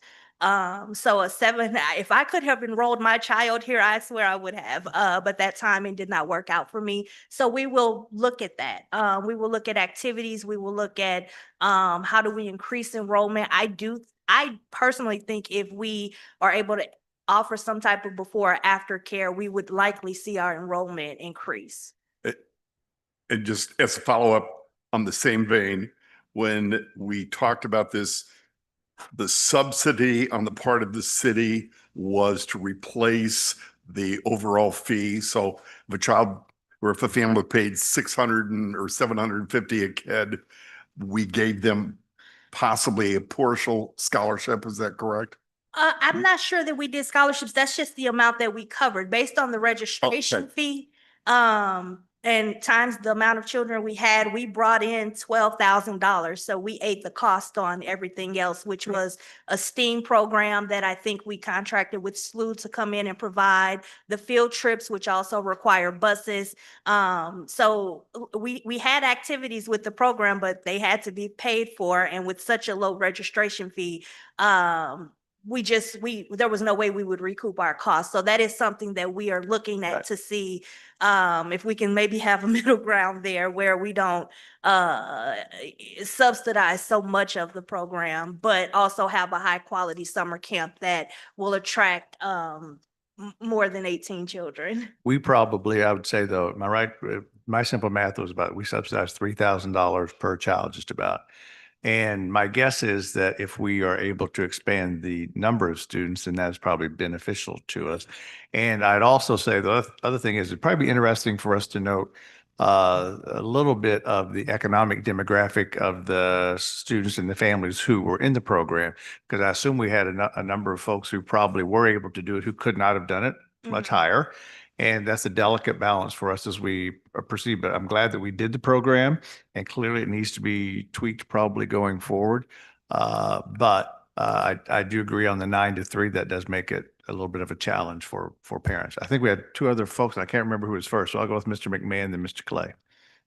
So if I could have enrolled my child here, I swear I would have, but that timing did not work out for me. So we will look at that. We will look at activities. We will look at, how do we increase enrollment? I personally think if we are able to offer some type of before or after care, we would likely see our enrollment increase. And just as a follow-up on the same vein, when we talked about this, the subsidy on the part of the city was to replace the overall fee. So if a child or if a family paid 600 or 750 a kid, we gave them possibly a partial scholarship. Is that correct? I'm not sure that we did scholarships. That's just the amount that we covered based on the registration fee. And times the amount of children we had, we brought in $12,000. So we ate the cost on everything else, which was a STEAM program that I think we contracted with SLU to come in and provide, the field trips, which also require buses. So we had activities with the program, but they had to be paid for. And with such a low registration fee, there was no way we would recoup our costs. So that is something that we are looking at to see if we can maybe have a middle ground there where we don't subsidize so much of the program, but also have a high quality summer camp that will attract more than 18 children. We probably, I would say though, am I right? My simple math was we subsidized $3,000 per child, just about. And my guess is that if we are able to expand the number of students, then that's probably beneficial to us. And I'd also say the other thing is it'd probably be interesting for us to note a little bit of the economic demographic of the students and the families who were in the program, because I assume we had a number of folks who probably were able to do it who could not have done it much higher. And that's a delicate balance for us as we proceed. But I'm glad that we did the program, and clearly it needs to be tweaked probably going forward. But I do agree on the 9 to 3. That does make it a little bit of a challenge for parents. I think we had two other folks. I can't remember who was first. So I'll go with Mr. McMahon, then Mr. Clay.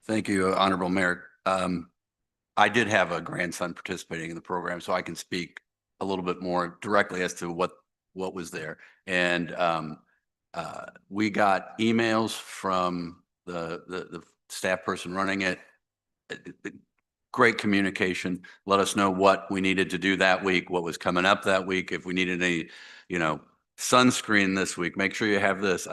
Thank you, Honorable Mayor. I did have a grandson participating in the program, so I can speak a little bit more directly as to what was there. And we got emails from the staff person running it. Great communication. Let us know what we needed to do that week, what was coming up that week. If we needed any, sunscreen this week, make sure you have this.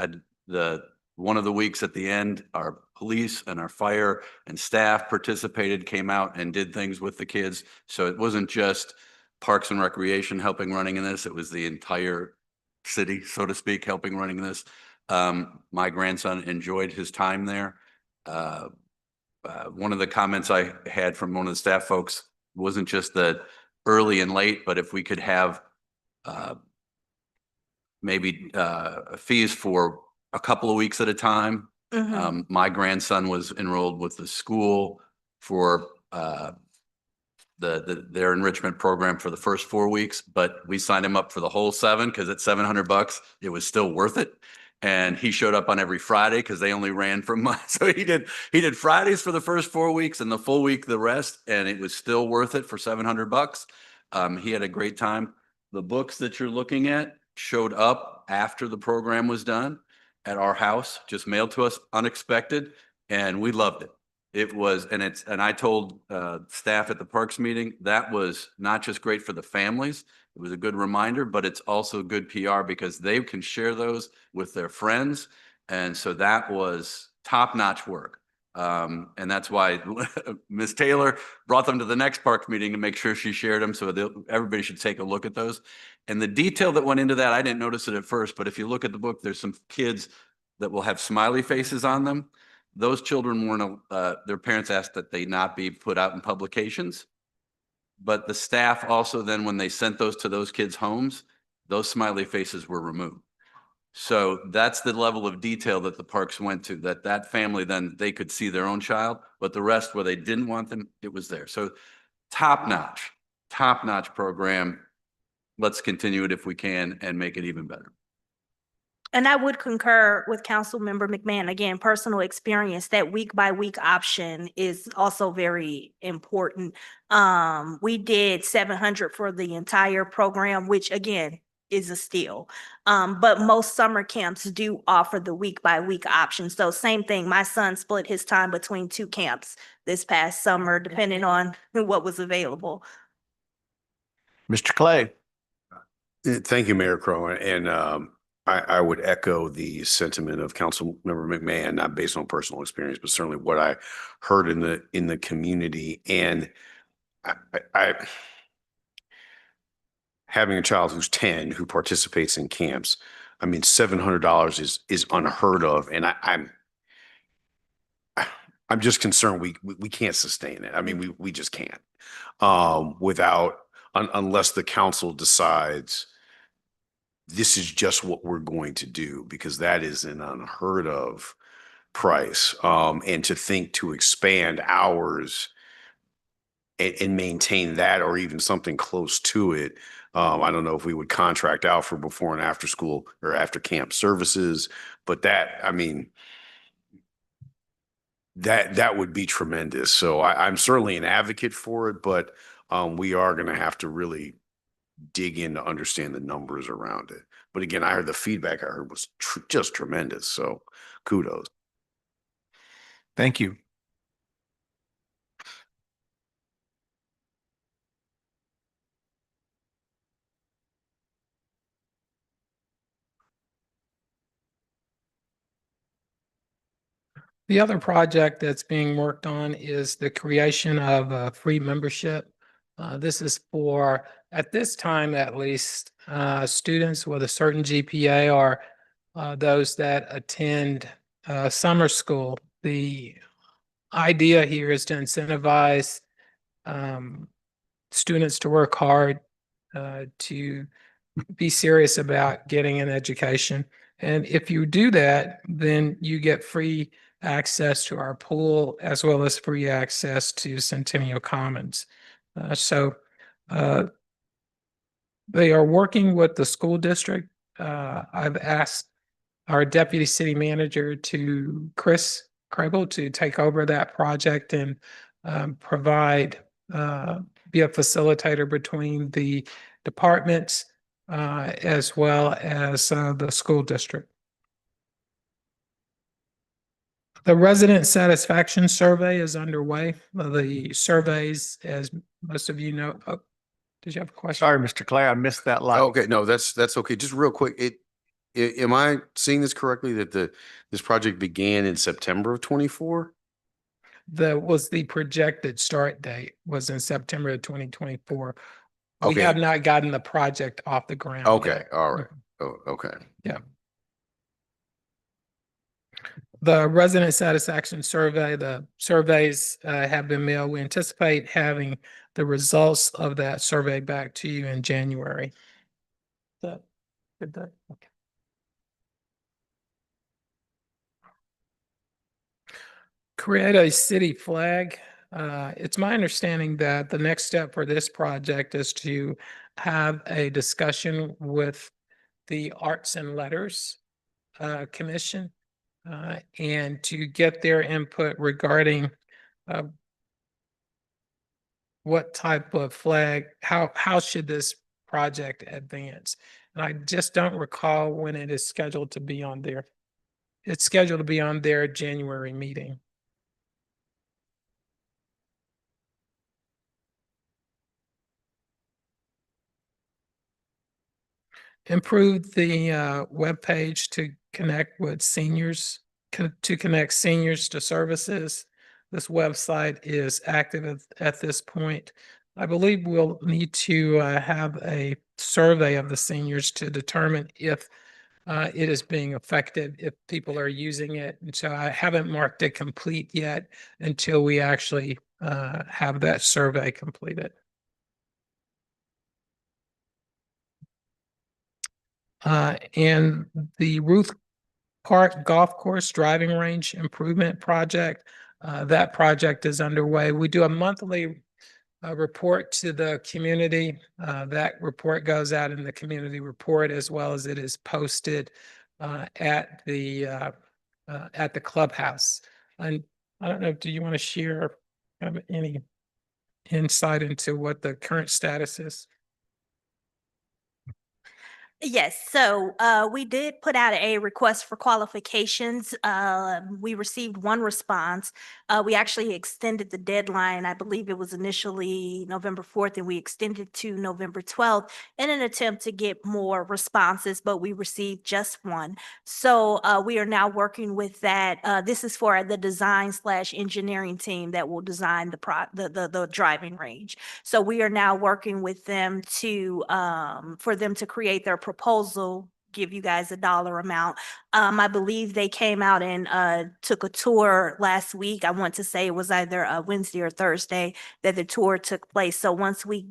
One of the weeks at the end, our police and our fire and staff participated, came out and did things with the kids. So it wasn't just Parks and Recreation helping running in this. It was the entire city, so to speak, helping running this. My grandson enjoyed his time there. One of the comments I had from one of the staff folks wasn't just the early and late, but if we could have maybe fees for a couple of weeks at a time. My grandson was enrolled with the school for their enrichment program for the first 4 weeks, but we signed him up for the whole 7 because at $700, it was still worth it. And he showed up on every Friday because they only ran from so he did Fridays for the first 4 weeks and the full week the rest, and it was still worth it for $700. He had a great time. The books that you're looking at showed up after the program was done at our house, just mailed to us unexpected, and we loved it. It was, and I told staff at the parks meeting, that was not just great for the families, it was a good reminder, but it's also good PR because they can share those with their friends. And so that was top-notch work. And that's why Ms. Taylor brought them to the next park meeting to make sure she shared them. So everybody should take a look at those. And the detail that went into that, I didn't notice it at first, but if you look at the book, there's some kids that will have smiley faces on them. Those children weren't, their parents asked that they not be put out in publications. But the staff also then, when they sent those to those kids' homes, those smiley faces were removed. So that's the level of detail that the parks went to, that family, then they could see their own child, but the rest where they didn't want them, it was there. So top notch program. Let's continue it if we can and make it even better. And I would concur with Councilmember McMahon. Again, personal experience, that week by week option is also very important. We did 700 for the entire program, which again is a steal. But most summer camps do offer the week by week option. So same thing, my son split his time between 2 camps this past summer, depending on what was available. Mr. Clay. Thank you, Mayor Crowe. And I would echo the sentiment of Councilmember McMahon, not based on personal experience, but certainly what I heard in the community. And I having a child who's 10 who participates in camps, I mean, $700 is unheard of. And I'm just concerned we can't sustain it. I mean, we just can't unless the council decides this is just what we're going to do, because that is an unheard of price. And to think to expand hours and maintain that, or even something close to it. I don't know if we would contract out for before and after school or after camp services, but I mean, that would be tremendous. So I'm certainly an advocate for it, but we are going to have to really dig in to understand the numbers around it. But again, I heard the feedback I heard was just tremendous. So kudos. Thank you. The other project that's being worked on is the creation of a free membership. This is for, at this time at least, students with a certain GPA or those that attend summer school. The idea here is to incentivize students to work hard, to be serious about getting an education. And if you do that, then you get free access to our pool as well as free access to Centennial Commons. They are working with the school district. I've asked our deputy city manager Chris Crable, to take over that project and provide, be a facilitator between the departments as well as the school district. The resident satisfaction survey is underway. The surveys, as most of you know, did you have a question? Sorry, Mr. Clay, I missed that line. Okay, no, that's okay. Just real quick, am I seeing this correctly that this project began in September of 24? The projected start date was in September of 2024. We Okay. have not gotten the project off the ground Okay, yet. all right. Oh, okay. Yeah. The resident satisfaction survey, the surveys have been mailed. We anticipate having the results of that survey back to you in January. Good. Okay. Create a city flag. It's my understanding that the next step for this project is to have a discussion with the Arts and Letters Commission and to get their input regarding uh, what type of flag, how should this project advance? And I just don't recall when it is scheduled to be on there. It's scheduled to be on their January meeting. Improve the webpage to connect with seniors, to connect seniors to services. This website is active at this point. I believe we'll need to have a survey of the seniors to determine if it is being effective, if people are using it. And so I haven't marked it complete yet until we actually have that survey completed. And the Ruth Park Golf Course Driving Range Improvement Project, that project is underway. We do a monthly report to the community. That report goes out in the community report as well as it is posted at the clubhouse. And I don't know, do you want to share any insight into what the current status is? Yes, so we did put out a request for qualifications. We received one response. We actually extended the deadline. I believe it was initially November 4th, and we extended to November 12th in an attempt to get more responses, but we received just one. So we are now working with that. This is for the design/engineering team that will design the driving range. So we are now working with them to for them to create their proposal, give you guys a dollar amount. I believe they came out and took a tour last week. I want to say it was either Wednesday or Thursday that the tour took place. So once we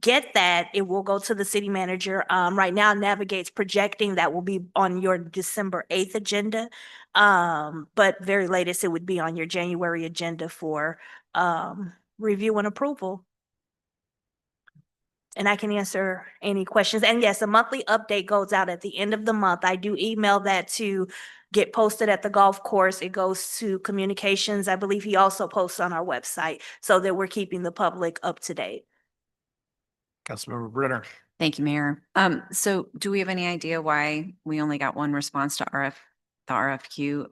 get that, it will go to the city manager. Right now, Navigate's projecting that will be on your December 8th agenda. But very latest, it would be on your January agenda for review and approval. And I can answer any questions. And yes, a monthly update goes out at the end of the month. I do email that to get posted at the golf course. It goes to communications. I believe he also posts on our website so that we're keeping the public up to date. Councilmember Brenner. Thank you, Mayor. So do we have any idea why we only got one response to the RFQ?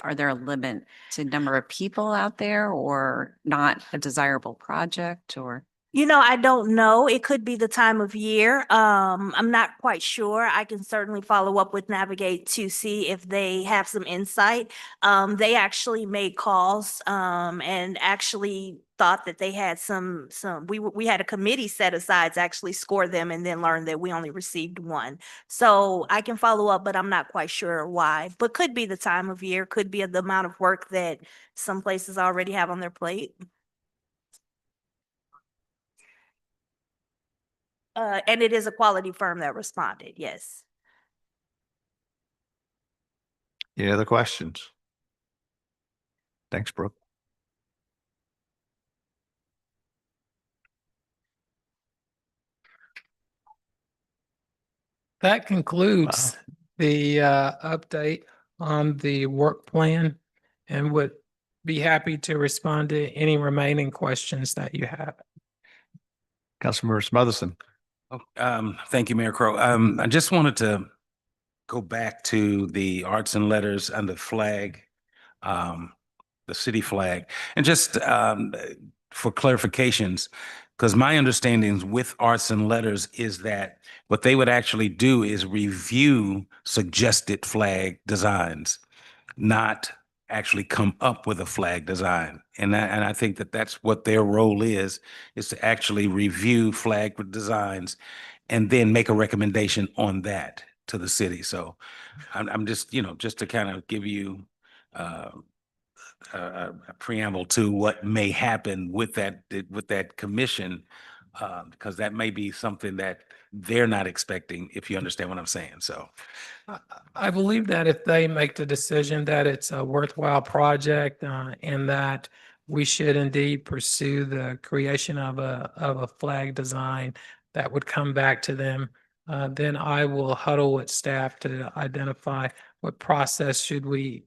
Are there a limit to number of people out there or not a desirable project or? You know, I don't know. It could be the time of year. I'm not quite sure. I can certainly follow up with Navigate to see if they have some insight. They actually made calls and actually thought that they had we had a committee set aside to actually score them and then learned that we only received one. So I can follow up, but I'm not quite sure why. But could be the time of year, could be the amount of work that some places already have on their plate. And it is a quality firm that responded, yes. Any other questions? Thanks, Brooke. That concludes the update on the work plan and would be happy to respond to any remaining questions that you have. Councilmember Smotherson. Thank you, Mayor Crowe. I just wanted to go back to the arts and letters and the flag, the city flag, and just for clarifications, because my understanding with arts and letters is that what they would actually do is review suggested flag designs, not actually come up with a flag design. And I think that that's what their role is to actually review flag designs and then make a recommendation on that to the city. So I'm just, just to kind of give you a preamble to what may happen with that commission, because that may be something that they're not expecting, if you understand what I'm saying. So I believe that if they make the decision that it's a worthwhile project and that we should indeed pursue the creation of a flag design that would come back to them. Then I will huddle with staff to identify what process should we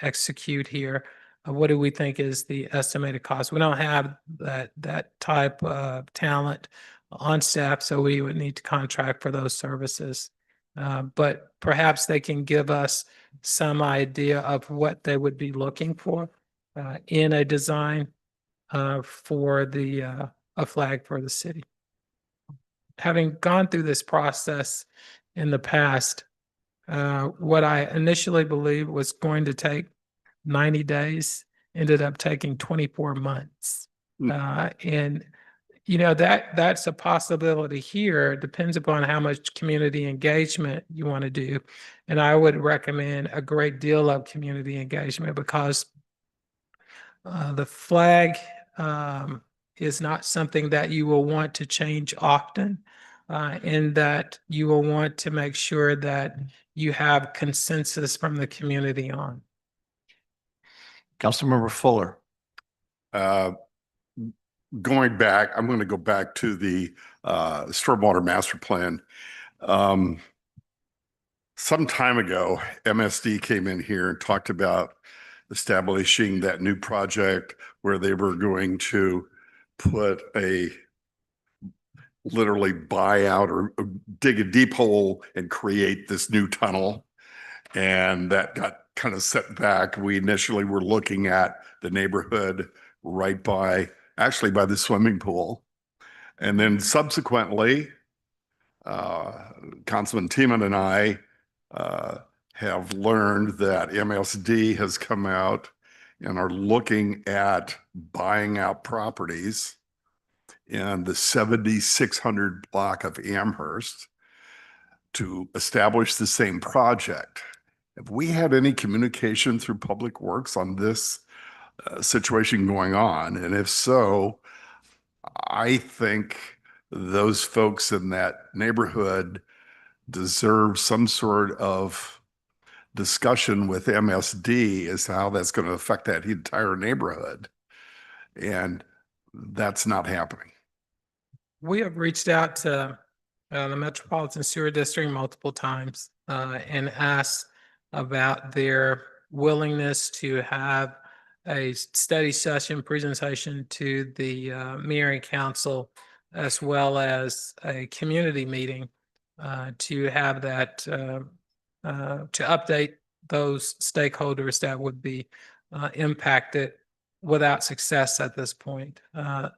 execute here. What do we think is the estimated cost? We don't have that type of talent on staff, so we would need to contract for those services. But perhaps they can give us some idea of what they would be looking for in a design for a flag for the city. Having gone through this process in the past, what I initially believed was going to take 90 days ended up taking 24 months. And that's a possibility here. It depends upon how much community engagement you want to do. And I would recommend a great deal of community engagement because the flag is not something that you will want to change often, in that you will want to make sure that you have consensus from the community on. Councilmember Fuller. Going back, I'm going to go back to the stormwater master plan. Some time ago, MSD came in here and talked about establishing that new project where they were going to put a literally buy out or dig a deep hole and create this new tunnel. And that got kind of set back. We initially were looking at the neighborhood right by, actually by the swimming pool. And then subsequently, Councilman Teeman and I have learned that MSD has come out and are looking at buying out properties in the 7600 block of Amherst to establish the same project. Have we had any communication through Public Works on this situation going on? And if so, I think those folks in that neighborhood deserve some sort of discussion with MSD as to how that's going to affect that entire neighborhood. And that's not happening. We have reached out to the Metropolitan Sewer District multiple times and asked about their willingness to have a study session presentation to the mayor and council, as well as a community meeting to have that to update those stakeholders that would be impacted without success at this point.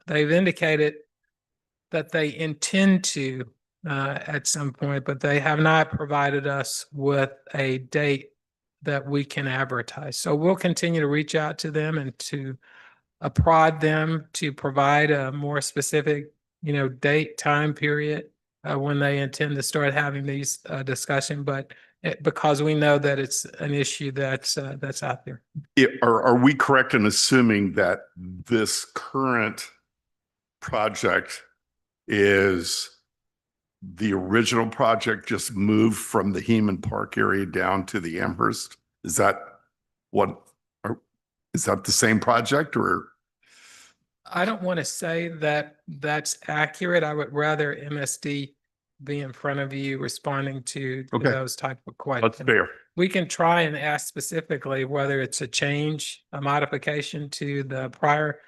They've indicated that they intend to at some point, but they have not provided us with a date that we can advertise. So we'll continue to reach out to them and to prod them to provide a more specific, date, time period when they intend to start having these discussions. But because we know that it's an issue that's out there. Are we correct in assuming that this current project is the original project just moved from the Heman Park area down to the Amherst? Is that the same project, or? I don't want to say that that's accurate. I would rather MSD be in front of you responding to those type of questions. That's fair. We can try and ask specifically whether it's a change, a modification to the prior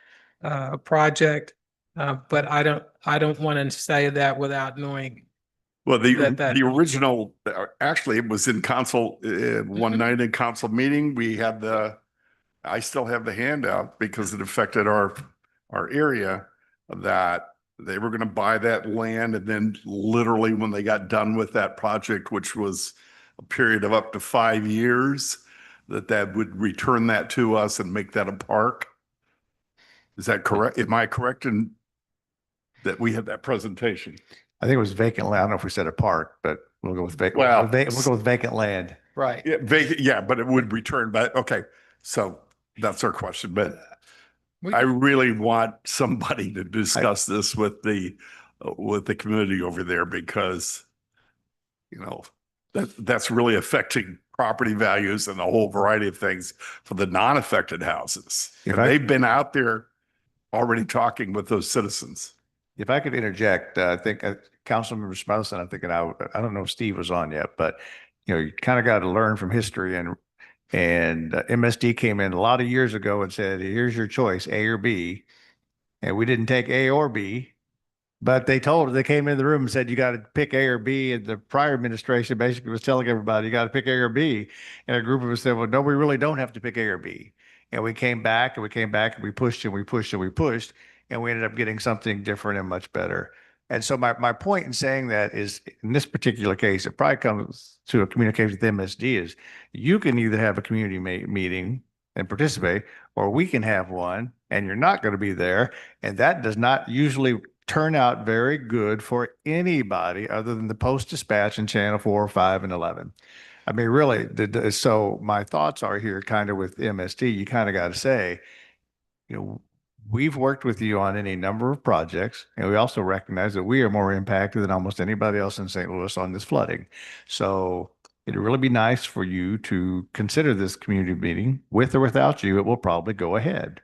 project. But I don't want to say that without knowing. Well, the original, actually, it was in council, one night in council meeting, we had I still have the handout because it affected our area, that they were going to buy that land. And then literally when they got done with that project, which was a period of up to 5 years, that would return that to us and make that a park. Is that correct? Am I correct in that we had that presentation? I think it was vacant land. I don't know if we said a park, but we'll go with vacant. Well, we'll go with vacant land. Right. Yeah, vacant, yeah, but it would return. But okay, so that's our question. But I really want somebody to discuss this with the community over there, because that's really affecting property values and a whole variety of things for the non-affected houses. If And I- they've been out there already talking with those citizens. If I could interject, I think Councilmember Smithson, I'm thinking I don't know if Steve was on yet, but you kind of got to learn from history, and MSD came in a lot of years ago and said, here's your choice, A or B. And we didn't take A or B. But they came in the room and said, you got to pick A or B. And the prior administration basically was telling everybody, you got to pick A or B. And a group of us said, well, no, we really don't have to pick A or B. And we came back and we came back and we pushed and we pushed and we pushed. And we ended up getting something different and much better. And so my point in saying that is in this particular case, it probably comes to a communication with MSD is you can either have a community meeting and participate, or we can have one and you're not going to be there. And that does not usually turn out very good for anybody other than the Post Dispatch and Channel 4, 5, and 11. I mean, really, so my thoughts are here kind of with MSD, you kind of got to say, we've worked with you on any number of projects, and we also recognize that we are more impacted than almost anybody else in St. Louis on this flooding. So it'd really be nice for you to consider this community meeting. With or without you, it will probably go ahead.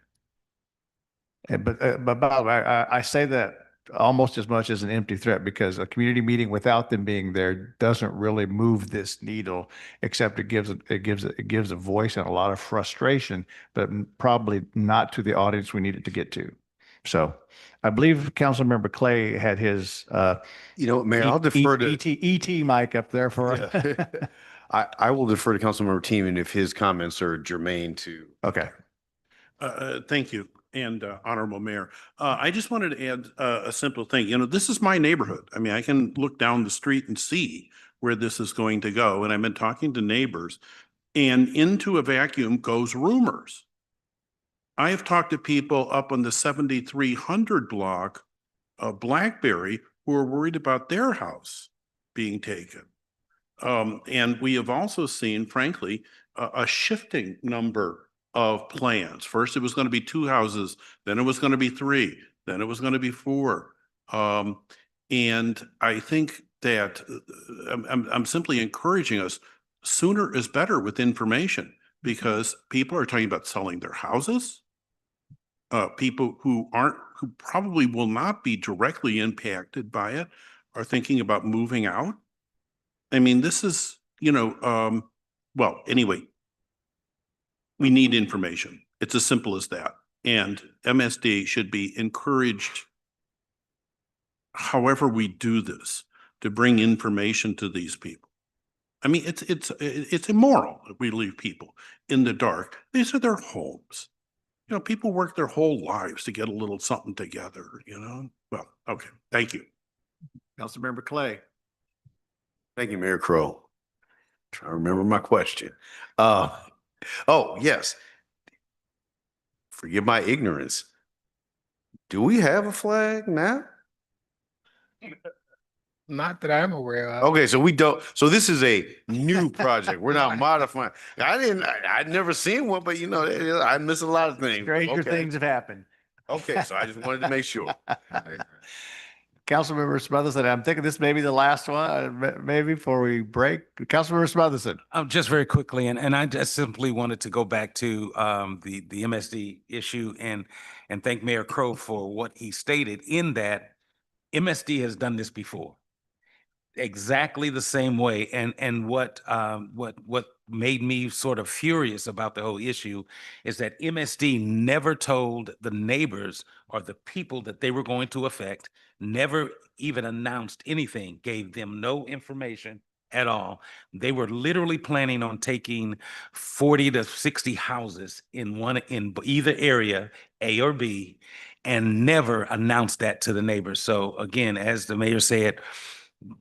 But by the way, I say that almost as much as an empty threat because a community meeting without them being there doesn't really move this needle, except it gives a voice and a lot of frustration, but probably not to the audience we need it to get to. So I believe Councilmember Clay had his Mayor, I'll defer to ET mic up there for Yeah. I will defer to Councilmember Teeman if his comments are germane to. Okay. Thank you. And Honorable Mayor, I just wanted to add a simple thing. This is my neighborhood. I mean, I can look down the street and see where this is going to go. And I've been talking to neighbors, and into a vacuum goes rumors. I have talked to people up on the 7300 block of Blackberry who are worried about their house being taken. And we have also seen, frankly, a shifting number of plans. First, it was going to be 2 houses, then it was going to be 3, then it was going to be 4. And I think that I'm simply encouraging us, sooner is better with information, because people are talking about selling their houses. People who probably will not be directly impacted by it are thinking about moving out. I mean, this is, well, anyway, we need information. It's as simple as that. And MSD should be encouraged, however we do this, to bring information to these people. I mean, it's immoral if we leave people in the dark. These are their homes. People work their whole lives to get a little something together, Well, okay. Thank you. Councilmember Clay. Thank you, Mayor Crow. Trying to remember my question. Oh, yes. Forgive my ignorance. Do we have a flag now? Not that I'm aware of. Okay, so we don't. So this is a new project. We're not modifying. I'd never seen one, but I miss a lot of things. Stranger Okay. things have happened. Okay, so I just wanted to make sure. Councilmember Smotherson, I'm thinking this may be the last one, maybe before we break. Councilmember Smotherson. Just very quickly, and I just simply wanted to go back to the MSD issue and thank Mayor Crow for what he stated in that MSD has done this before. Exactly the same way. And what made me sort of furious about the whole issue is that MSD never told the neighbors or the people that they were going to affect, never even announced anything, gave them no information at all. They were literally planning on taking 40 to 60 houses in either area, A or B, and never announced that to the neighbors. So again, as the mayor said,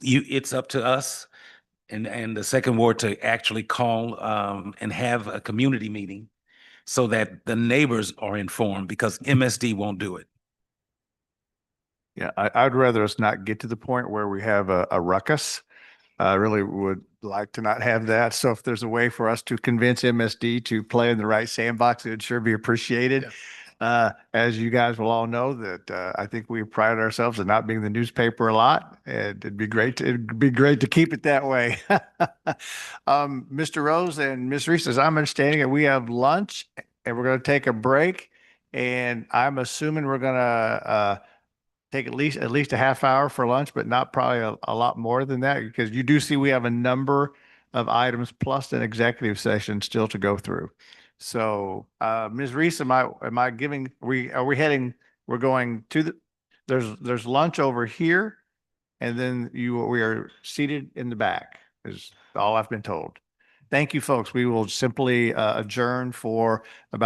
it's up to us and the second ward to actually call and have a community meeting so that the neighbors are informed, because MSD won't do it. Yeah, I'd rather us not get to the point where we have a ruckus. I really would like to not have that. So if there's a way for us to convince MSD to play in the right sandbox, it would sure be appreciated. As you guys will all know that, I think we pride ourselves in not being the newspaper a lot, and it'd be great to keep it that way. Mr. Rose and Ms. Reese, as I'm understanding it, we have lunch and we're going to take a break. And I'm assuming we're going to, take at least a half hour for lunch, but not probably a lot more than that, because you do see we have a number of items plus an executive session still to go through. So, Ms. Reese, am I giving, are we heading, we're going to there's lunch over here, and then we are seated in the back, is all I've been told. Thank you, folks. We will simply adjourn for about